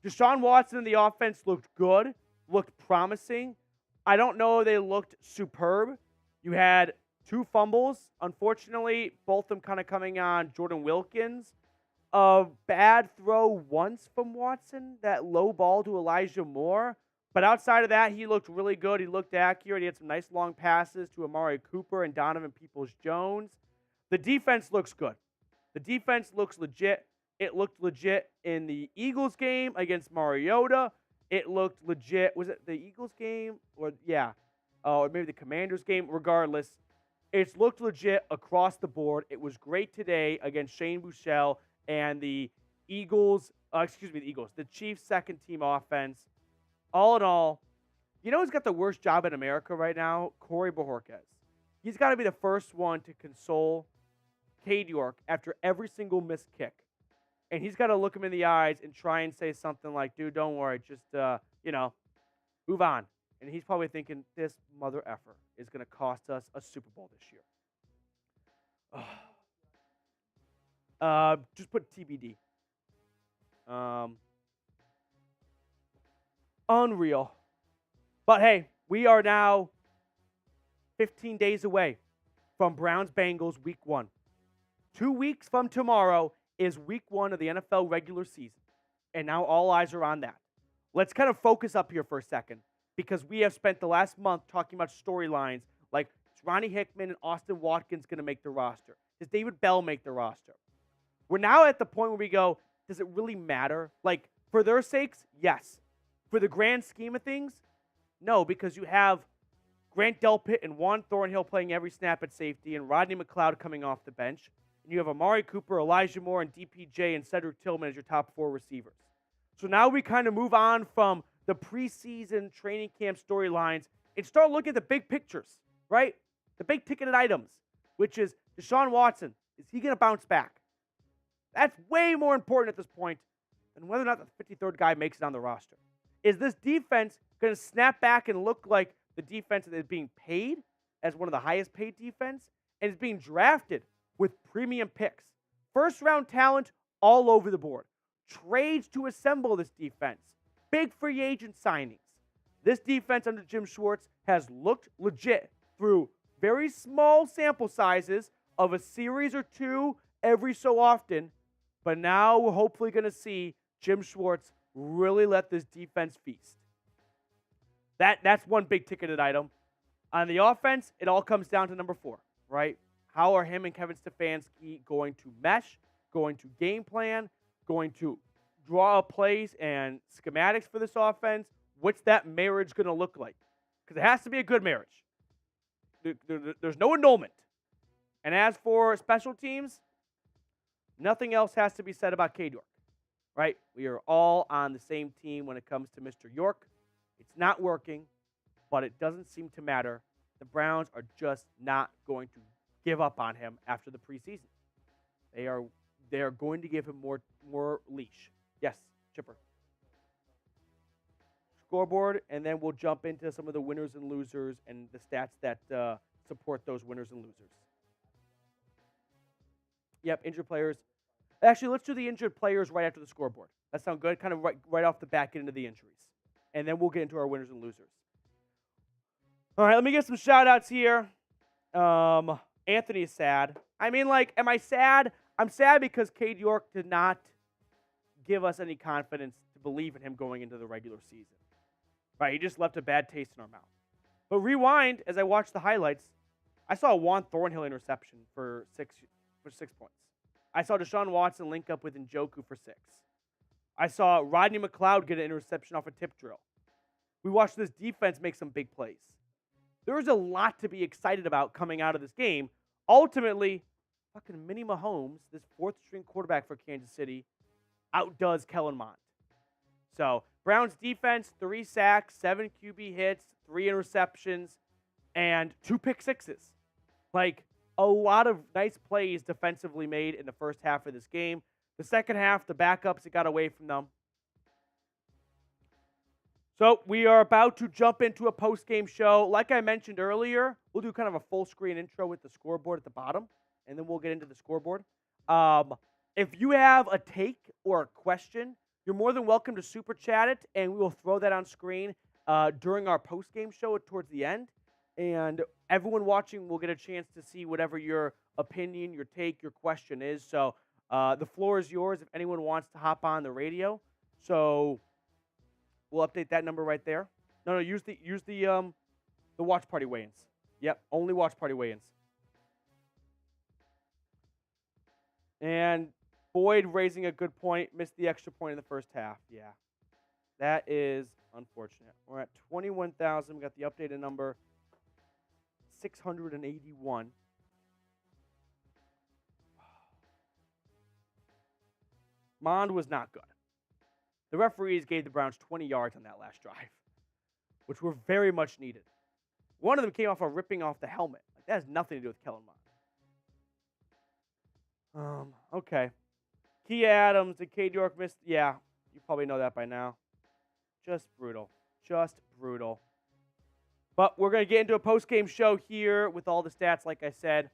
Deshaun Watson and the offense looked good, looked promising. I don't know they looked superb. You had 2 fumbles. Unfortunately, both of them kind of coming on Jordan Wilkins. A bad throw once from Watson, that low ball to Elijah Moore. But outside of that, he looked really good. He looked accurate. He had some nice long passes to Amari Cooper and Donovan Peoples-Jones. The defense looks good. The defense looks legit. It looked legit in the Eagles game against Mariota. It looked legit. Was it the Eagles game? Or maybe the Commanders game. Regardless, it's looked legit across the board. It was great today against Shane Buechele and the the Chiefs' second-team offense. All in all, you know who's got the worst job in America right now? Corey Bojorquez. He's got to be the first one to console Cade York after every single missed kick. And he's got to look him in the eyes and try and say something like, dude, don't worry, just, move on. And he's probably thinking, this mother effer is going to cost us a Super Bowl this year. Just put TBD. Unreal. But hey, we are now 15 days away from Browns-Bengals week 1. 2 weeks from tomorrow is week 1 of the NFL regular season. And now all eyes are on that. Let's kind of focus up here for a second because we have spent the last month talking about storylines like, is Ronnie Hickman and Austin Watkins going to make the roster? Does David Bell make the roster? We're now at the point where we go, does it really matter? Like, for their sakes, yes. For the grand scheme of things, no, because you have Grant Delpit and Juan Thornhill playing every snap at safety and Rodney McLeod coming off the bench. And you have Amari Cooper, Elijah Moore, and DPJ and Cedric Tillman as your top 4 receivers. So now we kind of move on from the preseason training camp storylines and start looking at the big pictures, right? The big ticketed items, which is Deshaun Watson. Is he going to bounce back? That's way more important at this point than whether or not the 53rd guy makes it on the roster. Is this defense going to snap back and look like the defense that is being paid as one of the highest paid defense and is being drafted with premium picks? First-round talent all over the board. Trades to assemble this defense. Big free agent signings. This defense under Jim Schwartz has looked legit through very small sample sizes of a series or 2 every so often. But now we're hopefully going to see Jim Schwartz really let this defense feast. That's one big ticketed item. On the offense, it all comes down to number 4, right? How are him and Kevin Stefanski going to mesh, going to game plan, going to draw up plays and schematics for this offense, what's that marriage going to look like? Because it has to be a good marriage. There's no annulment. And as for special teams, nothing else has to be said about Cade York, right? We are all on the same team when it comes to Mr. York. It's not working, but it doesn't seem to matter. The Browns are just not going to give up on him after the preseason. They are going to give him more leash. Yes, Chipper. Scoreboard, and then we'll jump into some of the winners and losers and the stats that support those winners and losers. Yep, injured players. Actually, let's do the injured players right after the scoreboard. That sound good? Kind of right off the back, get into the injuries. And then we'll get into our winners and losers. All right, let me get some shout-outs here. Anthony is sad. I mean, am I sad? I'm sad because Cade York did not give us any confidence to believe in him going into the regular season. Right, he just left a bad taste in our mouth. But rewind, as I watched the highlights, I saw a Juan Thornhill interception for 6 points. I saw Deshaun Watson link up with Njoku for 6. I saw Rodney McLeod get an interception off a tip drill. We watched this defense make some big plays. There is a lot to be excited about coming out of this game. Ultimately, fucking Minnie Mahomes, this fourth-string quarterback for Kansas City, outdoes Kellen Mond. So, Browns defense, 3 sacks, 7 QB hits, 3 interceptions, and 2 pick sixes. A lot of nice plays defensively made in the first half of this game. The second half, the backups, it got away from them. So we are about to jump into a post-game show. Like I mentioned earlier, we'll do kind of a full-screen intro with the scoreboard at the bottom, and then we'll get into the scoreboard. If you have a take or a question, you're more than welcome to super chat it, and we will throw that on screen during our post-game show towards the end. And everyone watching will get a chance to see whatever your opinion, your take, your question is. So the floor is yours if anyone wants to hop on the radio. So we'll update that number right there. No, use the watch party weigh-ins. Yep, only watch party weigh-ins. And Boyd raising a good point, missed the extra point in the first half. Yeah, that is unfortunate. We're at 21,000. We got the updated number, 681. Mond was not good. The referees gave the Browns 20 yards on that last drive, which were very much needed. One of them came off of ripping off the helmet. That has nothing to do with Kellen Mond. Okay. Kia Adams and Cade York missed. Yeah, you probably know that by now. Just brutal. Just brutal. But we're going to get into a post-game show here with all the stats, like I said.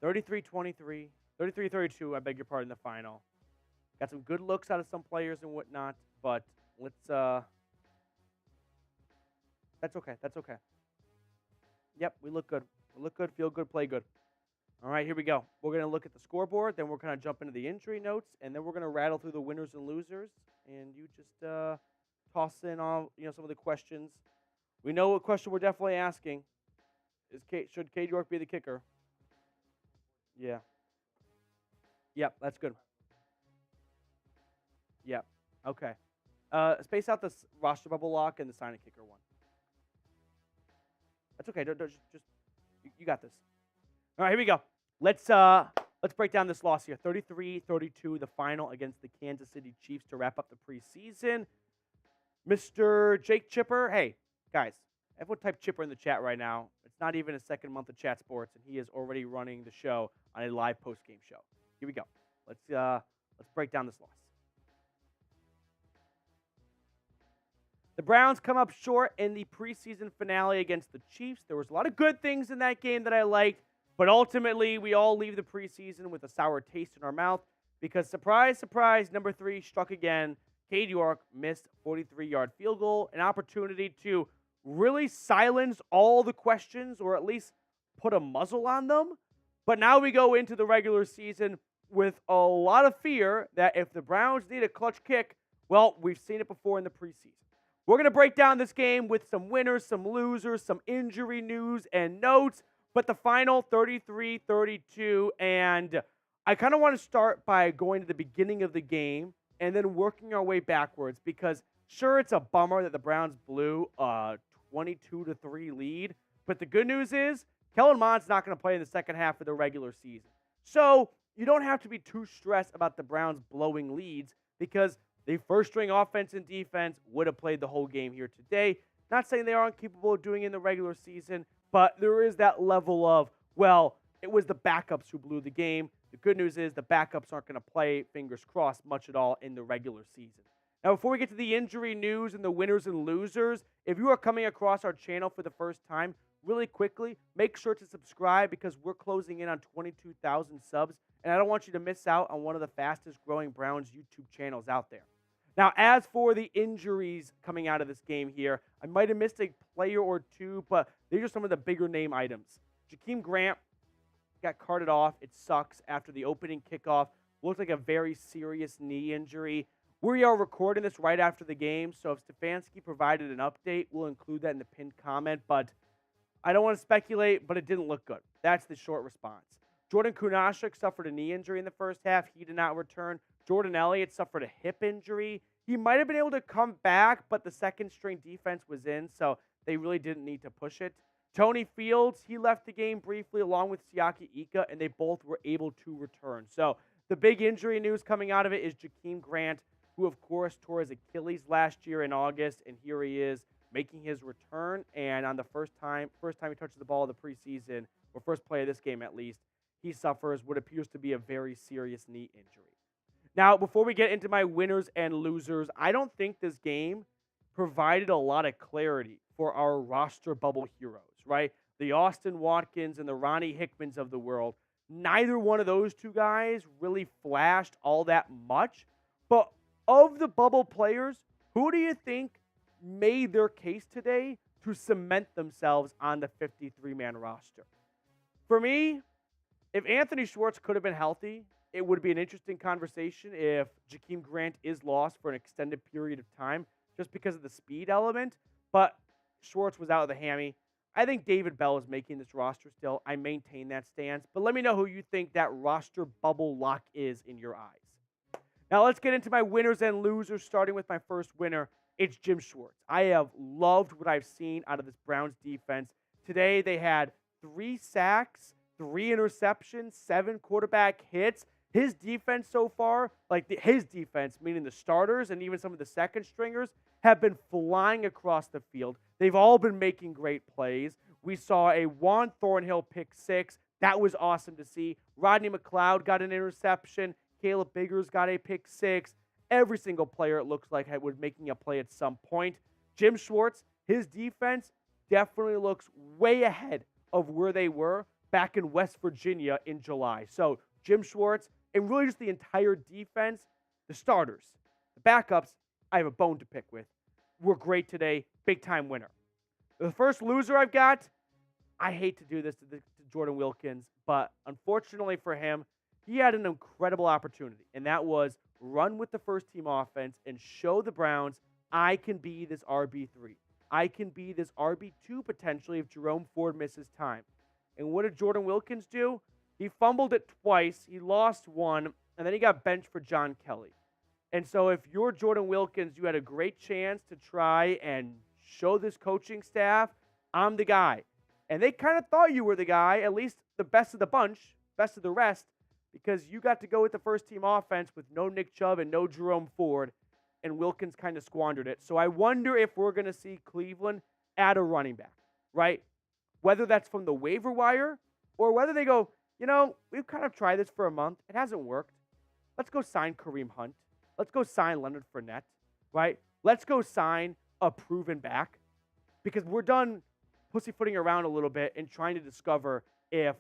33-23. 33-32, I beg your pardon, the final. Got some good looks out of some players and whatnot, but let's, that's okay, that's okay. Yep, we look good. We look good, feel good, play good. All right, here we go. We're going to look at the scoreboard, then we're going to jump into the injury notes, and then we're going to rattle through the winners and losers, and you just toss in all, some of the questions. We know what question we're definitely asking. Should Cade York be the kicker? Yeah. Yep, that's good. Yep. Okay. Space out the roster bubble lock and the sign a kicker one. That's okay. Just you got this. All right, here we go. Let's break down this loss here. 33-32, the final against the Kansas City Chiefs to wrap up the preseason. Mr. Jake Chipper, hey guys, everyone type Chipper in the chat right now. It's not even a second month of Chat Sports, and he is already running the show on a live post-game show. Here we go. Let's break down this loss. The Browns come up short in the preseason finale against the Chiefs. There was a lot of good things in that game that I liked, but ultimately we all leave the preseason with a sour taste in our mouth because, surprise, surprise, number 3 struck again. Cade York missed a 43-yard field goal, an opportunity to really silence all the questions or at least put a muzzle on them. But now we go into the regular season with a lot of fear that if the Browns need a clutch kick, well, we've seen it before in the preseason. We're going to break down this game with some winners, some losers, some injury news and notes, but the final 33-32, and I kind of want to start by going to the beginning of the game and then working our way backwards because sure, it's a bummer that the Browns blew a 22-3 lead, but the good news is Kellen Mond's not going to play in the second half of the regular season. So you don't have to be too stressed about the Browns blowing leads because the first-string offense and defense would have played the whole game here today. Not saying they aren't capable of doing it in the regular season, but there is that level of, well, it was the backups who blew the game. The good news is the backups aren't going to play, fingers crossed, much at all in the regular season. Now, before we get to the injury news and the winners and losers, if you are coming across our channel for the first time, really quickly, make sure to subscribe because we're closing in on 22,000 subs, and I don't want you to miss out on one of the fastest growing Browns YouTube channels out there. Now, as for the injuries coming out of this game here, I might have missed a player or two, but these are some of the bigger name items. Jakeem Grant got carted off. It sucks after the opening kickoff. Looked like a very serious knee injury. We are recording this right after the game, so if Stefanski provided an update, we'll include that in the pinned comment, but I don't want to speculate, but it didn't look good. That's the short response. Jordan Kunashik suffered a knee injury in the first half. He did not return. Jordan Elliott suffered a hip injury. He might have been able to come back, but the second-string defense was in, so they really didn't need to push it. Tony Fields, he left the game briefly along with Siaki Ika, and they both were able to return. So the big injury news coming out of it is Jakeem Grant, who, of course, tore his Achilles last year in August, and here he is making his return. And on the first time he touches the ball of the preseason, or first play of this game at least, he suffers what appears to be a very serious knee injury. Now, before we get into my winners and losers, I don't think this game provided a lot of clarity for our roster bubble heroes, right? The Austin Watkins and the Ronnie Hickmans of the world. Neither one of those two guys really flashed all that much, but of the bubble players, who do you think made their case today to cement themselves on the 53-man roster? For me, if Anthony Schwartz could have been healthy, it would be an interesting conversation if Jakeem Grant is lost for an extended period of time just because of the speed element, but Schwartz was out of the hammy. I think David Bell is making this roster still. I maintain that stance, but let me know who you think that roster bubble lock is in your eyes. Now let's get into my winners and losers, starting with my first winner. It's Jim Schwartz. I have loved what I've seen out of this Browns defense. Today they had 3 sacks, 3 interceptions, 7 quarterback hits. His defense so far, his defense, meaning the starters and even some of the second stringers, have been flying across the field. They've all been making great plays. We saw a Juan Thornhill pick 6. That was awesome to see. Rodney McLeod got an interception. Caleb Biggers got a pick 6. Every single player, it looks like, was making a play at some point. Jim Schwartz, his defense definitely looks way ahead of where they were back in West Virginia in July. So Jim Schwartz, and really just the entire defense, the starters, the backups, I have a bone to pick with, were great today. Big-time winner. The first loser I've got, I hate to do this to Jordan Wilkins, but unfortunately for him, he had an incredible opportunity, and that was run with the first-team offense and show the Browns, I can be this RB3. I can be this RB2 potentially if Jerome Ford misses time. And what did Jordan Wilkins do? He fumbled it twice, he lost one, and then he got benched for John Kelly. And so if you're Jordan Wilkins, you had a great chance to try and show this coaching staff, I'm the guy. And they kind of thought you were the guy, at least the best of the bunch, best of the rest, because you got to go with the first-team offense with no Nick Chubb and no Jerome Ford, and Wilkins kind of squandered it. So I wonder if we're going to see Cleveland add a running back, right? Whether that's from the waiver wire or whether they go, we've kind of tried this for a month. It hasn't worked. Let's go sign Kareem Hunt. Let's go sign Leonard Fournette, right? Let's go sign a proven back because we're done pussyfooting around a little bit and trying to discover if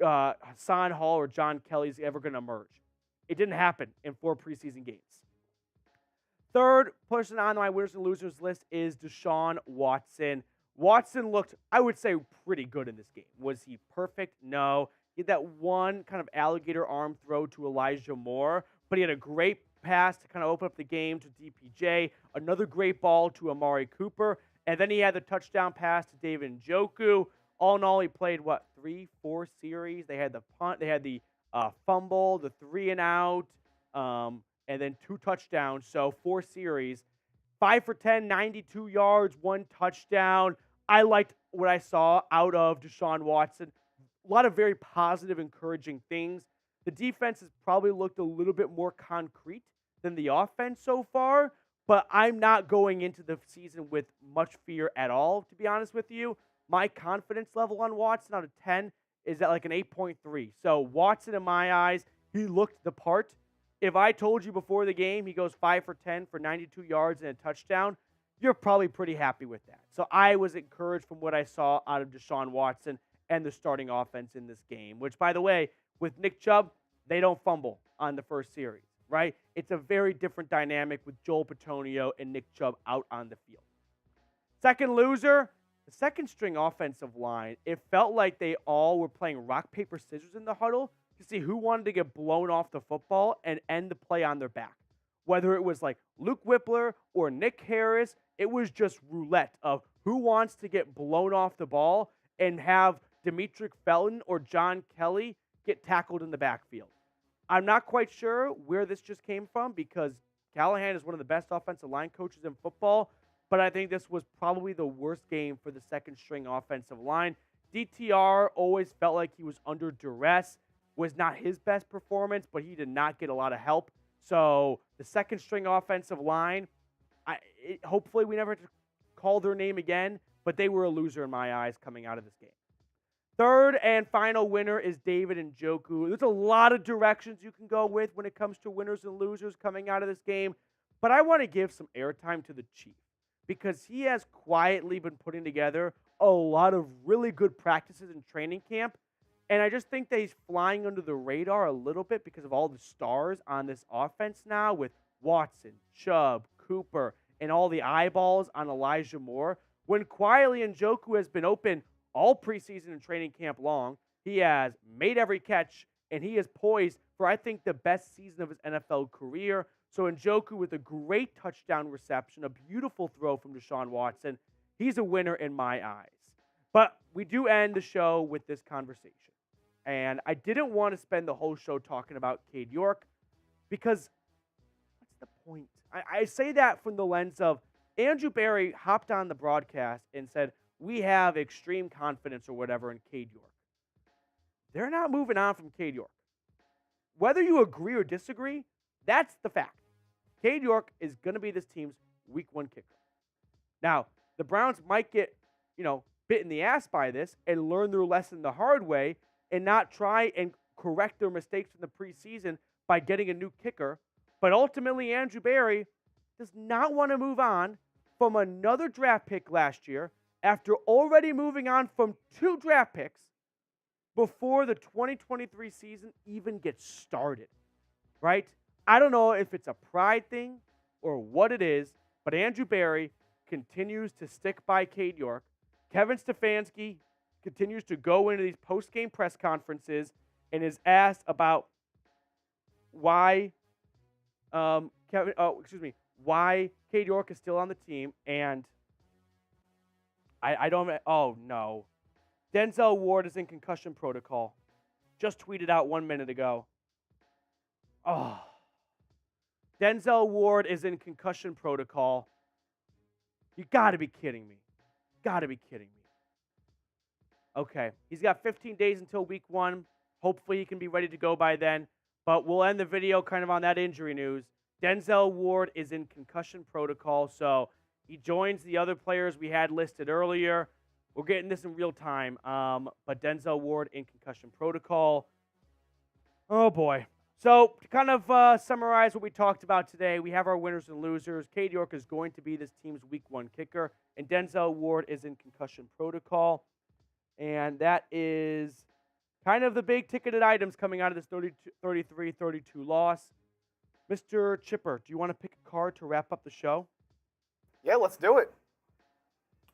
Hassan Hall or John Kelly is ever going to emerge. It didn't happen in 4 preseason games. Third person on my winners and losers list is Deshaun Watson. Watson looked, I would say, pretty good in this game. Was he perfect? No. He had that one kind of alligator arm throw to Elijah Moore, but he had a great pass to kind of open up the game to DPJ, another great ball to Amari Cooper, and then he had the touchdown pass to David Njoku. All in all, he played, 3-4 series? They had the punt, they had the a fumble, the 3-and-out, and then 2 touchdowns. So 4 series, 5 for 10, 92 yards, 1 touchdown. I liked what I saw out of Deshaun Watson. A lot of very positive, encouraging things. The defense has probably looked a little bit more concrete than the offense so far, but I'm not going into the season with much fear at all, to be honest with you. My confidence level on Watson out of 10 is at like an 8.3. So Watson, in my eyes, he looked the part. If I told you before the game he goes 5 for 10 for 92 yards and a touchdown, you're probably pretty happy with that. So I was encouraged from what I saw out of Deshaun Watson and the starting offense in this game, which, by the way, with Nick Chubb, they don't fumble on the first series, right? It's a very different dynamic with Joel Bitonio and Nick Chubb out on the field. Second loser, the second string offensive line. It felt like they all were playing rock, paper, scissors in the huddle to see who wanted to get blown off the football and end the play on their back. Whether it was like Luke Whippler or Nick Harris, it was just roulette of who wants to get blown off the ball and have Demetric Felton or John Kelly get tackled in the backfield. I'm not quite sure where this just came from because Callahan is one of the best offensive line coaches in football, but I think this was probably the worst game for the second string offensive line. DTR always felt like he was under duress, was not his best performance, but he did not get a lot of help. So the second string offensive line, hopefully we never have to call their name again, but they were a loser in my eyes coming out of this game. Third and final winner is David Njoku. There's a lot of directions you can go with when it comes to winners and losers coming out of this game, but I want to give some airtime to the Chief because he has quietly been putting together a lot of really good practices in training camp, and I just think that he's flying under the radar a little bit because of all the stars on this offense now with Watson, Chubb, Cooper, and all the eyeballs on Elijah Moore. When quietly Njoku has been open all preseason and training camp long, he has made every catch, and he is poised for, I think, the best season of his NFL career. So Njoku with a great touchdown reception, a beautiful throw from Deshaun Watson. He's a winner in my eyes. But we do end the show with this conversation. And I didn't want to spend the whole show talking about Cade York because what's the point? I say that from the lens of Andrew Berry hopped on the broadcast and said, we have extreme confidence or whatever in Cade York. They're not moving on from Cade York. Whether you agree or disagree, that's the fact. Cade York is going to be this team's week 1 kicker. Now, the Browns might get, bit in the ass by this and learn their lesson the hard way and not try and correct their mistakes from the preseason by getting a new kicker. But ultimately, Andrew Berry does not want to move on from another draft pick last year after already moving on from 2 draft picks before the 2023 season even gets started, right? I don't know if it's a pride thing or what it is, but Andrew Berry continues to stick by Cade York. Kevin Stefanski continues to go into these post-game press conferences and is asked about why why Cade York is still on the team, and oh no. Denzel Ward is in concussion protocol. Just tweeted out 1 minute ago. Oh. Denzel Ward is in concussion protocol. You gotta be kidding me. Gotta be kidding me. Okay. He's got 15 days until week 1. Hopefully he can be ready to go by then. But we'll end the video kind of on that injury news. Denzel Ward is in concussion protocol, so he joins the other players we had listed earlier. We're getting this in real time, but Denzel Ward in concussion protocol. Oh, boy. So to kind of summarize what we talked about today, we have our winners and losers. Cade York is going to be this team's week 1 kicker, and Denzel Ward is in concussion protocol. And that is kind of the big ticketed items coming out of this 33-32 loss. Mr. Chipper, do you want to pick a card to wrap up the show? Yeah, let's do it.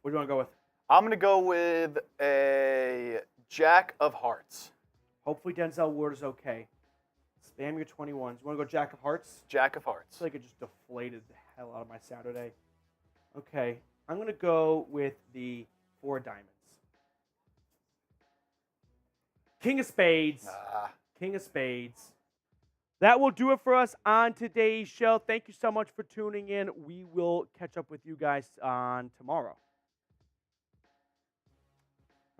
What do you want to go with? I'm going to go with a Jack of Hearts. Hopefully Denzel Ward is okay. Spam your 21s. You want to go Jack of Hearts? Jack of Hearts. I feel like it just deflated the hell out of my Saturday. Okay. I'm going to go with the 4 diamonds. King of Spades. King of spades. That will do it for us on today's show. Thank you so much for tuning in. We will catch up with you guys on tomorrow.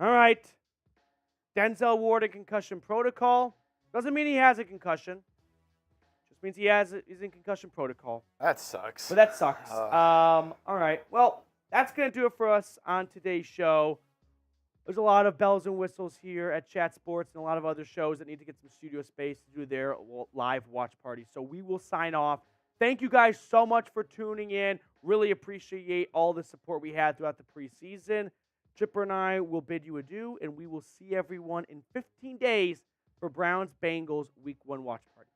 All right. Denzel Ward in concussion protocol. Doesn't mean he has a concussion. Just means he's in concussion protocol. That sucks. But that sucks. All right. Well, that's going to do it for us on today's show. There's a lot of bells and whistles here at Chat Sports and a lot of other shows that need to get some studio space to do their live watch parties. So we will sign off. Thank you guys so much for tuning in. Really appreciate all the support we had throughout the preseason. Chipper and I will bid you adieu, and we will see everyone in 15 days for Browns-Bengals Week 1 watch party.